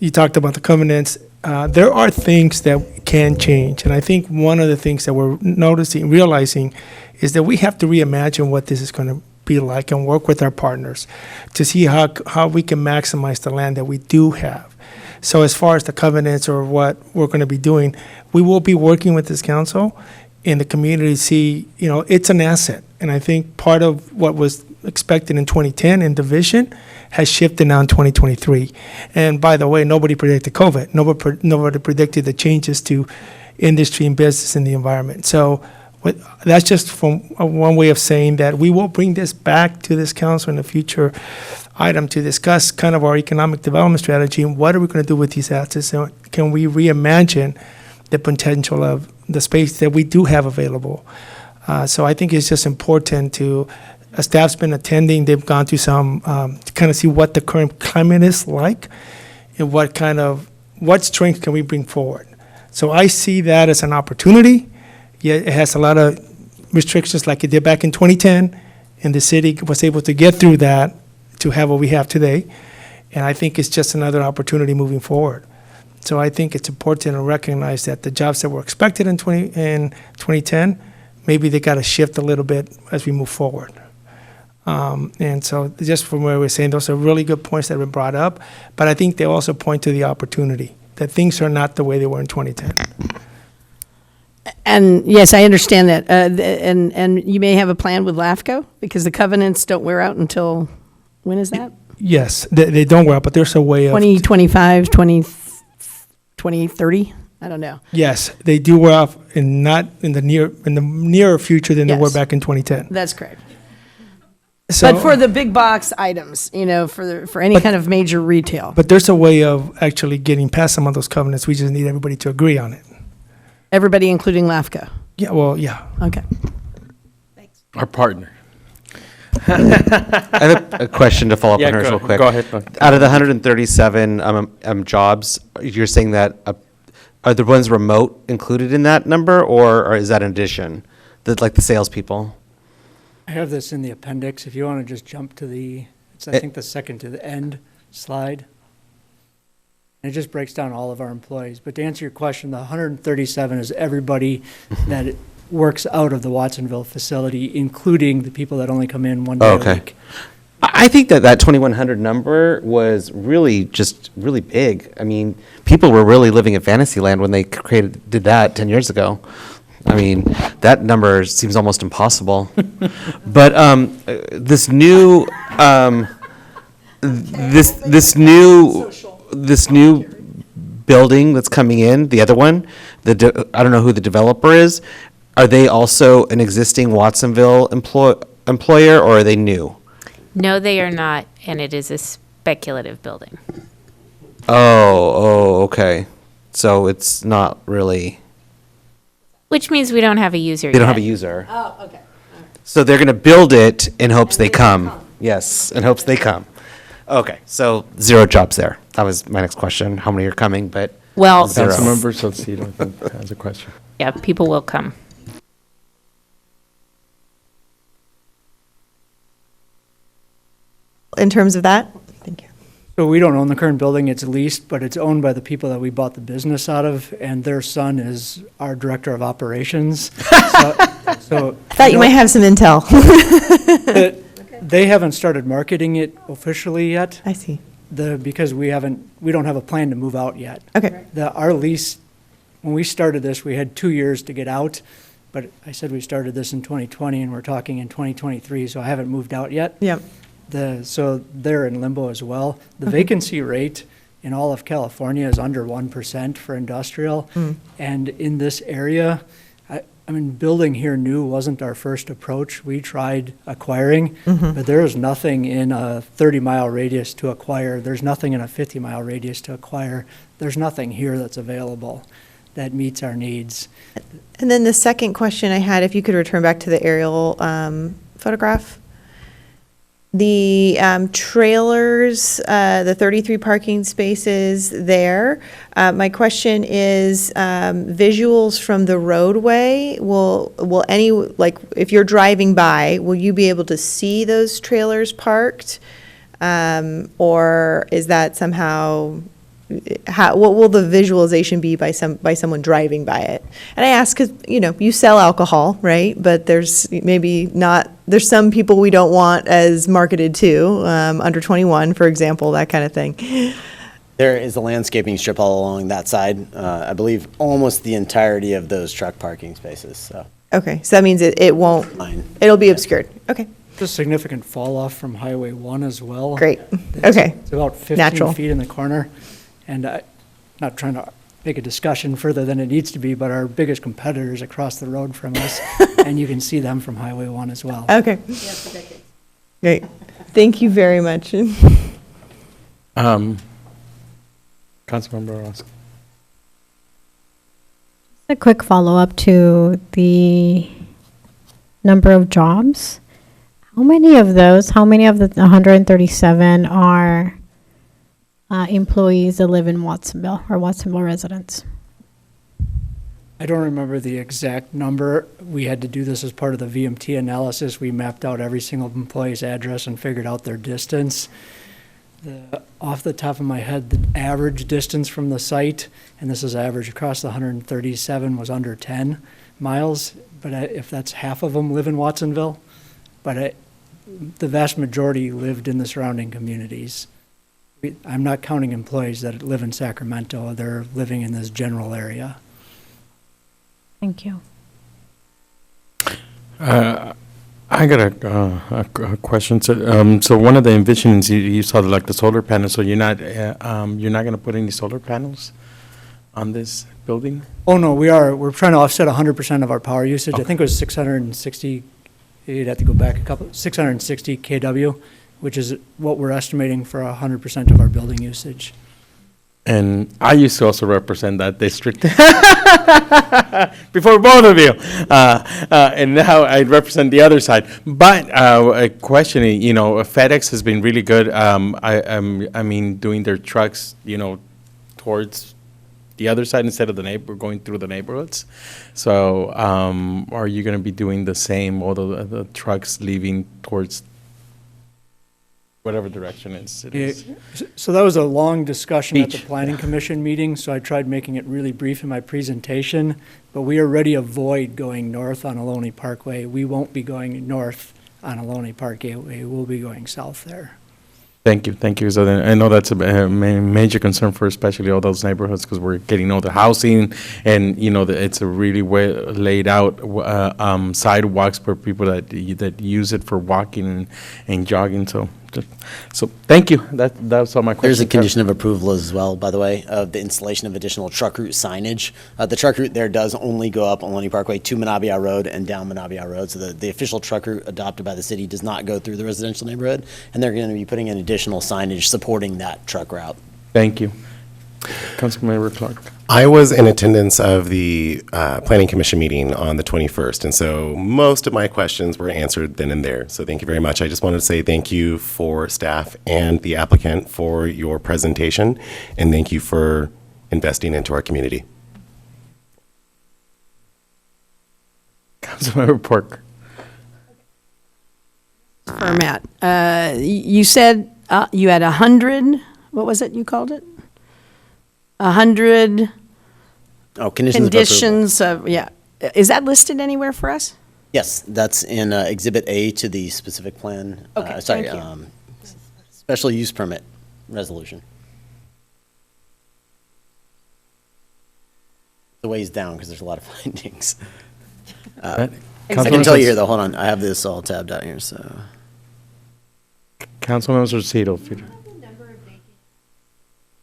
You talked about the covenants. There are things that can change, and I think one of the things that we're realizing is that we have to reimagine what this is going to be like and work with our partners to see how we can maximize the land that we do have. So as far as the covenants or what we're going to be doing, we will be working with this council in the community to see, it's an asset. And I think part of what was expected in 2010 in the vision has shifted now in 2023. And by the way, nobody predicted COVID. Nobody predicted the changes to industry and business in the environment. So that's just from one way of saying that we will bring this back to this council in the future item to discuss kind of our economic development strategy and what are we going to do with these assets, and can we reimagine the potential of the space that we do have available. So I think it's just important staff's been attending, they've gone to some, to kind of see what the current climate is like and what strength can we bring forward. So I see that as an opportunity. Yeah, it has a lot of restrictions like it did back in 2010, and the city was able to get through that to have what we have today. And I think it's just another opportunity moving forward. So I think it's important to recognize that the jobs that were expected in 2010, maybe they got to shift a little bit as we move forward. And so just from where we're saying, those are really good points that have been brought up. But I think they also point to the opportunity, that things are not the way they were in 2010. And yes, I understand that. And you may have a plan with LAFCO because the covenants don't wear out until, when is that? Yes, they don't wear out, but there's a way of 2025, 2030? I don't know. Yes, they do wear off, and not in the nearer future than they were back in 2010. That's correct. So, but for the big box items, for any kind of major retail. But there's a way of actually getting past some of those covenants. We just need everybody to agree on it. Everybody, including LAFCO. Yeah, well, yeah. Okay. Our partner. I have a question to follow up Yeah, on hers go- real quick. go ahead. Out of the 137 jobs, you're saying that are the ones remote included in that number, or is that an addition? Like the salespeople? I have this in the appendix. If you want to just jump to I think the second to the end slide. It just breaks down all of our employees. But to answer your question, the 137 is everybody that works out of the Watsonville facility, including the people that only come in one day a week. I think that 2,100 number was really big. I mean, people were really living in Fantasyland when they did that 10 years ago. I mean, that number seems almost impossible. But this new building that's coming in, the other one, I don't know who the developer is. Are they also an existing Watsonville employer, or are they new? No, they are not, and it is a speculative building. Oh, okay. So it's not really. Which means we don't have a user yet. They don't have a user. Oh, okay. So they're going to build it in hopes they come. Yes, in hopes they come. Okay, so 0 jobs there. That was my next question. How many are coming? But Well, 0. Councilmember Salcido, I think, has a question. Yeah, people will come. In terms of that? Thank you. So we don't own the current building, it's leased, but it's owned by the people that we bought the business out of, and their son is our director of operations. So I thought you might have some intel. They haven't started marketing it officially yet. I see. Because we don't have a plan to move out yet. Okay. Our lease, when we started this, we had 2 years to get out, but I said we started this in 2020 and we're talking in 2023, so I haven't moved out yet. Yep. So they're in limbo as well. The vacancy rate in all of California is under 1% for industrial. And in this area, I mean, building here new wasn't our first approach. We tried acquiring, but there is nothing in a 30-mile radius to acquire. There's nothing in a 50-mile radius to acquire. There's nothing here that's available that meets our needs. And then the second question I had, if you could return back to the aerial photograph. The trailers, the 33 parking spaces there. My question is, visuals from the roadway, will any, like, if you're driving by, will you be able to see those trailers parked? Or is that somehow, what will the visualization be by someone driving by it? And I ask because, you sell alcohol, right? But there's there's some people we don't want as marketed to, under 21, for example, that kind of thing. There is a landscaping strip all along that side. I believe almost the entirety of those truck parking spaces, so. Okay, so that means it won't, it'll be obscured. Okay, There's a significant fall off from Highway 1 as well. great. It's- Okay, It's about 15 Natural. feet in the corner. And I'm not trying to make a discussion further than it needs to be, but our biggest competitor is across the road from us, and you can see them from Highway 1 as well. okay. Great. Thank you very much. Councilmember Orozco. A quick follow-up to the number of jobs. How many of the 137 are employees that live in Watsonville or Watsonville residents? I don't remember the exact number. We had to do this as part of the VMT analysis. We mapped out every single employee's address and figured out their distance. Off the top of my head, the average distance from the site, and this is average across the 137, was under 10 miles. But if that's half of them live in Watsonville, but the vast majority lived in the surrounding communities. I'm not counting employees that live in Sacramento. They're living in this general area. Thank you. I got a question. So one of the envisions you saw like the solar panels. So you're not going to put any solar panels on this building? Oh, no, we are. We're trying to offset 100% of our power usage. I think it was 660, you'd have to go back 660 kW, which is what we're estimating for 100% of our building usage. And I used to also represent that district. before both of you. And now I represent the other side. But questioning, FedEx has been really good. I mean, doing their trucks, towards the other side instead of going through the neighborhoods. So are you going to be doing the same, all the trucks leaving towards whatever direction it is? So that was a long discussion at the Planning Commission meeting, so I tried making it really brief in my presentation, but we already avoid going north on Ohlone Parkway. We won't be going north on Ohlone Parkway. We'll be going south there. Thank you. So then, I know that's a major concern for especially all those neighborhoods because we're getting all the housing and, it's a really well laid out sidewalks for people that use it for walking and jogging. So thank you. That's all my questions. There's a condition of approval as well, by the way, of the installation of additional truck route signage. The truck route there does only go up Ohlone Parkway to Manabia Road and down Manabia Road. So the official truck route adopted by the city does not go through the residential neighborhood, and they're going to be putting in additional signage supporting that truck route. Thank you. Councilmember Clark. I was in attendance of the Planning Commission meeting on the 21st, and so most of my questions were answered then and there. So thank you very much. I just wanted to say thank you for staff and the applicant for your presentation, and thank you for investing into our community. Councilmember Parker. For Matt, you said you had 100, what was it you called it? 100 Conditions of approval. yeah. Is that listed anywhere for us? Yes, that's in Exhibit A to the specific plan. Okay, Sorry, thank you. special use permit resolution. The ways down because there's a lot of findings. I can tell you here though. Hold on, I have this all tabbed out here. So, Councilmember Zito.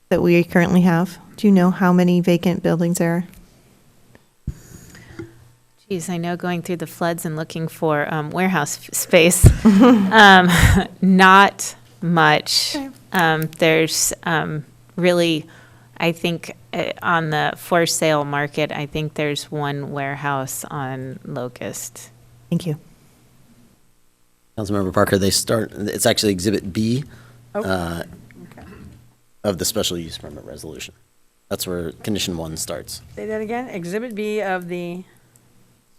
That we currently have. Do you know how many vacant buildings there are? Geez, I know going through the floods and looking for warehouse space, not much. There's really, I think, on the for sale market, I think there's one warehouse on Locust. Thank you. Councilmember Parker, it's actually Exhibit B of the special use permit resolution. That's where condition 1 starts. Say that again. Exhibit B of the.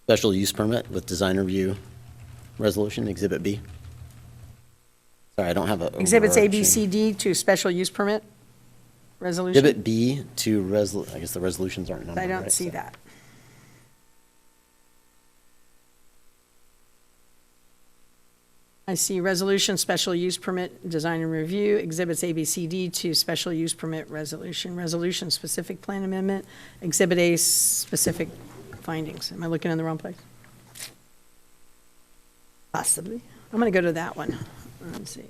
Special use permit with design review resolution, Exhibit B. Sorry, I don't have a. Exhibits A, B, overarching- C, D to special use permit resolution? Exhibit B to I guess the resolutions aren't numbered. I don't right? see So- that. I see resolution, special use permit, design and review, exhibits A, B, C, D to special use permit resolution, resolution, specific plan amendment, exhibit A, specific findings. Am I looking in the wrong place? Possibly. I'm going to go to that one. Let's see.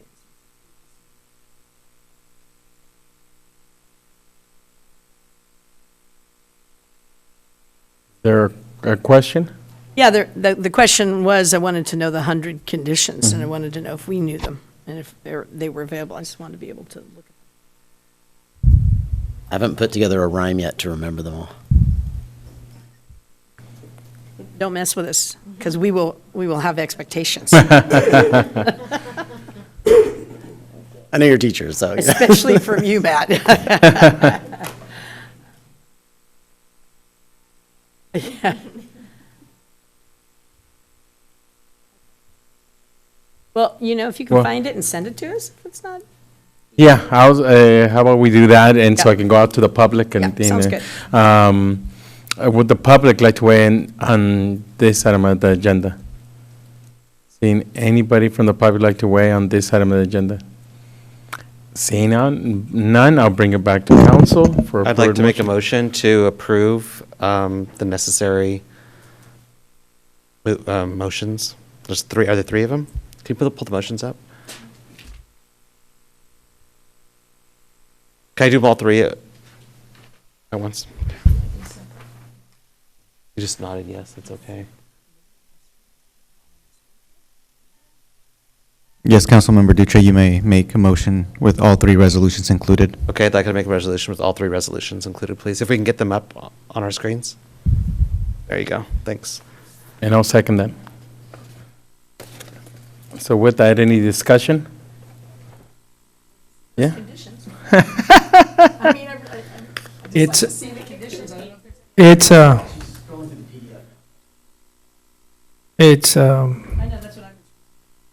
There a question? Yeah, the question was, I wanted to know the 100 conditions, and I wanted to know if we knew them, and if they were available. I just wanted to be able to look at I haven't put together a rhyme yet to remember them all. them. Don't mess with us, because we will have expectations. I know you're teachers, so. Especially from you, Matt. Yeah. Well, if you can Well- find it and send it to us, if it's not. Yeah, how about we do that, and so I can go out to the public and. Yeah, sounds good. Would the public like to weigh in on this item of the agenda? Seeing anybody from the public like to weigh on this item of the agenda? Seeing none, I'll bring it back to council for. I'd like to make a motion to approve the necessary motions. There's three, are there three of them? Can you pull the motions up? Can I do them all three at once? You just nodded yes, that's okay. Yes, Councilmember Dutre, you may make a motion with all 3 resolutions included. Okay, I'd like to make a resolution with all 3 resolutions included, please. If we can get them up on our screens. There you go. Thanks. And I'll second that. So with that, any discussion? Yeah? It's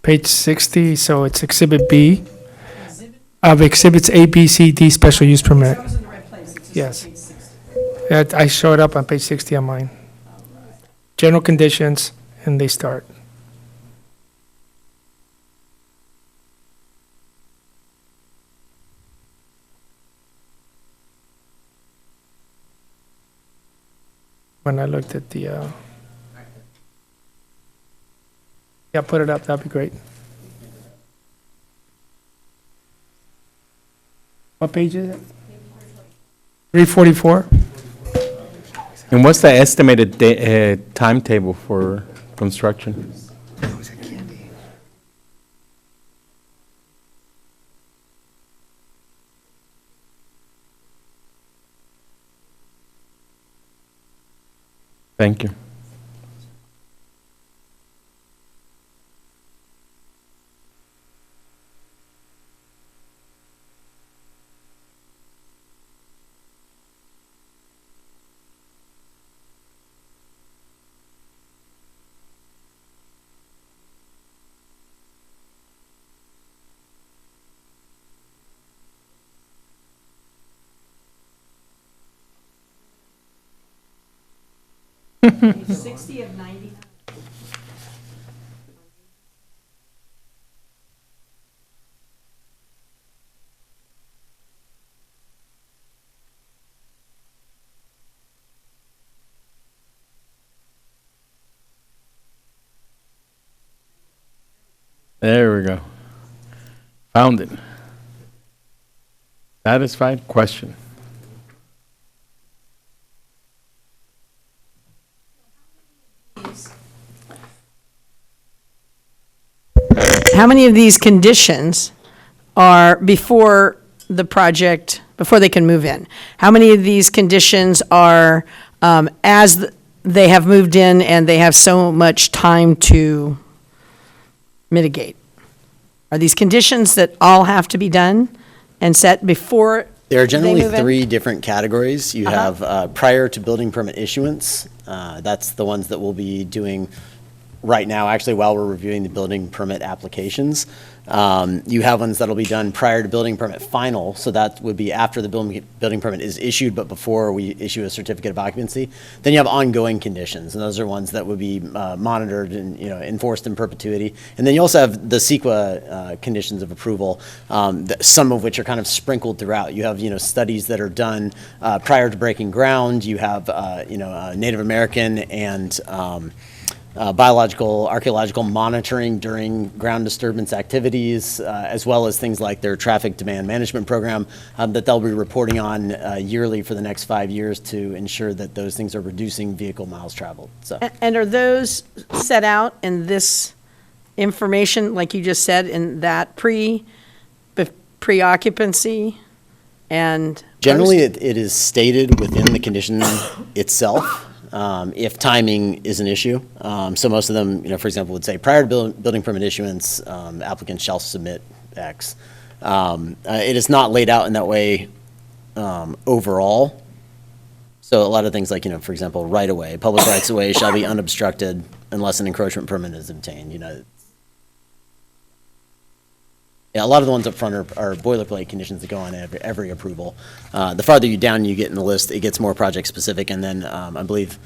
page 60, so it's Exhibit B of Exhibits A, B, C, D, special use permit. Yes. I showed up on page 60 on mine. General conditions, and they start. When I looked at the, yeah, put it up, that'd be great. What page is it? 344? And what's the estimated timetable for construction? Thank you. Page 60 of 90. There we go. Found it. Satisfied? Question. How many of these conditions are before the project, before they can move in? How many of these conditions are as they have moved in and they have so much time to mitigate? Are these conditions that all have to be done and set before There are generally move in? 3 different categories. You have prior to building permit issuance. That's the ones that we'll be doing right now, actually, while we're reviewing the building permit applications. You have ones that'll be done prior to building permit final, so that would be after the building permit is issued, but before we issue a certificate of occupancy. Then you have ongoing conditions, and those are ones that would be monitored and, enforced in perpetuity. And then you also have the CEQA conditions of approval, some of which are kind of sprinkled throughout. You have, studies that are done prior to breaking ground. You have, Native American and biological, archaeological monitoring during ground disturbance activities, as well as things like their traffic demand management program that they'll be reporting on yearly for the next 5 years to ensure that those things are reducing vehicle miles traveled. So, And are those set out in this information, like you just said, in that pre-occupancy and? generally, it is stated within the condition itself. If timing is an issue. So most of them, for example, would say prior to building permit issuance, applicants shall submit X. It is not laid out in that way overall. So a lot of things like, for example, right of way, public rights of way shall be unobstructed unless an encroachment permit is obtained. Yeah, a lot of the ones up front are boilerplate conditions that go on every approval. The farther down you get in the list, it gets more project specific, and then I believe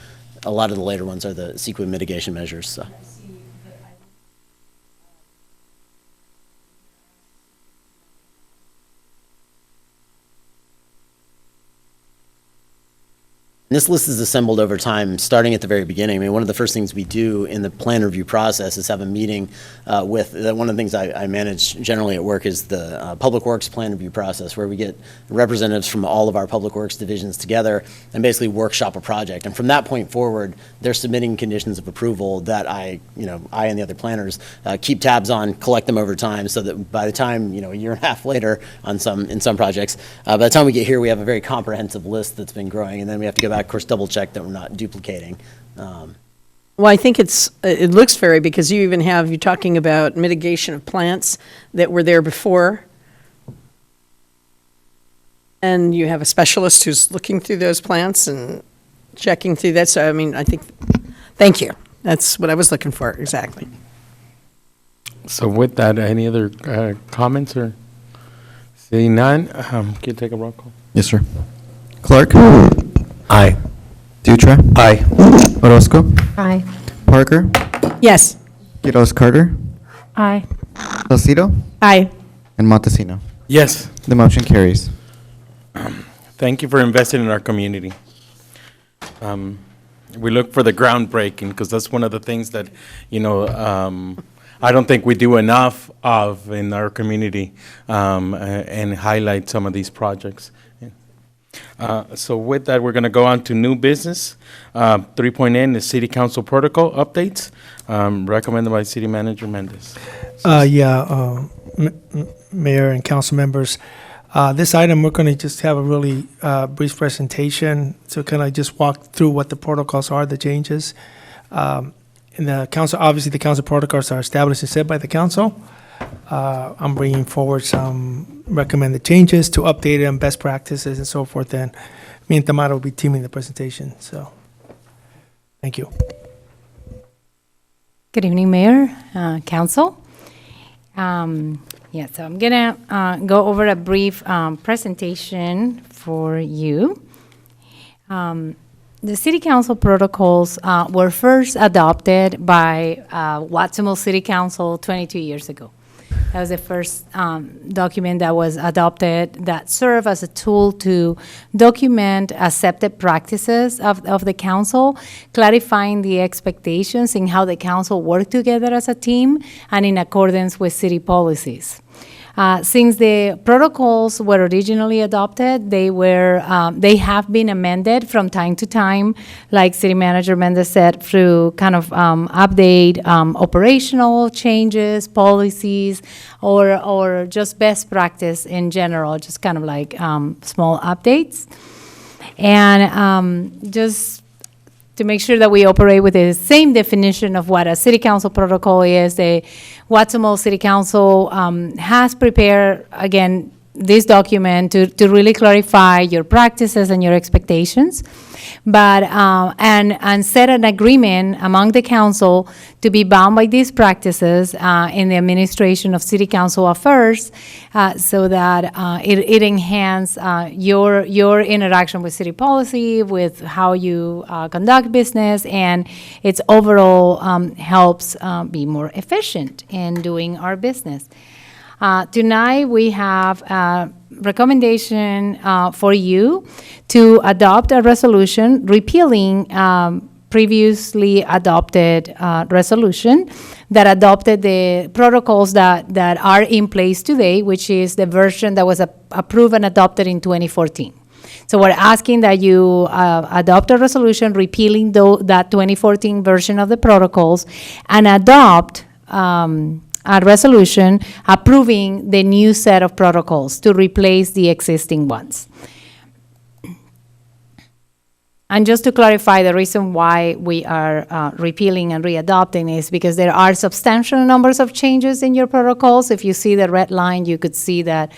a lot of the later ones are the CEQA mitigation measures. So. And this list is assembled over time, starting at the very beginning. I mean, one of the first things we do in the plan review process is have a meeting with, one of the things I manage generally at work is the Public Works plan review process, where we get representatives from all of our Public Works divisions together and basically workshop a project. And from that point forward, they're submitting conditions of approval that I and the other planners keep tabs on, collect them over time, so that by the time, a year and a half later in some projects, by the time we get here, we have a very comprehensive list that's been growing, and then we have to go back of course, double check that we're not duplicating. Well, I think it looks very, because you're talking about mitigation of plants that were there before. And you have a specialist who's looking through those plants and checking through that. So, I mean, thank you. That's what I was looking for, exactly. So with that, any other comments or seeing none? Can you take a roll call? Yes, sir. Clark? Aye. Dutra? Aye. Orozco? Aye. Parker? Yes. Quiroz Carter? Aye. Salcido? Aye. And Montesino? Yes. The motion carries. Thank you for investing in our community. We look for the groundbreaking, because that's one of the things that, I don't think we do enough of in our community, and highlight some of these projects. So with that, we're going to go on to new business. 3.N is City Council Protocol updates, recommended by City Manager Mendez. Mayor and council members, this item, we're going to just have a really brief presentation to kind of just walk through what the protocols are, the changes. And the council, obviously, the council protocols are established and set by the council. I'm bringing forward some recommended changes to update them, best practices and so forth. And me and Tamara will be teaming the presentation. So, thank you. Good evening, Mayor, Council. So I'm gonna go over a brief presentation for you. The City Council protocols were first adopted by Watsonville City Council 22 years ago. That was the first document that was adopted that served as a tool to document accepted practices of the council, clarifying the expectations in how the council work together as a team and in accordance with city policies. Since the protocols were originally adopted, they have been amended from time to time, like City Manager Mendez said, through kind of update operational changes, policies, or just best practice in general, just kind of like small updates. And just to make sure that we operate with the same definition of what a city council protocol is, the Watsonville City Council has prepared, again, this document to really clarify your practices and your expectations, but and set an agreement among the council to be bound by these practices in the administration of city council affairs, so that it enhance your interaction with city policy, with how you conduct business, and its overall helps be more efficient in doing our business. Tonight, we have a recommendation for you to adopt a resolution repealing previously adopted resolution that adopted the protocols that are in place today, which is the version that was approved and adopted in 2014. So we're asking that you adopt a resolution repealing that 2014 version of the protocols and adopt a resolution approving the new set of protocols to replace the existing ones. And just to clarify, the reason why we are repealing and readopting is because there are substantial numbers of changes in your protocols. If you see the red line, you could see that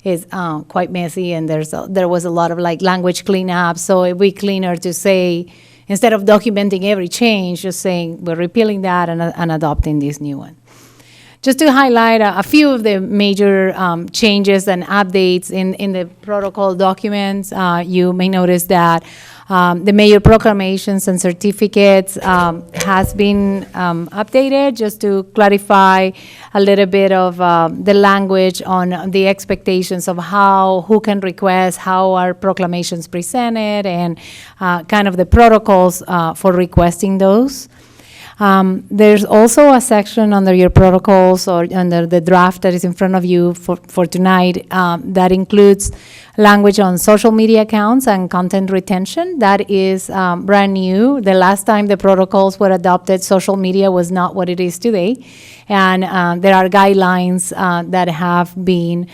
it's quite messy, and there was a lot of language cleanup. So it'd be cleaner to say, instead of documenting every change, just saying we're repealing that and adopting this new one. Just to highlight a few of the major changes and updates in the protocol documents, you may notice that the mayor proclamations and certificates has been updated, just to clarify a little bit of the language on the expectations of who can request, how are proclamations presented, and kind of the protocols for requesting those. There's also a section under your protocols or under the draft that is in front of you for tonight that includes language on social media accounts and content retention. That is brand new. The last time the protocols were adopted, social media was not what it is today. And there are guidelines that have been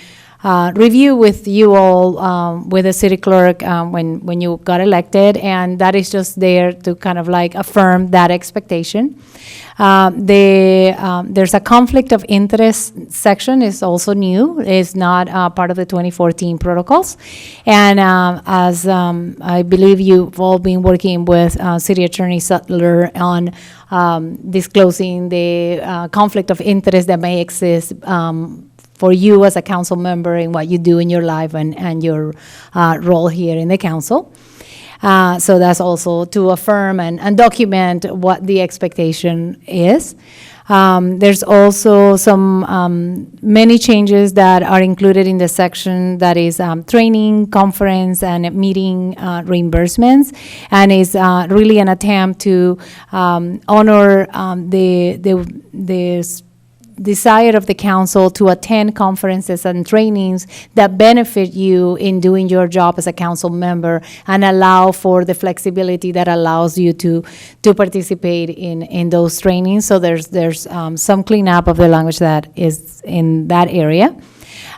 review with you all, with the city clerk, when you got elected, and that is just there to kind of like affirm that expectation. There's a conflict of interest section is also new. It's not part of the 2014 protocols. And as I believe you've all been working with City Attorney Sutler on disclosing the conflict of interest that may exist for you as a council member in what you do in your life and your role here in the council. So that's also to affirm and document what the expectation is. There's also some many changes that are included in the section that is training, conference, and meeting reimbursements, and is really an attempt to honor the desire of the council to attend conferences and trainings that benefit you in doing your job as a council member and allow for the flexibility that allows you to participate in those trainings. So there's some cleanup of the language that is in that area.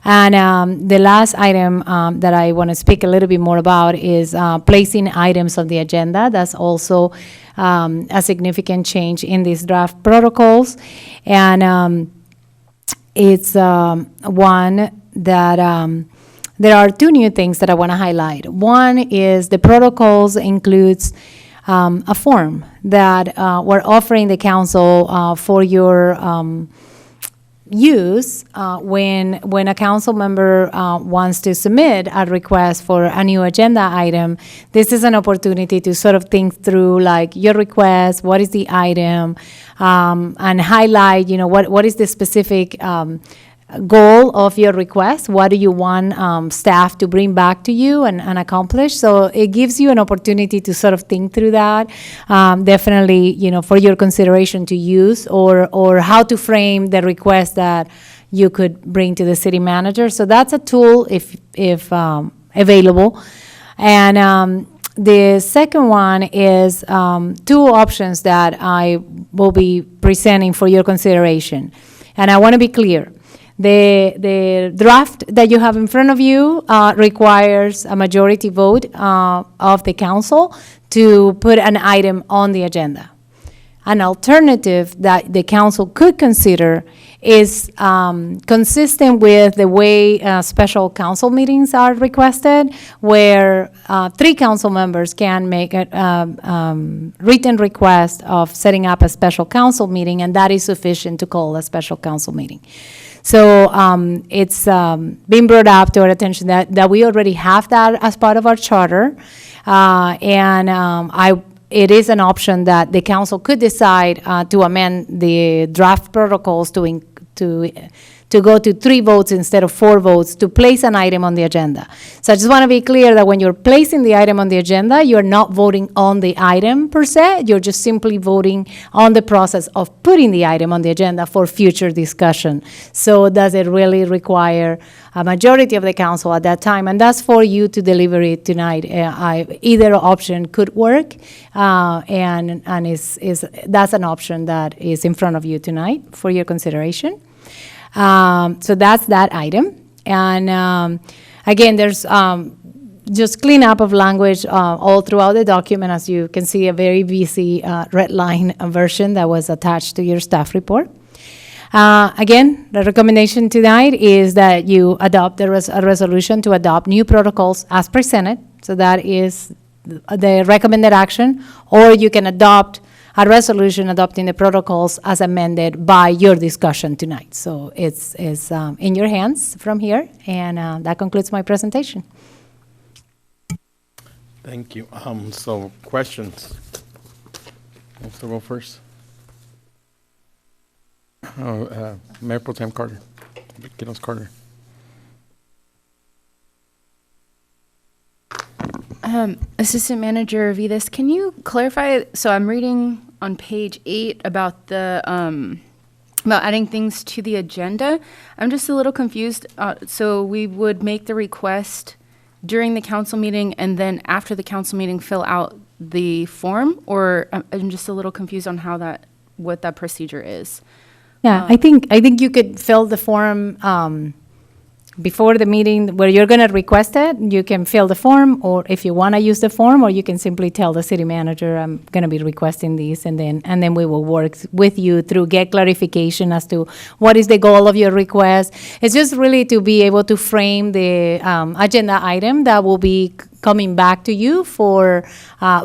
And the last item that I want to speak a little bit more about is placing items on the agenda. That's also a significant change in these draft protocols. And it's one that there are two new things that I want to highlight. One is the protocols includes a form that we're offering the council for your use when a council member wants to submit a request for a new agenda item. This is an opportunity to sort of think through like your request, what is the item, and highlight, what is the specific goal of your request? What do you want staff to bring back to you and accomplish? So it gives you an opportunity to sort of think through that. Definitely, for your consideration to use or how to frame the request that you could bring to the city manager. So that's a tool if available. And the second one is two options that I will be presenting for your consideration. And I want to be clear. The draft that you have in front of you requires a majority vote of the council to put an item on the agenda. An alternative that the council could consider is consistent with the way special council meetings are requested, where 3 council members can make a written request of setting up a special council meeting, and that is sufficient to call a special council meeting. So it's been brought up to our attention that we already have that as part of our charter, and it is an option that the council could decide to amend the draft protocols to go to 3 votes instead of 4 votes to place an item on the agenda. So I just want to be clear that when you're placing the item on the agenda, you're not voting on the item per se, you're just simply voting on the process of putting the item on the agenda for future discussion. So does it really require a majority of the council at that time? And that's for you to deliberate tonight. Either option could work, and that's an option that is in front of you tonight for your consideration. So that's that item. And again, there's just cleanup of language all throughout the document. As you can see, a very busy red line version that was attached to your staff report. Again, the recommendation tonight is that you adopt a resolution to adopt new protocols as presented. So that is the recommended action, or you can adopt a resolution adopting the protocols as amended by your discussion tonight. So it's in your hands from here, and that concludes my presentation. Thank you. So questions? Wants to go first? Mayor Pro Tem Carter. Quiroz Carter. Assistant Manager Vidas, can you clarify? So I'm reading on page 8 about the about adding things to the agenda. I'm just a little confused. So we would make the request during the council meeting, and then after the council meeting, fill out the form, or I'm just a little confused on what that procedure is. Yeah, I think you could fill the form before the meeting where you're going to request it, you can fill the form, or if you want to use the form, or you can simply tell the city manager, I'm going to be requesting these, and then we will work with you through get clarification as to what is the goal of your request. It's just really to be able to frame the agenda item that will be coming back to you for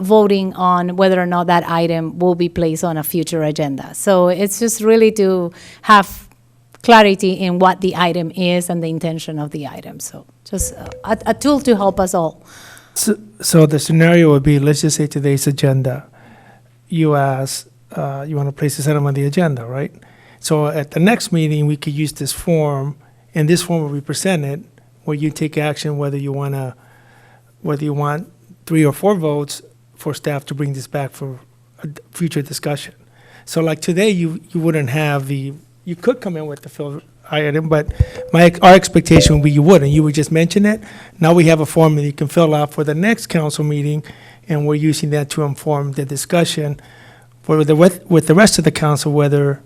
voting on whether or not that item will be placed on a future agenda. So it's just really to have clarity in what the item is and the intention of the item. So just a tool to help us all. So the scenario would be, let's just say today's agenda, you ask, you want to place this item on the agenda, right? So at the next meeting, we could use this form, and this form will be presented, where you take action whether you want 3 or 4 votes for staff to bring this back for a future discussion. So like today, you wouldn't have you could come in with the fill item, but our expectation would be you wouldn't. You would just mention it. Now we have a form that you can fill out for the next council meeting, and we're using that to inform the discussion with the rest of the council whether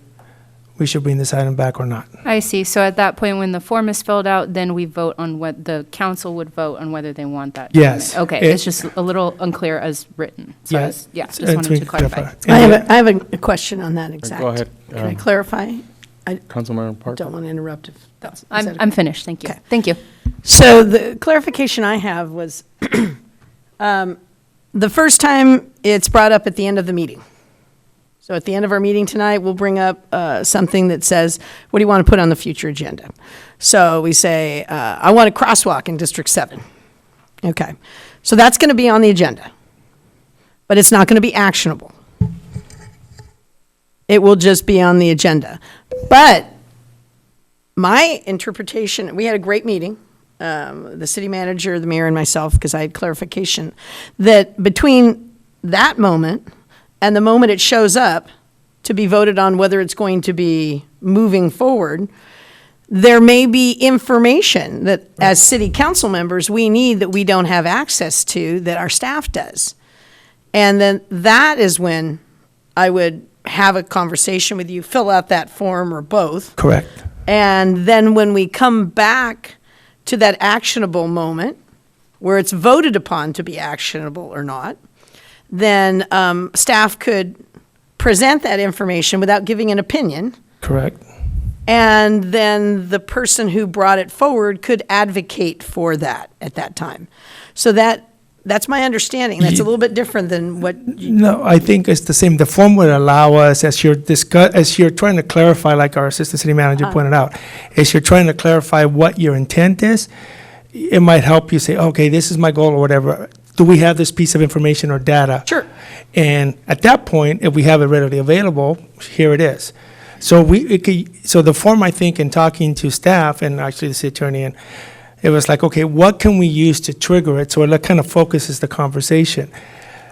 we should bring this item back or not. I see. So at that point, when the form is filled out, then we vote on what the council would vote on whether they want that. Yes. Okay, it's just a little unclear as written. So Yes. just wanted to clarify. I have a question on that exact. Go ahead. Can I clarify? I Councilmember Parker. don't want to interrupt if that's. is that okay? I'm finished. Thank you. Okay. Thank you. So the clarification I have was, the first time it's brought up at the end of the meeting. So at the end of our meeting tonight, we'll bring up something that says, what do you want to put on the future agenda? So we say, I want a crosswalk in District 7. Okay. So that's going to be on the agenda, but it's not going to be actionable. It will just be on the agenda. But my interpretation, we had a great meeting, the city manager, the mayor, and myself, because I had clarification, that between that moment and the moment it shows up to be voted on whether it's going to be moving forward, there may be information that as city council members we need that we don't have access to that our staff does. And then that is when I would have a conversation with you, fill out that form or both. Correct. And then when we come back to that actionable moment where it's voted upon to be actionable or not, then staff could present that information without giving an opinion. Correct. And then the person who brought it forward could advocate for that at that time. So that's my understanding. That's a little bit different than what. No, I think it's the same. The form would allow us, as you're trying to clarify, like our assistant city manager pointed out, as you're trying to clarify what your intent is, it might help you say, okay, this is my goal or whatever. Do we have this piece of information or data? Sure. And at that point, if we have it readily available, here it is. So so the form, I think, in talking to staff and actually the city attorney, and it was like, okay, what can we use to trigger it? So it kind of focuses the conversation.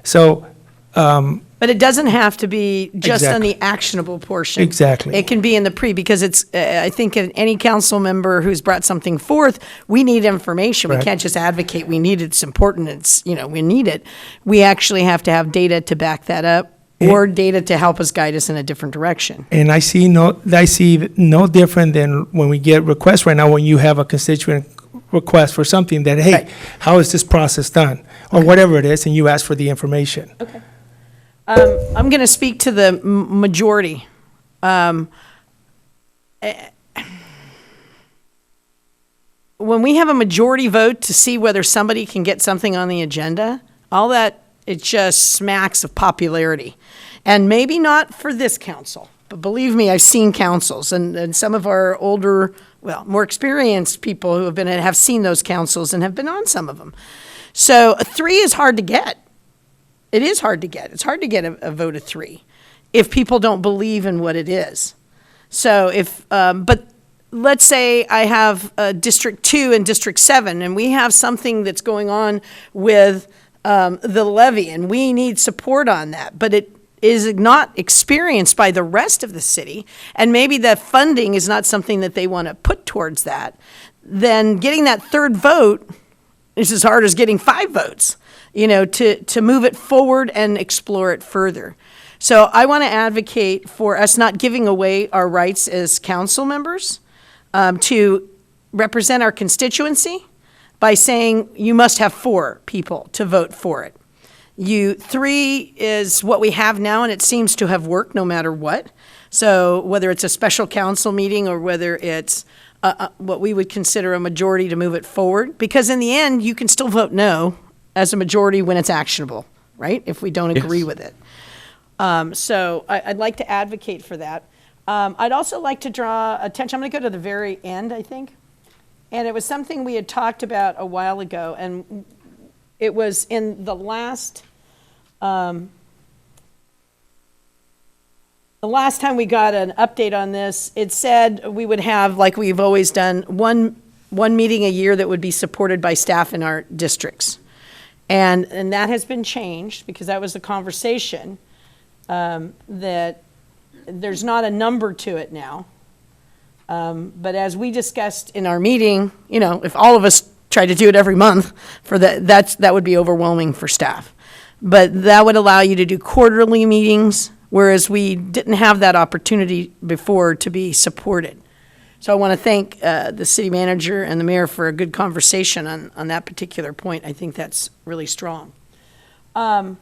So, but it doesn't have to be just on Exactly. the actionable portion. Exactly. It can be in the because it's, I think any council member who's brought something forth, we need information. We Right. can't just advocate, we need it, it's important, we need it. We actually have to have data to back that up or data to help us guide us in a different direction. and I see no different than when we get requests right now, when you have a constituent request for something that, hey, Right. how is this process done? Or whatever it is, and you ask for the information. Okay. I'm going to speak to the majority. When we have a majority vote to see whether somebody can get something on the agenda, all that, it just smacks of popularity. And maybe not for this council, but believe me, I've seen councils, and some of our older, more experienced people who have seen those councils and have been on some of them. So a 3 is hard to get. It is hard to get. It's hard to get a vote of 3 if people don't believe in what it is. So but let's say I have District 2 and District 7, and we have something that's going on with the levy, and we need support on that, but it is not experienced by the rest of the city, and maybe the funding is not something that they want to put towards that, then getting that 3rd vote is as hard as getting 5 votes, to move it forward and explore it further. So I want to advocate for us not giving away our rights as council members to represent our constituency by saying you must have 4 people to vote for it. 3 is what we have now, and it seems to have worked no matter what. So whether it's a special council meeting or whether it's what we would consider a majority to move it forward, because in the end, you can still vote no as a majority when it's actionable, right? If we don't agree with it. So I'd like to advocate for that. I'd also like to draw attention, I'm going to go to the very end, I think. And it was something we had talked about a while ago, and it was in the last time we got an update on this, it said we would have, like we've always done, one meeting a year that would be supported by staff in our districts. And that has been changed, because that was the conversation, that there's not a number to it now. But as we discussed in our meeting, if all of us tried to do it every month, that would be overwhelming for staff. But that would allow you to do quarterly meetings, whereas we didn't have that opportunity before to be supported. So I want to thank the city manager and the mayor for a good conversation on that particular point. I think that's really strong. I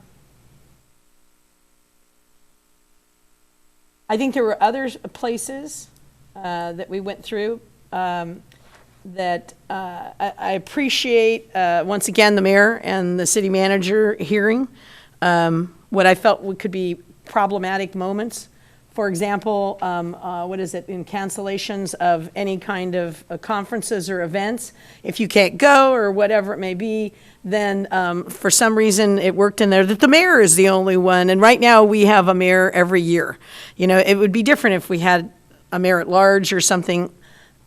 think there were other places that we went through that I appreciate, once again, the mayor and the city manager hearing what I felt could be problematic moments. For example, in cancellations of any kind of conferences or events, if you can't go or whatever it may be, then for some reason it worked in there that the mayor is the only one. And right now we have a mayor every year. It would be different if we had a mayor at large or something,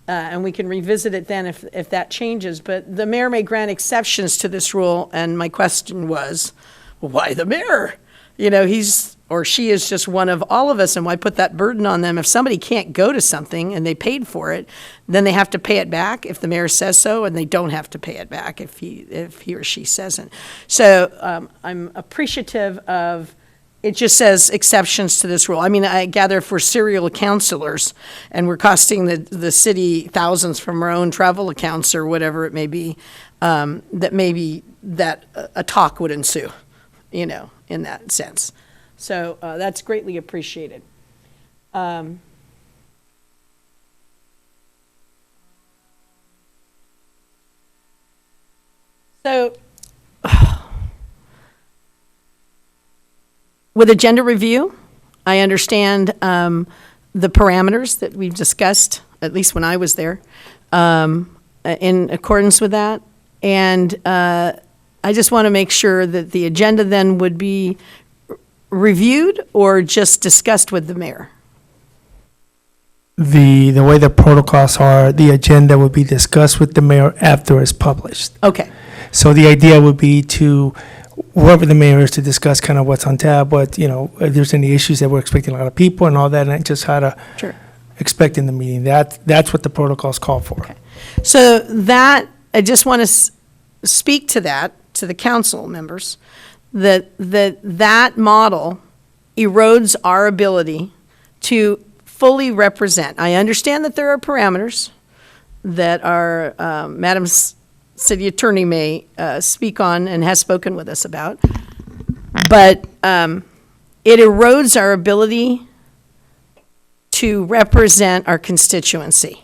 and we can revisit it then if that changes. But the mayor may grant exceptions to this rule, and my question was, well, why the mayor? He's or she is just one of all of us, and why put that burden on them? If somebody can't go to something and they paid for it, then they have to pay it back if the mayor says so, and they don't have to pay it back if he or she saysn't. So I'm appreciative of, it just says exceptions to this rule. I mean, I gather if we're serial counselors and we're costing the city thousands from our own travel accounts or whatever it may be, that maybe that a talk would ensue, in that sense. So that's greatly appreciated. So with agenda review, I understand the parameters that we've discussed, at least when I was there, in accordance with that. And I just want to make sure that the agenda then would be reviewed or just discussed with the mayor? The way the protocols are, the agenda would be discussed with the mayor after it's published. Okay. So the idea would be to, whoever the mayor is, to discuss kind of what's on tap, if there's any issues that we're expecting a lot of people and all that, and just how to expect in the meeting. That's what the protocols call for. Okay. So that, I just want to speak to that, to the council members, that model erodes our ability to fully represent. I understand that there are parameters that our Madam City Attorney may speak on and has spoken with us about, but it erodes our ability to represent our constituency.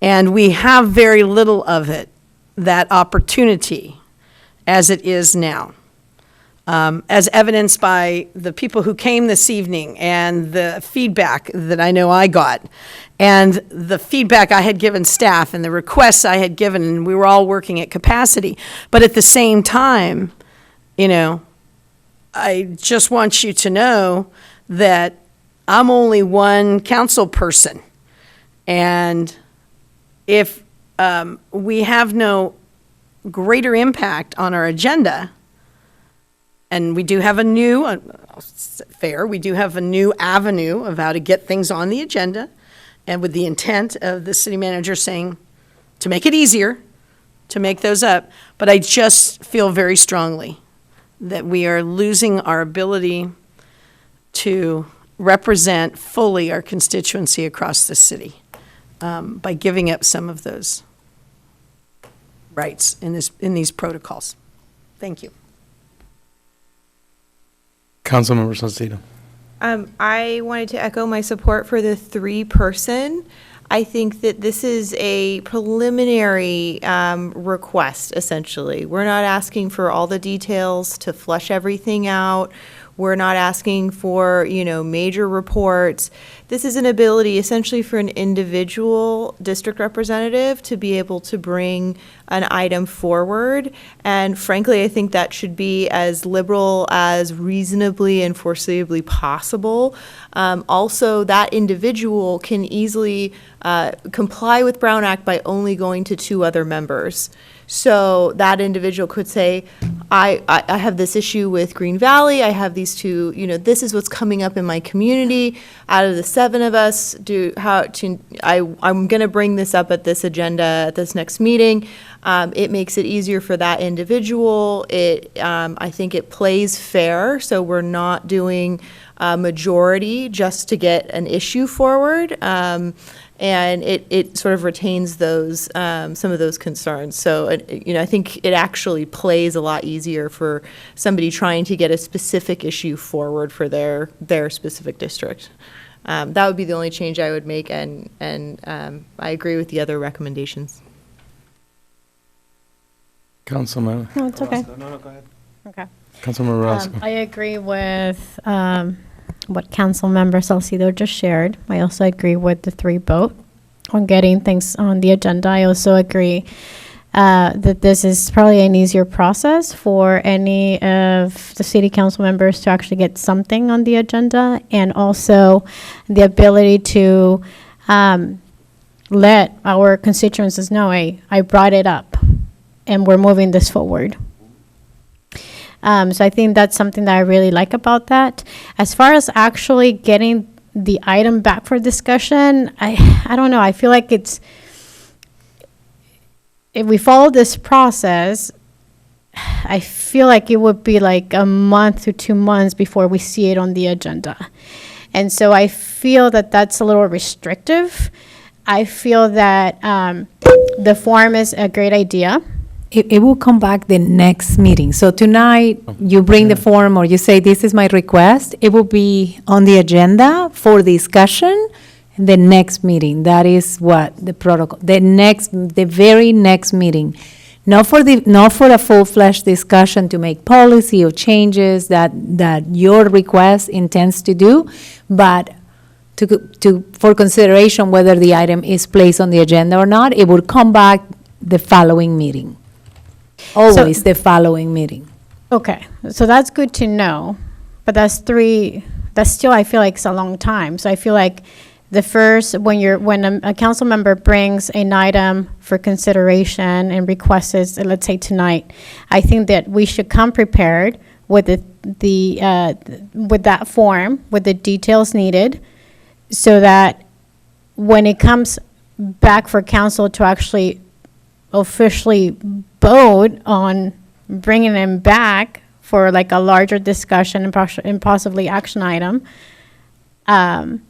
And we have very little of it, that opportunity, as it is now. As evidenced by the people who came this evening and the feedback that I know I got, and the feedback I had given staff and the requests I had given, and we were all working at capacity. But at the same time, I just want you to know that I'm only one council person. And if we have no greater impact on our agenda, and we do have a new avenue of how to get things on the agenda, and with the intent of the city manager saying to make it easier to make those up. But I just feel very strongly that we are losing our ability to represent fully our constituency across the city. by giving up some of those rights in these protocols. Thank you. Councilmember Salcido. I wanted to echo my support for the 3-person. I think that this is a preliminary request, essentially. We're not asking for all the details to flush everything out. We're not asking for, major reports. This is an ability essentially for an individual district representative to be able to bring an item forward. And frankly, I think that should be as liberal as reasonably and foreseeably possible. Also, that individual can easily comply with Brown Act by only going to 2 other members. So that individual could say, I have this issue with Green Valley, I have these 2, this is what's coming up in my community. Out of the 7 of us, I'm going to bring this up at this agenda at this next meeting. It makes it easier for that individual. I think it plays fair, so we're not doing a majority just to get an issue forward. And it sort of retains those, some of those concerns. So, I think it actually plays a lot easier for somebody trying to get a specific issue forward for their specific district. That would be the only change I would make, and I agree with the other recommendations. Councilmember. No, it's okay. No, go ahead. Okay. Councilmember Roscoe. I agree with what Councilmember Salcido just shared. I also agree with the 3 vote on getting things on the agenda. I also agree that this is probably an easier process for any of the city council members to actually get something on the agenda, and also the ability to let our constituencies know, hey, I brought it up and we're moving this forward. So I think that's something that I really like about that. As far as actually getting the item back for discussion, I don't know. I feel like if we follow this process, I feel like it would be like a month to 2 months before we see it on the agenda. And so I feel that that's a little restrictive. I feel that the form is a great idea. It will come back the next meeting. So tonight, you bring the form or you say, this is my request. It will be on the agenda for discussion in the next meeting. That is what the protocol, the very next meeting. Not for a full-fledged discussion to make policy or changes that your request intends to do, but for consideration whether the item is placed on the agenda or not. It will come back the following meeting. Always the following meeting. Okay, so that's good to know, but that's still, I feel like it's a long time. So I feel like the first, when a council member brings an item for consideration and requests it, let's say tonight, I think that we should come prepared with with that form, with the details needed, so that when it comes back for council to actually officially vote on bringing them back for like a larger discussion and possibly action item.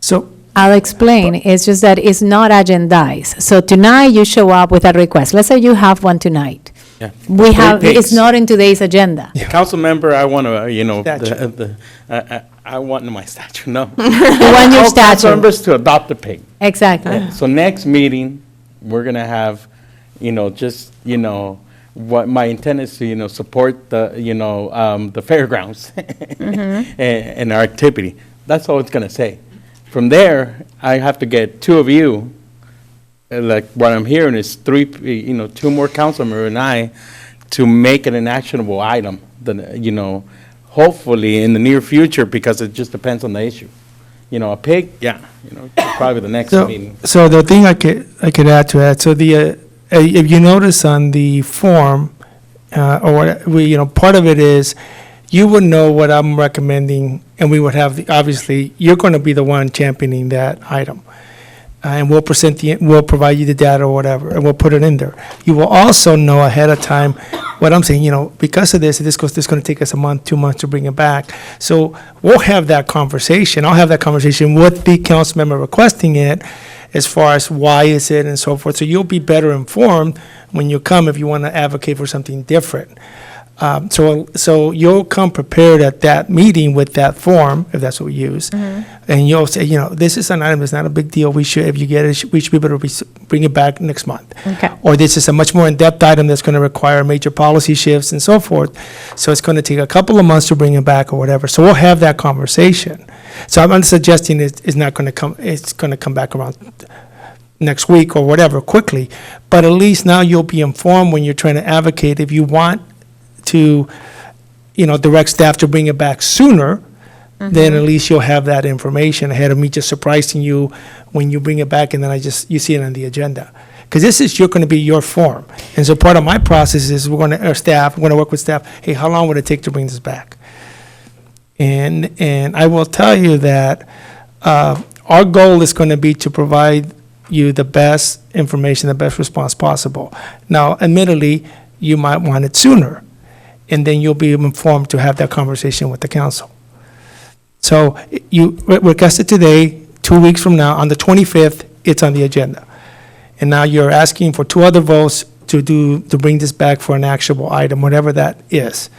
So I'll explain. It's just that it's not agendized. So tonight you show up with a request. Let's say you have one tonight. Yeah. It's not in today's agenda. Council member, I want to, I want my statue, no. You want your All council statue. members to adopt a pig. Exactly. Yeah. So next meeting, we're going to have, what my intent is to, support the, the fairgrounds and our activity. That's all it's going to say. From there, I have to get 2 of you, like what I'm hearing is 3, 2 more council members and I, to make it an actionable item, hopefully in the near future, because it just depends on the issue. A pig, probably the next meeting. So the thing I could add to that, so if you notice on the form, part of it is, you would know what I'm recommending, and we would have, obviously, you're going to be the one championing that item. And we'll provide you the data or whatever, and we'll put it in there. You will also know ahead of time what I'm saying, because of this is going to take us a month, 2 months to bring it back. So we'll have that conversation. I'll have that conversation with the council member requesting it, as far as why is it and so forth. So you'll be better informed when you come if you want to advocate for something different. So you'll come prepared at that meeting with that form, if that's what we use, and you'll say, this is an item that's not a big deal. We should, if you get it, we should be able to bring it back next month. Okay. Or this is a much more in-depth item that's going to require major policy shifts and so forth. So it's going to take a couple of months to bring it back or whatever. So we'll have that conversation. So I'm not suggesting it's not going to come. It's going to come back around next week or whatever quickly. But at least now you'll be informed when you're trying to advocate. If you want to, direct staff to bring it back sooner, then at least you'll have that information ahead of me just surprising you when you bring it back and then you see it on the agenda. Because you're going to be your form. And so part of my process is we're going to work with staff, hey, how long would it take to bring this back? And I will tell you that our goal is going to be to provide you the best information, the best response possible. Now, admittedly, you might want it sooner, and then you'll be informed to have that conversation with the council. So you requested today, 2 weeks from now, on the 25th, it's on the agenda. And now you're asking for 2 other votes to bring this back for an actionable item, whatever that is.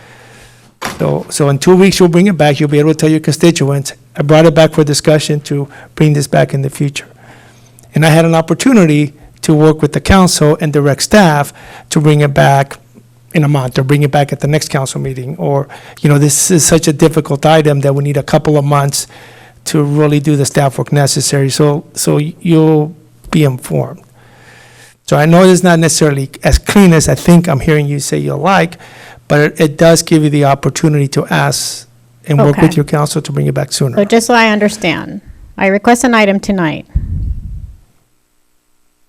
So in 2 weeks, you'll bring it back. You'll be able to tell your constituents, I brought it back for discussion to bring this back in the future. And I had an opportunity to work with the council and direct staff to bring it back in a month or bring it back at the next council meeting. Or, this is such a difficult item that we need a couple of months to really do the staff work necessary. So you'll be informed. So I know it's not necessarily as clean as I think I'm hearing you say you'll like, but it does give you the opportunity to ask and work with Okay. your council to bring it back sooner. So just so I understand, I request an item tonight.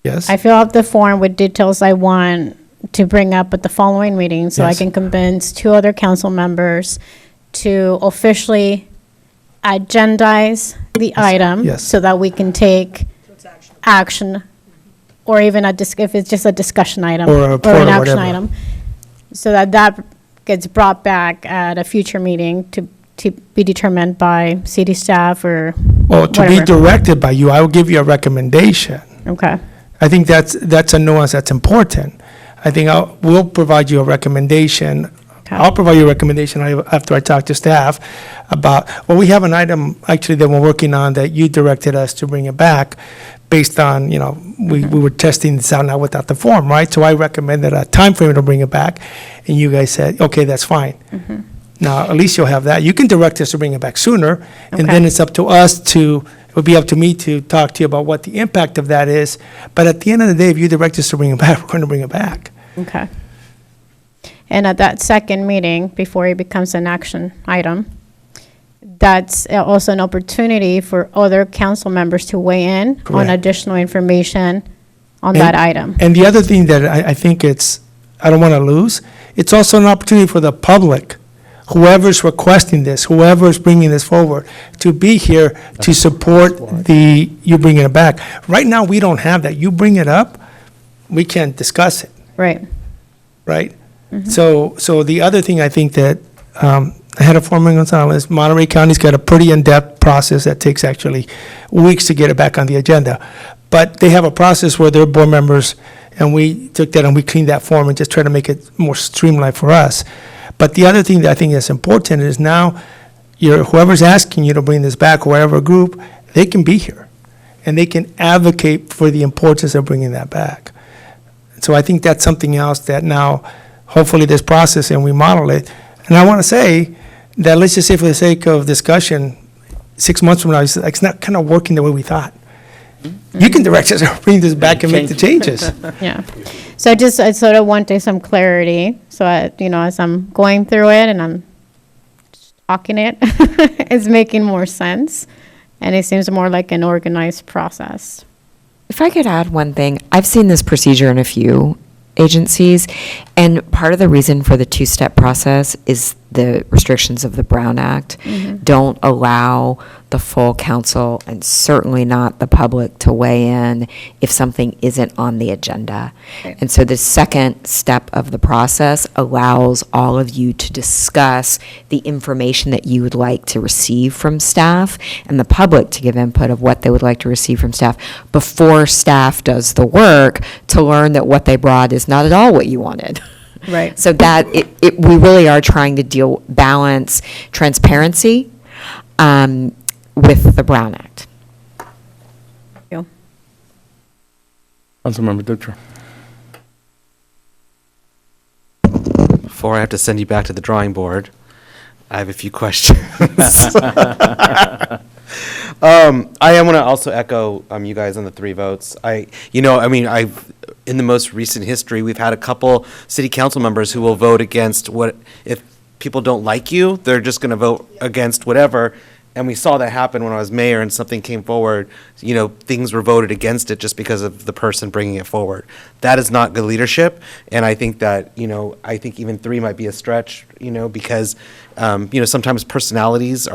Yes? I fill out the form with details I want to bring up at the following meeting, so I Yes. can convince 2 other council members to officially agendize the item. Yes. So that we can take action, or even if it's just a discussion item. Or a report an or action whatever. item. So that gets brought back at a future meeting to be determined by city staff or Well, to be whatever. directed by you, I will give you a recommendation. Okay. I think that's a nuance that's important. I think we'll provide you a recommendation. I'll provide you a recommendation after I talk to staff about, we have an item actually that we're working on that you directed us to bring it back based on, we were testing this out now without the form, right? So I recommended a time frame to bring it back, and you guys said, okay, that's fine. Now, at least you'll have that. You can direct us to bring it back sooner, and then it's up to us it would be up to me to talk to you about what the impact of that is. But at the end of the day, if you direct us to bring it back, we're going to bring it back. Okay. And at that second meeting, before it becomes an action item, that's also an opportunity for other council members to weigh in on Correct. additional information on that item. And the other thing that I think I don't want to lose, it's also an opportunity for the public, whoever's requesting this, whoever's bringing this forward, to be here to support you bringing it back. Right now, we don't have that. You bring it up, we can't discuss it, Right. right? So the other thing I think that I had a Foreman Gonzalez, Monterey County's got a pretty in-depth process that takes actually weeks to get it back on the agenda. But they have a process where their board members, and we took that and we cleaned that form and just tried to make it more streamlined for us. But the other thing that I think is important is now whoever's asking you to bring this back, or whatever group, they can be here. And they can advocate for the importance of bringing that back. So I think that's something else that now, hopefully this process and we model it. And I want to say that, let's just say for the sake of discussion, 6 months from now, it's not kind of working the way we thought. You can direct us to bring this back and make the changes. Yeah. So I sort of wanted some clarity. So, as I'm going through it and I'm talking it, it's making more sense. And it seems more like an organized process. If I could add one thing, I've seen this procedure in a few agencies, and part of the reason for the two-step process is the restrictions of the Brown Act don't allow the full council and certainly not the public to weigh in if something isn't on the agenda. And so the second step of the process allows all of you to discuss the information that you would like to receive from staff and the public to give input of what they would like to receive from staff before staff does the work to learn that what they brought is not at all what you wanted. Right. So that we really are trying to balance transparency with the Brown Act. Councilmember Dutra. Before I have to send you back to the drawing board, I have a few questions. I am going to also echo you guys on the 3 votes. In the most recent history, we've had a couple city council members who will vote against if people don't like you, they're just going to vote against whatever. And we saw that happen when I was mayor and something came forward, things were voted against it just because of the person bringing it forward. That is not good leadership. And I think that, I think even 3 might be a stretch, because, sometimes personalities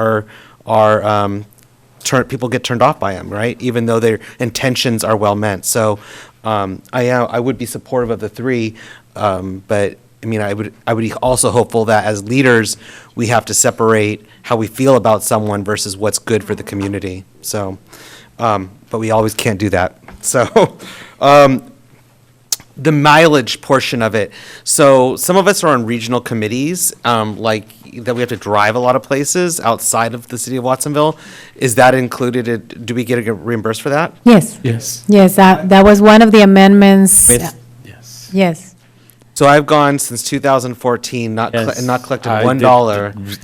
people get turned off by them, right? Even though their intentions are well meant. So I would be supportive of the 3, but I would also hopeful that as leaders we have to separate how we feel about someone versus what's good for the community. So, but we always can't do that. So, the mileage portion of it. So some of us are on regional committees, like that we have to drive a lot of places outside of the city of Watsonville. Is that included? Do we get reimbursed for that? Yes. Yes. Yes, that was one of the amendments. Yes. Yes. So I've gone since 2014, not collected $1.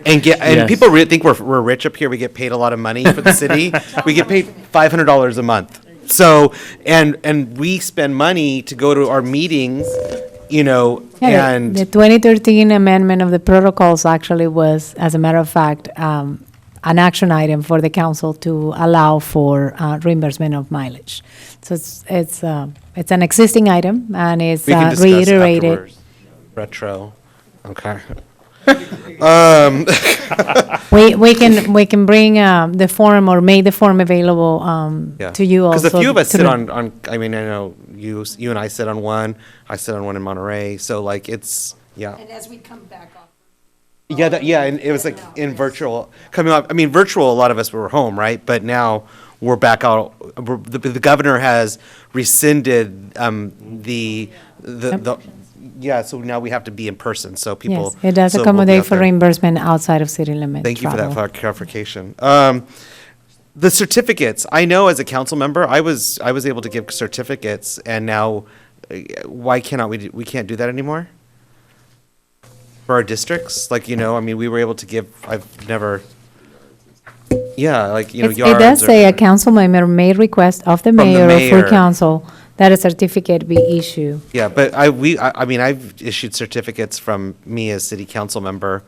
And Yes. people think we're rich up here. We get paid a lot of money for the city. We get paid $500 a month. So and we spend money to go to our meetings, and The 2013 amendment of the protocols actually was, as a matter of fact, an action item for the council to allow for reimbursement of mileage. So it's an existing item, and it's we can discuss reiterated. afterwards. Retro, okay. We can bring the form or make the form available to you also. Because a few of us to sit know. on, I know you and I sit on one, I sit on one in Monterey, so it's, yeah. And as we come back off. Yeah, and it was like in virtual, coming up, virtual, a lot of us were home, right? But now we're back out, the governor has rescinded so now we have to be in person, so people. Yes, it does so we'll be accommodate out for there. reimbursement outside of city limits. Thank you for travel. that clarification. The certificates, I know as a council member, I was able to give certificates, and now, why cannot we can't do that anymore? For our districts, we were able to give, I've never, yards. It does say a council member may request of the From the mayor or mayor. full council that a certificate be issued. Yeah, but I've issued certificates from me as city council member.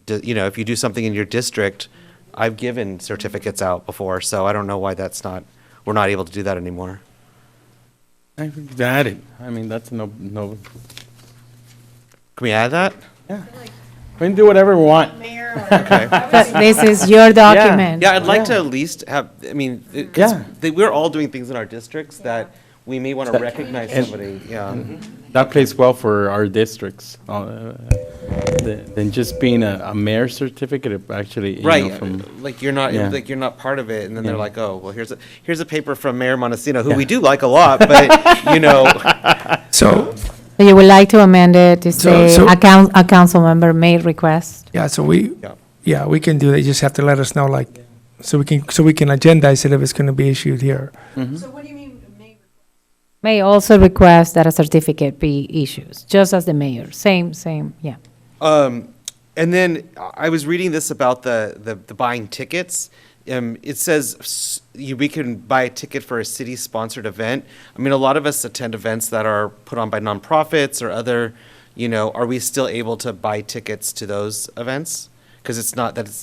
If you do something in your district, I've given certificates out before, so I don't know why we're not able to do that anymore. I think add it. That's no. Can we add that? Yeah. We can do whatever we want. Okay. But this is your document. Yeah, I'd like to at least have, because we're all doing things in our districts that we may want to recognize And- somebody, yeah. That plays well for our districts. Than just being a mayor's certificate, it actually, Right, from. you're not, Yeah. you're not part of it, and then they're Yeah. like, oh, well, here's a paper from Mayor Montesino, who we do like a lot, but, So, So you would like to amend it to say So- a council member may request? yeah, so Yeah. we can do that. You just have to let us know, so we can agendize it if it's going to be issued here. So what do you mean, may? May also request that a certificate be issued, just as the mayor. Same, yeah. and then I was reading this about the buying tickets. It says we can buy a ticket for a city-sponsored event. A lot of us attend events that are put on by nonprofits or other, are we still able to buy tickets to those events? Because it's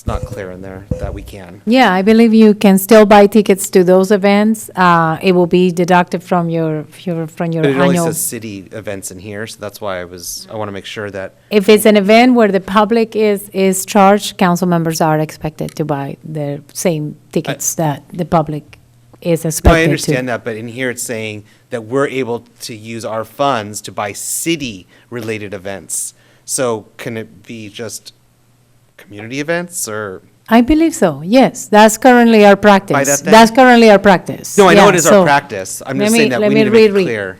not clear in there that we can. Yeah, I believe you can still buy tickets to those events. It will be deducted from your But it only annual. says city events in here, so that's why I want to make sure that, If it's an event where the public is charged, council members are expected to buy the same tickets that the public is no, expected to. I understand that, but in here it's saying that we're able to use our funds to buy city-related events. So can it be just community events or? I believe so, yes. That's currently our practice. that then? That's currently our practice. No, I know Yeah, it is so our practice. I'm let just me- saying that let we me need to make it reread. clear.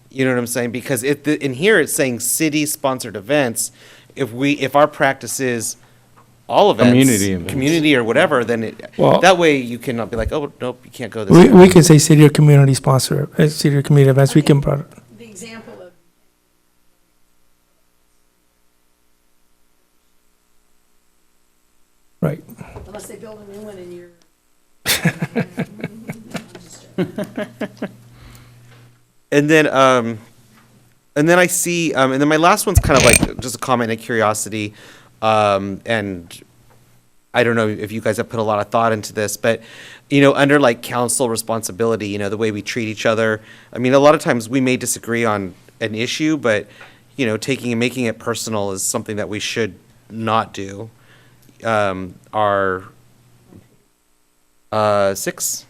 You know what I'm saying? Because in here it's saying city-sponsored events. If our practice is all events. Community events. Community or whatever, then Well- that way you cannot be like, oh, nope, you can't go this We, way. we can say city or community sponsor, city or community events, we can, The example of right. unless they build a new one and you're. And then I see, and then my last one's kind of like just a comment and curiosity. And I don't know if you guys have put a lot of thought into this, but, under like council responsibility, the way we treat each other. I mean, a lot of times we may disagree on an issue, but, taking and making it personal is something that we should not do. Our 6.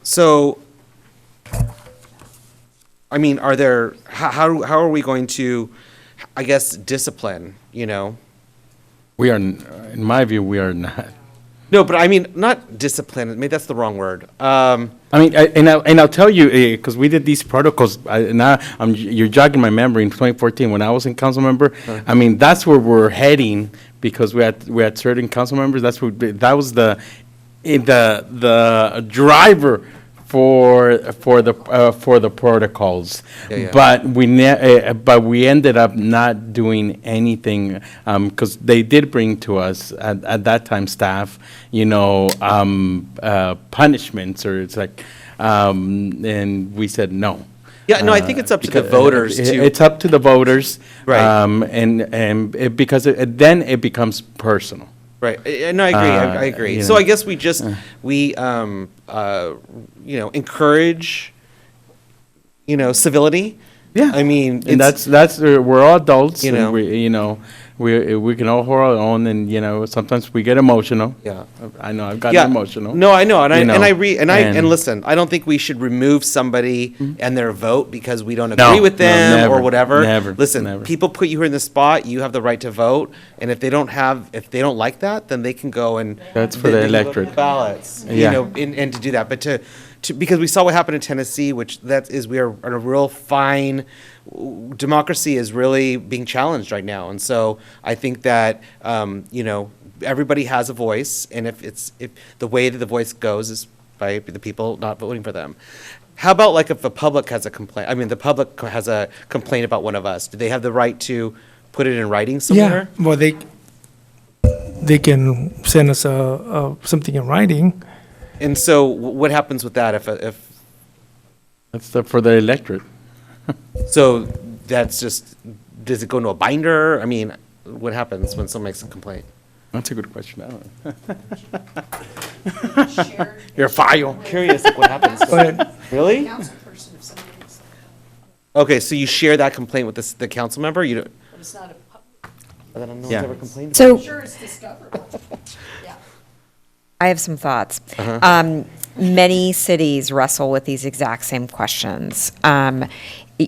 So, I mean, how are we going to, I guess, discipline, We are, in my view, we are not. No, but I mean, not discipline, maybe that's the wrong word. I mean, and I'll tell you, because we did these protocols, you're jogging my memory in 2014, when I was in council member, I mean, that's where we're heading, because we had certain council members, that was the driver for the protocols. Yeah. But we ended up not doing anything, because they did bring to us, at that time, staff, punishments, or it's like, and we said no. Yeah, no, I think it's up to the voters to. It's up to the voters. Right. Because then it becomes personal. Right, no, I agree, I agree. So I guess we just, encourage, civility. Yeah. I mean, And it's, that's we're all adults. You and know. we can all hold our own, and sometimes we get emotional. Yeah. I know I've gotten yeah, emotional. no, I know, and and listen, I don't think we should remove somebody and their vote because we don't No, agree with no, them never, or whatever. never, Listen, never. people put you in the spot, you have the right to vote, and if they don't like that, then they can go and. That's for the they can go to electorate. Ballots, Yeah. and to do that, but because we saw what happened in Tennessee, which we are in a real fine, democracy is really being challenged right now. And so I think that, everybody has a voice, and if the way that the voice goes is by the people not voting for them. How about like if the public has a complaint, the public has a complaint about one of us, do they have the right to put it in writing somewhere? Yeah, well, they can send us something in writing. And so what happens with that if That's for the electorate. so that's just, does it go into a binder? I mean, what happens when someone makes a complaint? That's a good question. I don't know. Your file. Curious, like what happens? Go ahead. Really? Council person, if somebody makes, Okay, so you share that complaint with the council member? You don't, but it's not a public, I don't know Yeah. who's ever complained? So sure it's discoverable. Yeah. I have some thoughts. Many cities wrestle with these exact same questions.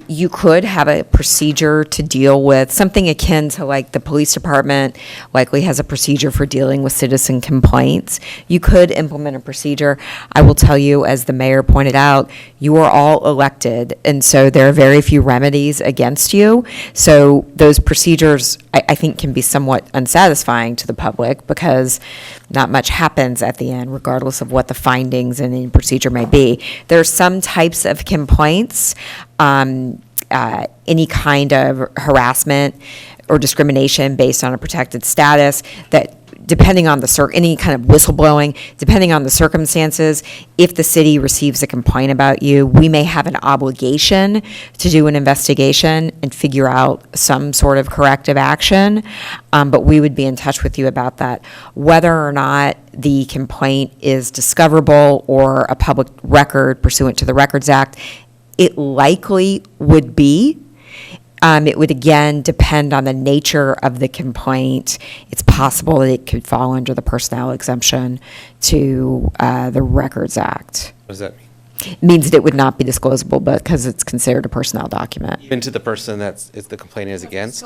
You could have a procedure to deal with something akin to like the police department likely has a procedure for dealing with citizen complaints. You could implement a procedure. I will tell you, as the mayor pointed out, you are all elected, and so there are very few remedies against you. So those procedures, I think, can be somewhat unsatisfying to the public because not much happens at the end, regardless of what the findings in any procedure may be. There are some types of complaints, any kind of harassment or discrimination based on a protected status that depending on any kind of whistleblowing, depending on the circumstances, if the city receives a complaint about you, we may have an obligation to do an investigation and figure out some sort of corrective action, but we would be in touch with you about that. Whether or not the complaint is discoverable or a public record pursuant to the Records Act, it likely would be. It would, again, depend on the nature of the complaint. It's possible that it could fall under the personnel exemption to the Records Act. What does that mean? It means that it would not be disclosable because it's considered a personnel document. Even to the person the complaint is against?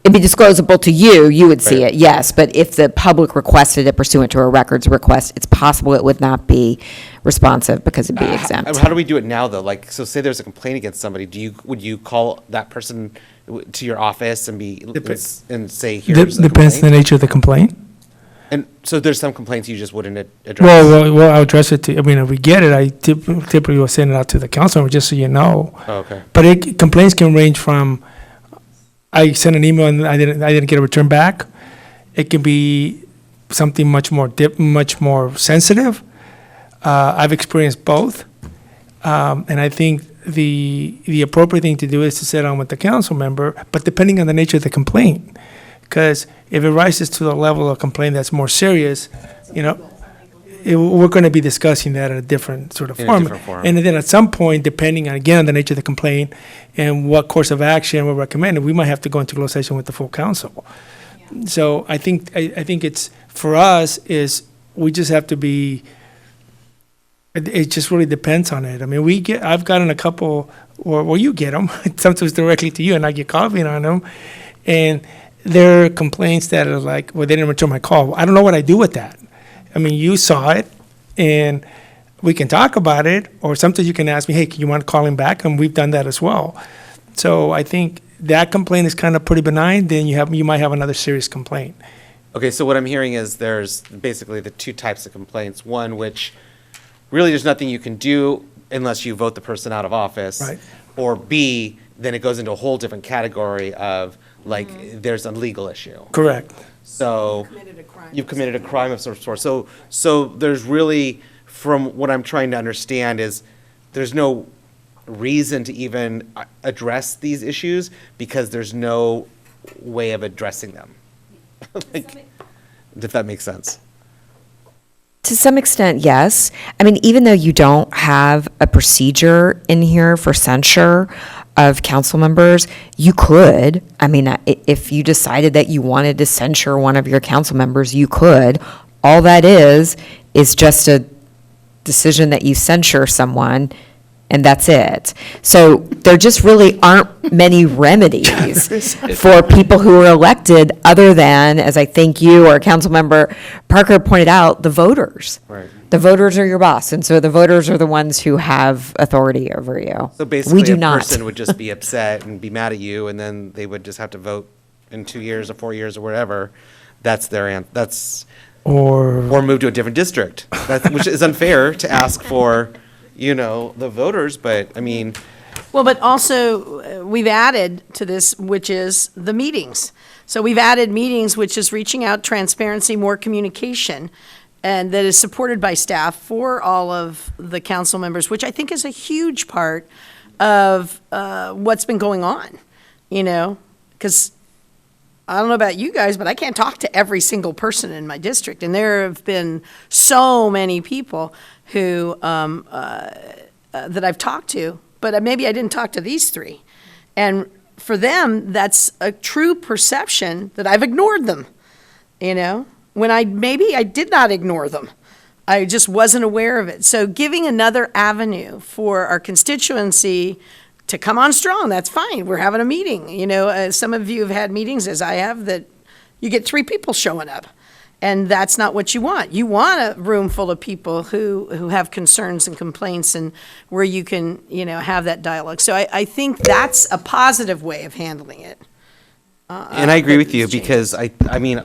It'd be disclosable to you, you would see Right. it, yes, but if the public requested it pursuant to a records request, it's possible it would not be responsive because it'd be exempt. How do we do it now, though? Like, so say there's a complaint against somebody, would you call that person to your office and and say, here's the Depends on the complaint? nature of the complaint. And so there's some complaints you just wouldn't address? Well, I'll address it to, I mean, if we get it, I typically will send it out to the council, just so you know. Oh, okay. But complaints can range from, I sent an email and I didn't get a return back. It can be something much more sensitive. I've experienced both. And I think the appropriate thing to do is to sit down with the council member, but depending on the nature of the complaint. Because if it rises to the level of complaint that's more serious, we're going to be discussing that at a different sort of In a form. different forum. And then at some point, depending on, again, on the nature of the complaint and what course of action we're recommending, we might have to go into closed session with the full council. So I think it's, for us, is we just have to be, it just really depends on it. I mean, I've gotten a couple, or you get them, sometimes directly to you, and I get copied on them. And there are complaints that are like, well, they didn't return my call. I don't know what I do with that. I mean, you saw it, and we can talk about it, or sometimes you can ask me, hey, you want to call him back? And we've done that as well. So I think that complaint is kind of pretty benign, then you might have another serious complaint. Okay, so what I'm hearing is there's basically the two types of complaints. One, which really there's nothing you can do unless you vote the person out of office. Right. Or B, then it goes into a whole different category of, like, there's a legal issue. Correct. So you've committed a crime of some sort. So there's really, from what I'm trying to understand, is there's no reason to even address these issues because there's no way of addressing them. Like, if that makes sense. To some extent, yes. I mean, even though you don't have a procedure in here for censure of council members, you could. I mean, if you decided that you wanted to censure one of your council members, you could. All that is just a decision that you censure someone, and that's it. So there just really aren't many remedies for people who are elected other than, as I think you or Councilmember Parker pointed out, the voters. Right. The voters are your boss, and so the voters are the ones who have authority over you. So basically, we do a not. person would just be upset and be mad at you, and then they would just have to vote in 2 years or 4 years or whatever. That's their Or move to a different district, which is unfair to ask for, the voters. But I mean, Well, but also, we've added to this, which is the meetings. So we've added meetings, which is reaching out, transparency, more communication, and that is supported by staff for all of the council members, which I think is a huge part of what's been going on, because I don't know about you guys, but I can't talk to every single person in my district. And there have been so many people who, that I've talked to, but maybe I didn't talk to these three. And for them, that's a true perception that I've ignored them, when maybe I did not ignore them. I just wasn't aware of it. So giving another avenue for our constituency to come on strong, that's fine. We're having a meeting. Some of you have had meetings, as I have, that you get 3 people showing up. And that's not what you want. You want a room full of people who have concerns and complaints, and where you can, have that dialogue. So I think that's a positive way of handling it. and I agree with you because I mean,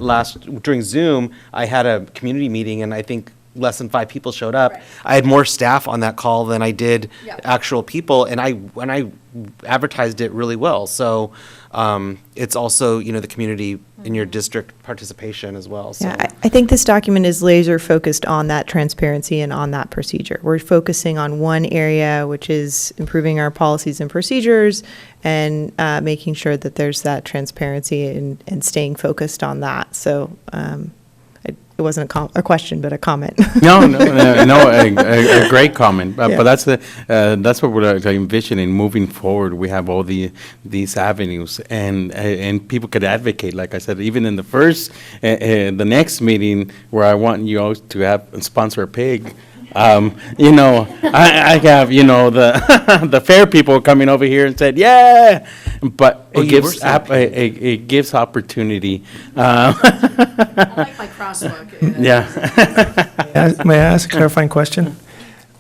during Zoom, I had a community meeting, and I think less than 5 people showed up. I had more staff on that call than I did actual people, and I advertised it really well. So it's also, you know, the community in your district participation as well. So. Yeah, I think this document is laser focused on that transparency and on that procedure. We're focusing on one area, which is improving our policies and procedures and making sure that there's that transparency and staying focused on that. So it wasn't a question, but a comment. No, a great comment. But that's what we're envisioning moving forward. We have all these avenues, and people could advocate. Like I said, even in the next meeting where I want you all to have sponsor a pig. You know, I have, you know, the fair people coming over here and said, yeah, but it gives opportunity. I like my crosswalk. Yeah. May I ask a clarifying question?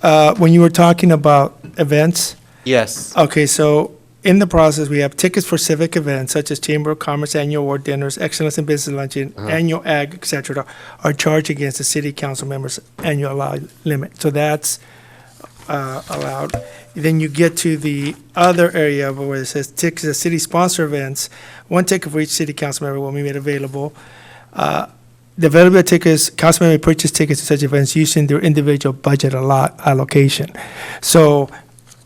When you were talking about events, Yes. okay, so in the process, we have tickets for civic events such as Chamber of Commerce annual award dinners, Excellence in Business luncheon, annual ag, et cetera, are charged against the city council members' annual allowed limit. So that's allowed. Then you get to the other area where it says tickets of city sponsor events, 1 ticket for each city council member will be made available. The available tickets, council member may purchase tickets to such events using their individual budget allocation. So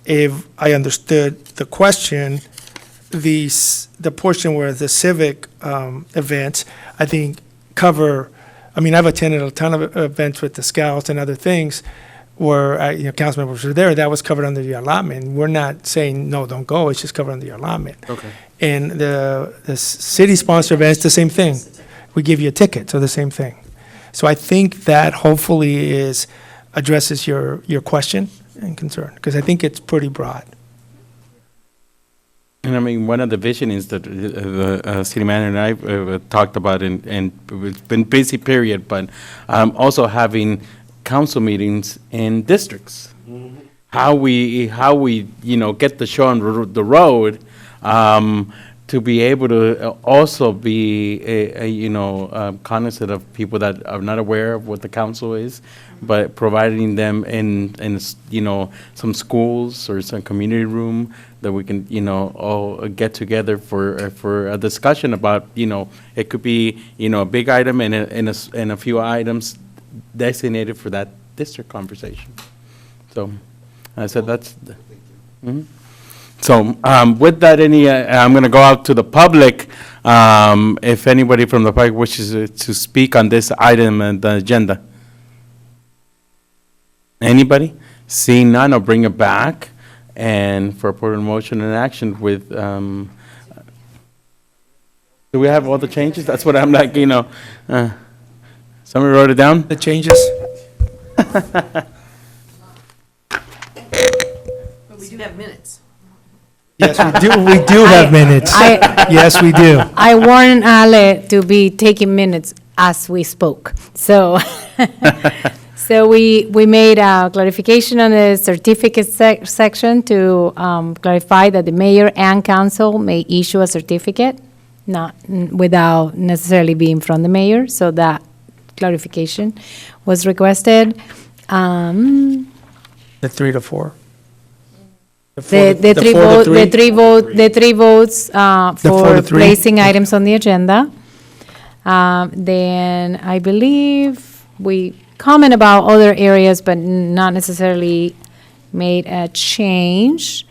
if I understood the question, the portion where the civic events, I think cover, I mean, I've attended a ton of events with the Scouts and other things where, you know, council members were there, that was covered under the allotment. We're not saying, no, don't go, it's just covered under the allotment. Okay. And the city sponsor events, the same thing. We give you a ticket, so the same thing. So I think that hopefully addresses your question and concern, because I think it's pretty broad. And I mean, one of the visionings that the city manager and I talked about, and it's been busy period, but also having council meetings in districts. How we you know, get the show on the road, to be able to also be you know, cognizant of people that are not aware of what the council is, but providing them in you know, some schools or some community room that we can, you know, all get together for a discussion about, you know, it could be, you know, a big item and a few items designated for that district conversation. So I said that's. So with that, I'm going to go out to the public. If anybody from the public wishes to speak on this item and the agenda. Anybody? Seeing none, I'll bring it back and for a motion and action with. Do we have all the changes? That's what I'm like, you know. Somebody wrote it down? The changes? But we do have minutes. Yes, we do have minutes. Yes, we do. I warned Ale to be taking minutes as we spoke. So, so we made a clarification on the certificate section to clarify that the mayor and council may issue a certificate, not without necessarily being from the mayor. So that clarification was requested. The 3 to 4. The three votes for placing items on the agenda. Then I believe we comment about other areas, but not necessarily made a change.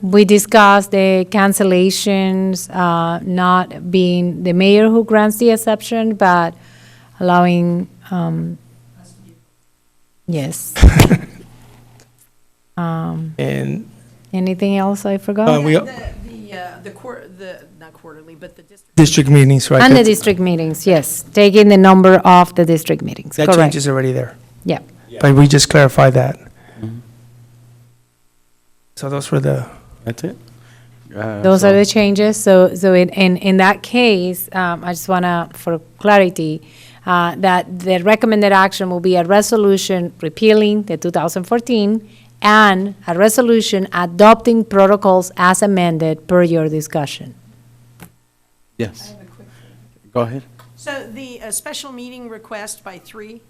We discussed the cancellations, not being the mayor who grants the exception, but allowing, yes. And anything else I forgot? Not quarterly, but the district meetings, right? And the district meetings, yes, taking the number off the district meetings, That correct. change is already there. Yeah. But we just clarified that. So those were That's it? Those are the changes. So in that case, I just want to, for clarity, that the recommended action will be a resolution repealing the 2014 and a resolution adopting protocols as amended per your discussion. Yes. Go ahead. So the special meeting request by 3,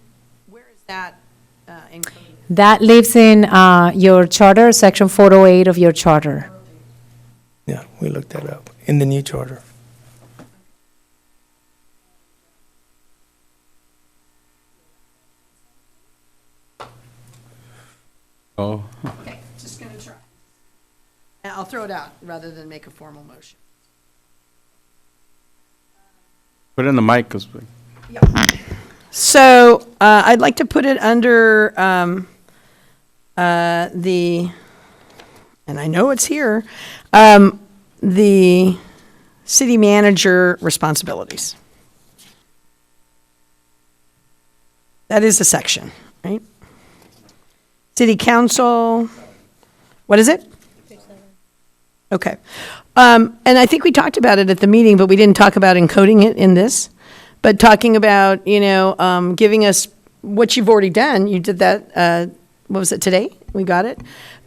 where is that included? That lives in your charter, section 408 of your charter. Yeah, we looked that up in the new charter. Oh, Okay, just going to try. And I'll throw it out rather than make a formal motion. put it in the mic, because So I'd like to put it under the, and I know it's here, the city manager responsibilities. That is a section, right? City council, what is it? Okay. And I think we talked about it at the meeting, but we didn't talk about encoding it in this. But talking about, giving us what you've already done, you did that, what was it, today? We got it?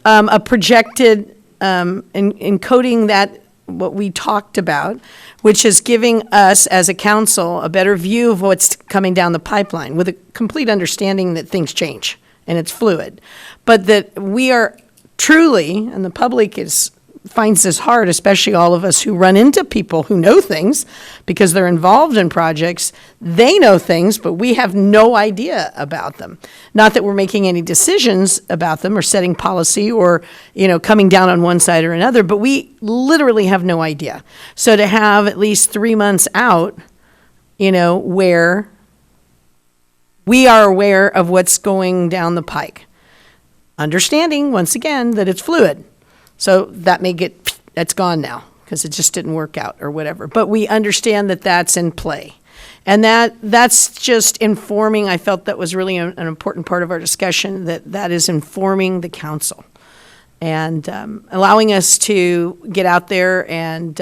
A projected, encoding that, what we talked about, which is giving us as a council a better view of what's coming down the pipeline with a complete understanding that things change and it's fluid. But that we are truly, and the public finds this hard, especially all of us who run into people who know things because they're involved in projects. They know things, but we have no idea about them. Not that we're making any decisions about them or setting policy or, coming down on one side or another, but we literally have no idea. So to have at least 3 months out, where we are aware of what's going down the pike. Understanding, once again, that it's fluid. So that that's gone now because it just didn't work out or whatever. But we understand that that's in play. And that's just informing. I felt that was really an important part of our discussion, that is informing the council and allowing us to get out there and,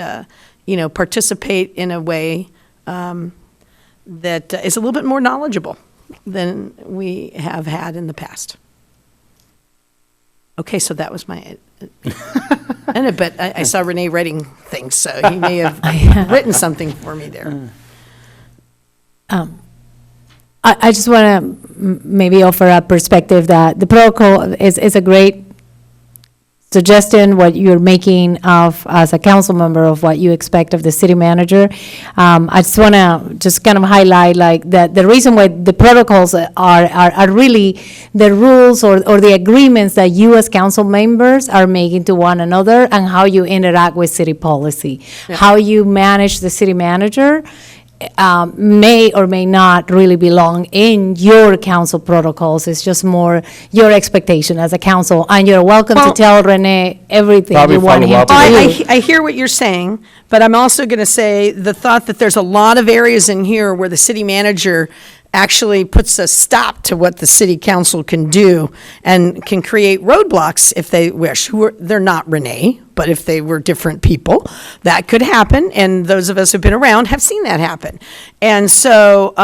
participate in a way that is a little bit more knowledgeable than we have had in the past. Okay, so that was my, but I saw Renee writing things, so he may have written something for me there. I just want to maybe offer a perspective that the protocol is a great suggestion, what you're making of, as a council member, of what you expect of the city manager. I just want to just kind of highlight that the reason why the protocols are really the rules or the agreements that you as council members are making to one another and how you interact with city policy. Yeah. How you manage the city manager may or may not really belong in your council protocols. It's just more your expectation as a council, and you're welcome to tell Renee everything Probably you want follow him up to with do. I hear what you're saying, but I'm also going to say the thought that there's a lot of areas in here where the city manager actually puts a stop to what the city council can do and can create roadblocks if they wish. They're not Renee, but if they were different people, that could happen. And those of us who've been around have seen that happen. And so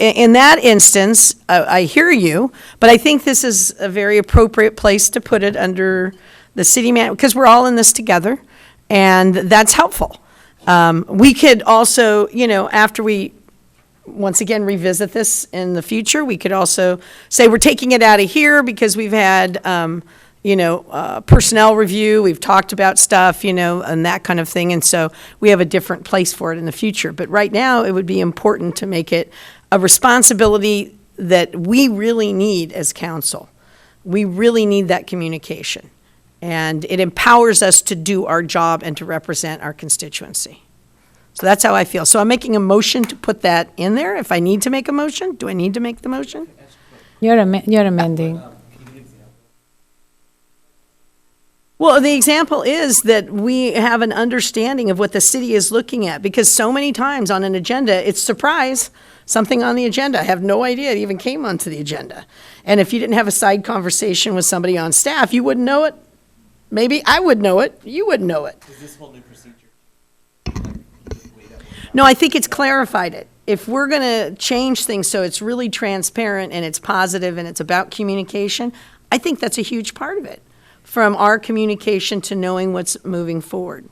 in that instance, I hear you, but I think this is a very appropriate place to put it under the city man, because we're all in this together, and that's helpful. We could also, after we once again revisit this in the future, we could also say we're taking it out of here because we've had, personnel review, we've talked about stuff, and that kind of thing, and so we have a different place for it in the future. But right now, it would be important to make it a responsibility that we really need as council. We really need that communication, and it empowers us to do our job and to represent our constituency. So that's how I feel. So I'm making a motion to put that in there. If I need to make a motion, do I need to make the motion? You're amending. Well, the example is that we have an understanding of what the city is looking at, because so many times on an agenda, it's surprise, something on the agenda. I have no idea it even came onto the agenda. And if you didn't have a side conversation with somebody on staff, you wouldn't know it. Maybe I would know it. You wouldn't know it. Is this whole new procedure? No, I think it's clarified it. If we're going to change things so it's really transparent and it's positive and it's about communication, I think that's a huge part of it, from our communication to knowing what's moving forward.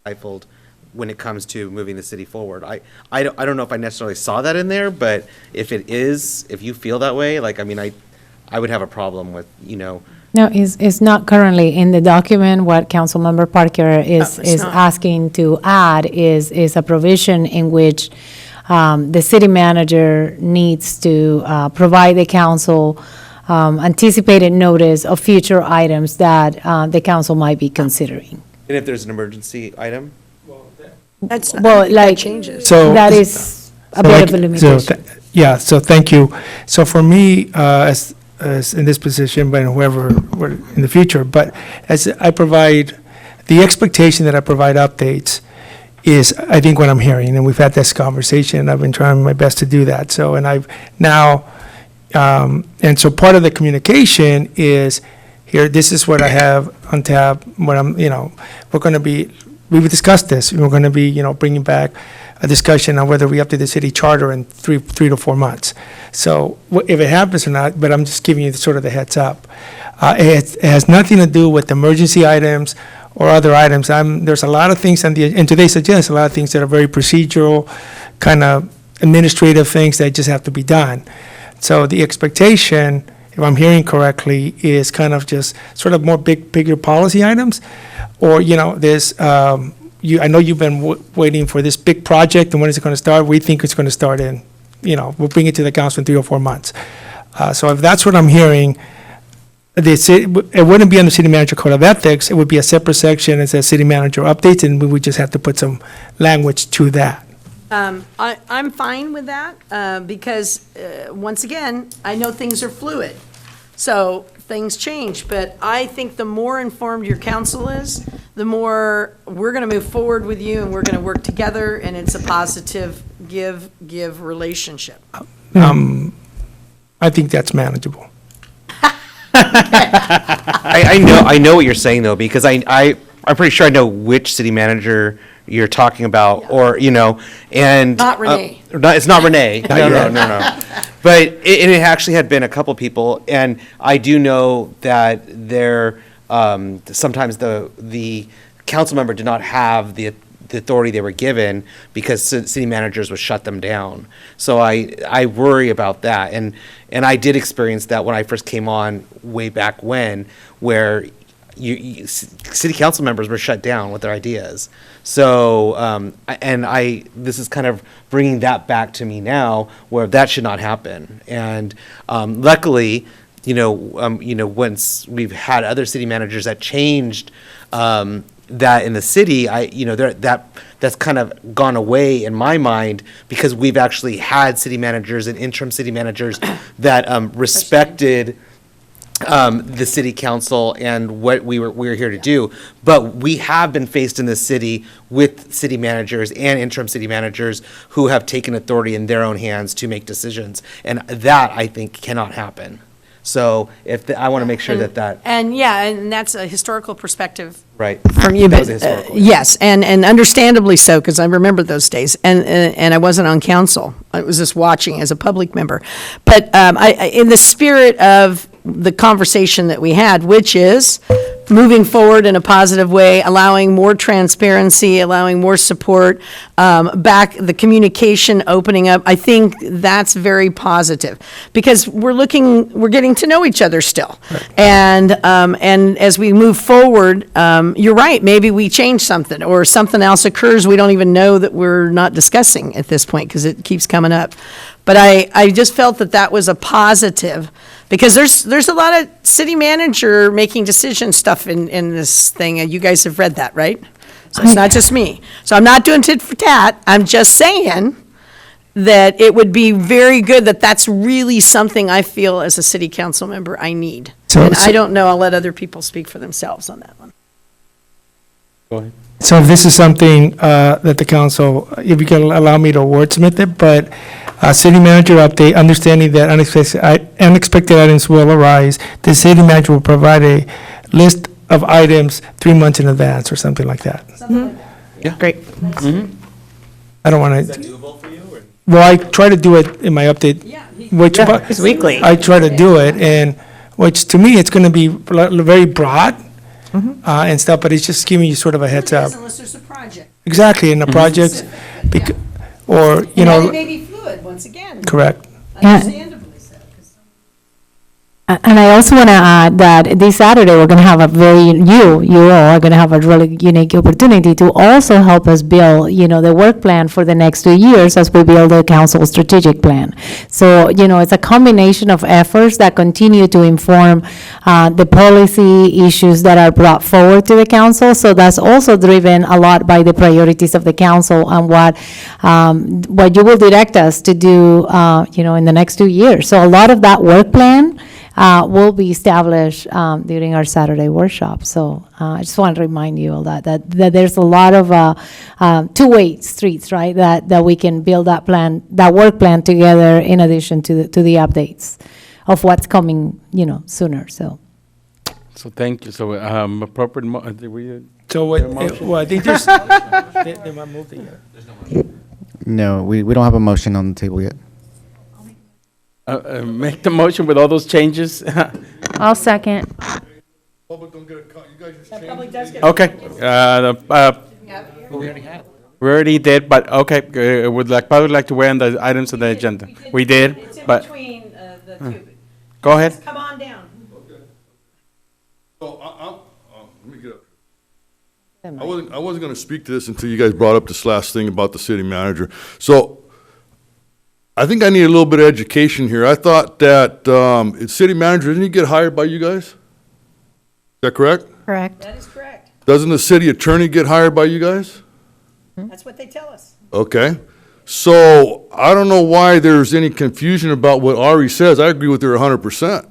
stifled when it comes to moving the city forward. I don't know if I necessarily saw that in there, but if it is, if you feel that way, like, I mean, I would have a problem with, you know. No, it's not currently in the document. What Councilmember Parker is not. asking to add is a provision in which the city manager needs to provide the council anticipated notice of future items that the council might be considering. And if there's an emergency item? That's not, Well, that like, changes. So- that is a So bit like- of a limitation. Yeah, so thank you. So for me, as in this position, but whoever in the future, but as I provide, the expectation that I provide updates is, I think, what I'm hearing, and we've had this conversation, I've been trying my best to do that. So, and I've now, and so part of the communication is, here, this is what I have on tap, what I'm, you know, we're going to be, we've discussed this, we're going to be, you know, bringing back a discussion on whether we update the city charter in three to 4 months. So if it happens or not, but I'm just giving you sort of the heads up. It has nothing to do with emergency items or other items. There's a lot of things on in today's agenda, a lot of things that are very procedural, kind of administrative things that just have to be done. So the expectation, if I'm hearing correctly, is kind of just sort of more bigger policy items, or, you know, there's, I know you've been waiting for this big project, and when is it going to start? We think it's going to start in, you know, we'll bring it to the council in 3 or 4 months. So if that's what I'm hearing, it wouldn't be on the city manager code of ethics. It would be a separate section. It says city manager updates, and we would just have to put some language to that. I'm fine with that, because, once again, I know things are fluid. So things change, but I think the more informed your council is, the more we're going to move forward with you, and we're going to work together, and it's a positive give relationship. I think that's manageable. I know what you're saying, though, because I'm pretty sure I know which city manager you're talking about, or, you know, and. Not Renee. It's not Renee. No. But it actually had been a couple people, and I do know that there, sometimes the council member did not have the authority they were given because city managers would shut them down. So I worry about that, and I did experience that when I first came on way back when, where city council members were shut down with their ideas. So, this is kind of bringing that back to me now, where that should not happen. And luckily, once we've had other city managers that changed that in the city, that's kind of gone away in my mind, because we've actually had city managers and interim city managers that respected the city council and what we were here to do. But we have been faced in this city with city managers and interim city managers who have taken authority in their own hands to make decisions. And that, I think, cannot happen. So I want to make sure that. And yeah, and that's a historical perspective. Right. From you, That but, was a historical, yes, and understandably so, because I remember those days, and I wasn't on council. I was just watching as a public member. But in the spirit of the conversation that we had, which is moving forward in a positive way, allowing more transparency, allowing more support, back the communication opening up, I think that's very positive, because we're getting to know each other still. Right. And as we move forward, you're right, maybe we change something, or something else occurs we don't even know that we're not discussing at this point, because it keeps coming up. But I just felt that was a positive, because there's a lot of city manager making decision stuff in this thing. You guys have read that, right? So it's not just me. So I'm not doing tit for tat. I'm just saying that it would be very good that's really something I feel as a city council member I need. And I don't know, I'll let other people speak for themselves on that one. Go ahead. So if this is something that the council, if you can allow me to wordsmith it, but city manager update, understanding that unexpected items will arise, the city manager will provide a list of items 3 months in advance, or something like that. Yeah. Great. Mm-hmm. I don't want to. Is that doable for you? Or? Well, I try to do it in my update. It's weekly. I try to do it, and which to me, it's going to be very broad and stuff, but it's just giving you sort of a heads up. Unless there's a project. exactly, in the projects, or, you And know. it may be fluid, once again. Correct. Understandably so. 'cause- And I also want to add that this Saturday, we're going to have a you all are going to have a really unique opportunity to also help us build, the work plan for the next 2 years as we build the council strategic plan. So, it's a combination of efforts that continue to inform the policy issues that are brought forward to the council. So that's also driven a lot by the priorities of the council and what you will direct us to do, in the next 2 years. So a lot of that work plan will be established during our Saturday workshop. So I just want to remind you all that there's a lot of two-way streets, right? That we can build that plan, that work plan together in addition to the updates of what's coming, sooner. So thank you. So appropriate, So what, well, I think there's, they might move it yet. No, we don't have a motion on the table yet. make the motion with all those changes. I'll second. Okay. We already did, but okay, probably like to weigh on the items on the agenda. We did, but. Between the two. Go ahead. Come on down. So let me get up. I wasn't going to speak to this until you guys brought up this last thing about the city manager. So I think I need a little bit of education here. I thought that city manager, didn't he get hired by you guys? Is that correct? Correct. That is correct. Doesn't the city attorney get hired by you guys? That's what they tell us. Okay. So I don't know why there's any confusion about what Ari says. I agree with her 100%.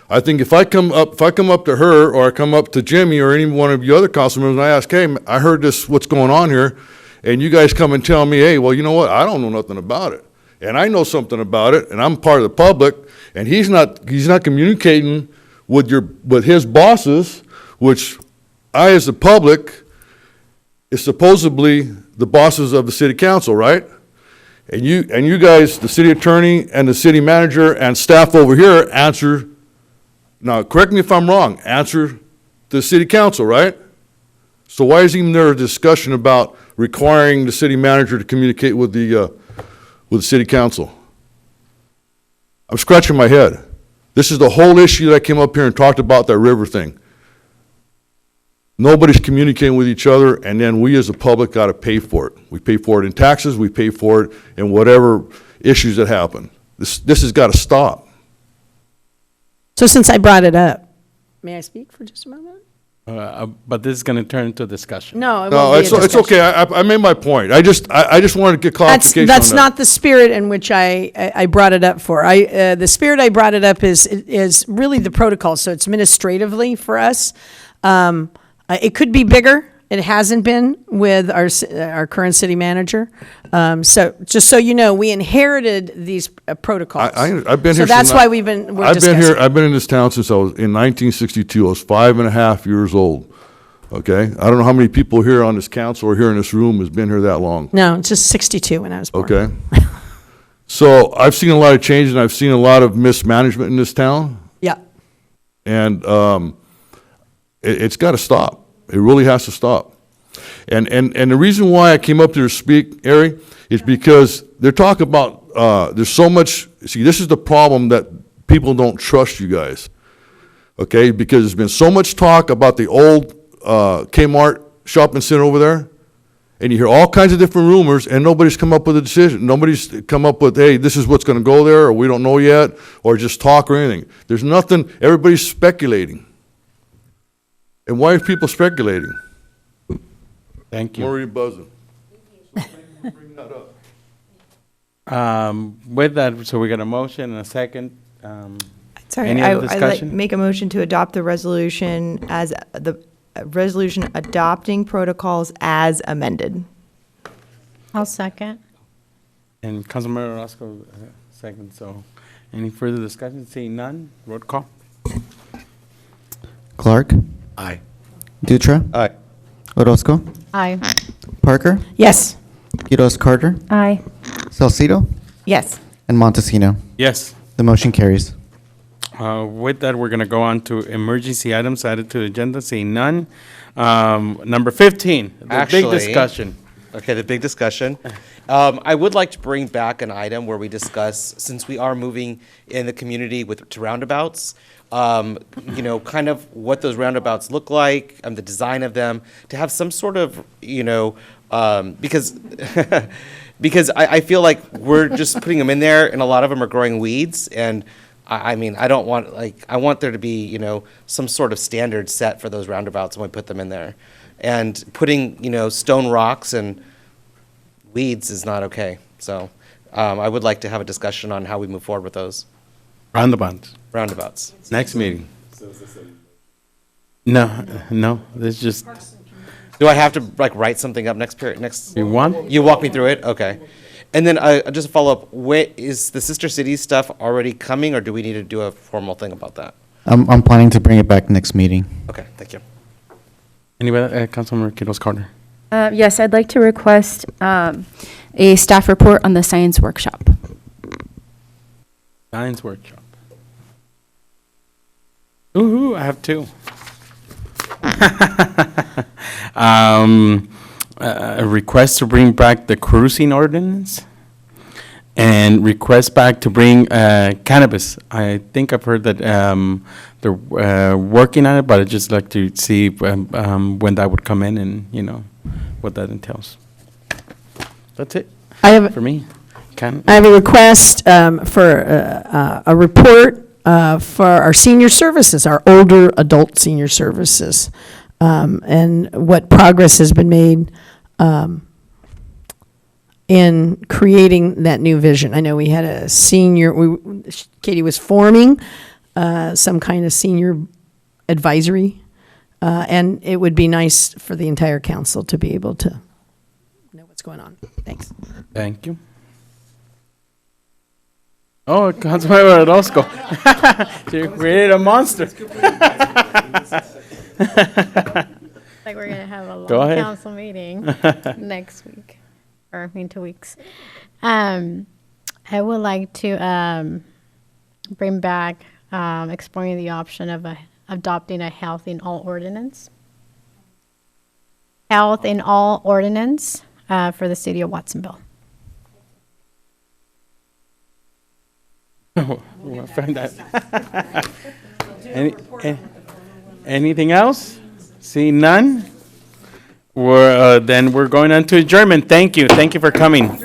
I think if I come up to her, or I come up to Jimmy or any one of you other council members and I ask, hey, I heard this, what's going on here? And you guys come and tell me, hey, well, you know what? I don't know nothing about it. And I know something about it, and I'm part of the public, and he's not communicating with his bosses, which I, as the public, is supposedly the bosses of the city council, right? And you guys, the city attorney and the city manager and staff over here answer, now correct me if I'm wrong, answer the city council, right? So why is even there a discussion about requiring the city manager to communicate with the city council? I'm scratching my head. This is the whole issue that I came up here and talked about, that river thing. Nobody's communicating with each other, and then we as the public got to pay for it. We pay for it in taxes, we pay for it in whatever issues that happen. This has got to stop. So since I brought it up, may I speak for just a moment? But this is going to turn into a discussion. No, it No, won't be a it's okay. discussion. I made my point. I just wanted to get clarification That's on that. not the spirit in which I brought it up for. The spirit I brought it up is really the protocol, so it's administratively for us. It could be bigger. It hasn't been with our current city manager. So just so you know, we inherited these protocols. I've been here. So that's since why we're discussing. I've been in this town since I was in 1962. I was 5.5 years old. Okay, I don't know how many people here on this council or here in this room has been here that long. No, it's just 62 when I was born. Okay. So I've seen a lot of changes, and I've seen a lot of mismanagement in this town. Yeah. And it's got to stop. It really has to stop. And the reason why I came up here to speak, Ari, is because they're talking about, there's so much, see, this is the problem, that people don't trust you guys, okay? Because there's been so much talk about the old Kmart shopping center over there, and you hear all kinds of different rumors, and nobody's come up with a decision. Nobody's come up with, hey, this is what's going to go there, or we don't know yet, or just talk or anything. There's nothing, everybody's speculating. And why are people speculating? Thank you. I'm already buzzing. With that, so we got a motion and a second. Sorry, Any other I'd like discussion? make a motion to adopt the resolution as the resolution adopting protocols as amended. I'll second. And Councilmember Orozco, second. So any further discussion? Seeing none, roll call. Clark? Aye. Dutra? Aye. Orozco? Aye. Parker? Yes. Quiroz Carter? Aye. Salcido? Yes. And Montesino? Yes. The motion carries. With that, we're going to go on to emergency items added to the agenda. Seeing none. Number 15, the big Actually, discussion. Okay, the big discussion. I would like to bring back an item where we discuss, since we are moving in the community to roundabouts, kind of what those roundabouts look like, the design of them, to have some sort of, because because I feel like we're just putting them in there, and a lot of them are growing weeds, and I mean, I don't want, I want there to be, some sort of standard set for those roundabouts when we put them in there. And putting, stone rocks and weeds is not okay. So I would like to have a discussion on how we move forward with those. Roundabouts. Next meeting. No, it's just. Do I have to write something up next period? You want? You walk me through it? Okay. And then just a follow up, is the Sister Cities stuff already coming, or do we need to do a formal thing about that? I'm planning to bring it back next meeting. Okay, thank you. Anybody, Councilmember Quiroz Carter? Yes, I'd like to request a staff report on the science workshop. Science workshop. Ooh, I have two. A request to bring back the cruising ordinance, and request back to bring cannabis. I think I've heard that they're working on it, but I'd just like to see when that would come in and, what that entails. That's it for me. I have a request for a report for our senior services, our older adult senior services, and what progress has been made in creating that new vision. I know we had a Katie was forming some kind of senior advisory, and it would be nice for the entire council to be able to know what's going on. Thanks. Thank you. Oh, Councilmember Orozco. You created a monster. Like we're gonna have a Go long ahead. council meeting next week, or in 2 weeks. I would like to bring back exploring the option of adopting a health in all ordinance. Health in all ordinance for the city of Watsonville. We'll find that. Anything else? See none? Then we're going on to adjournment. Thank you. Thank you for coming.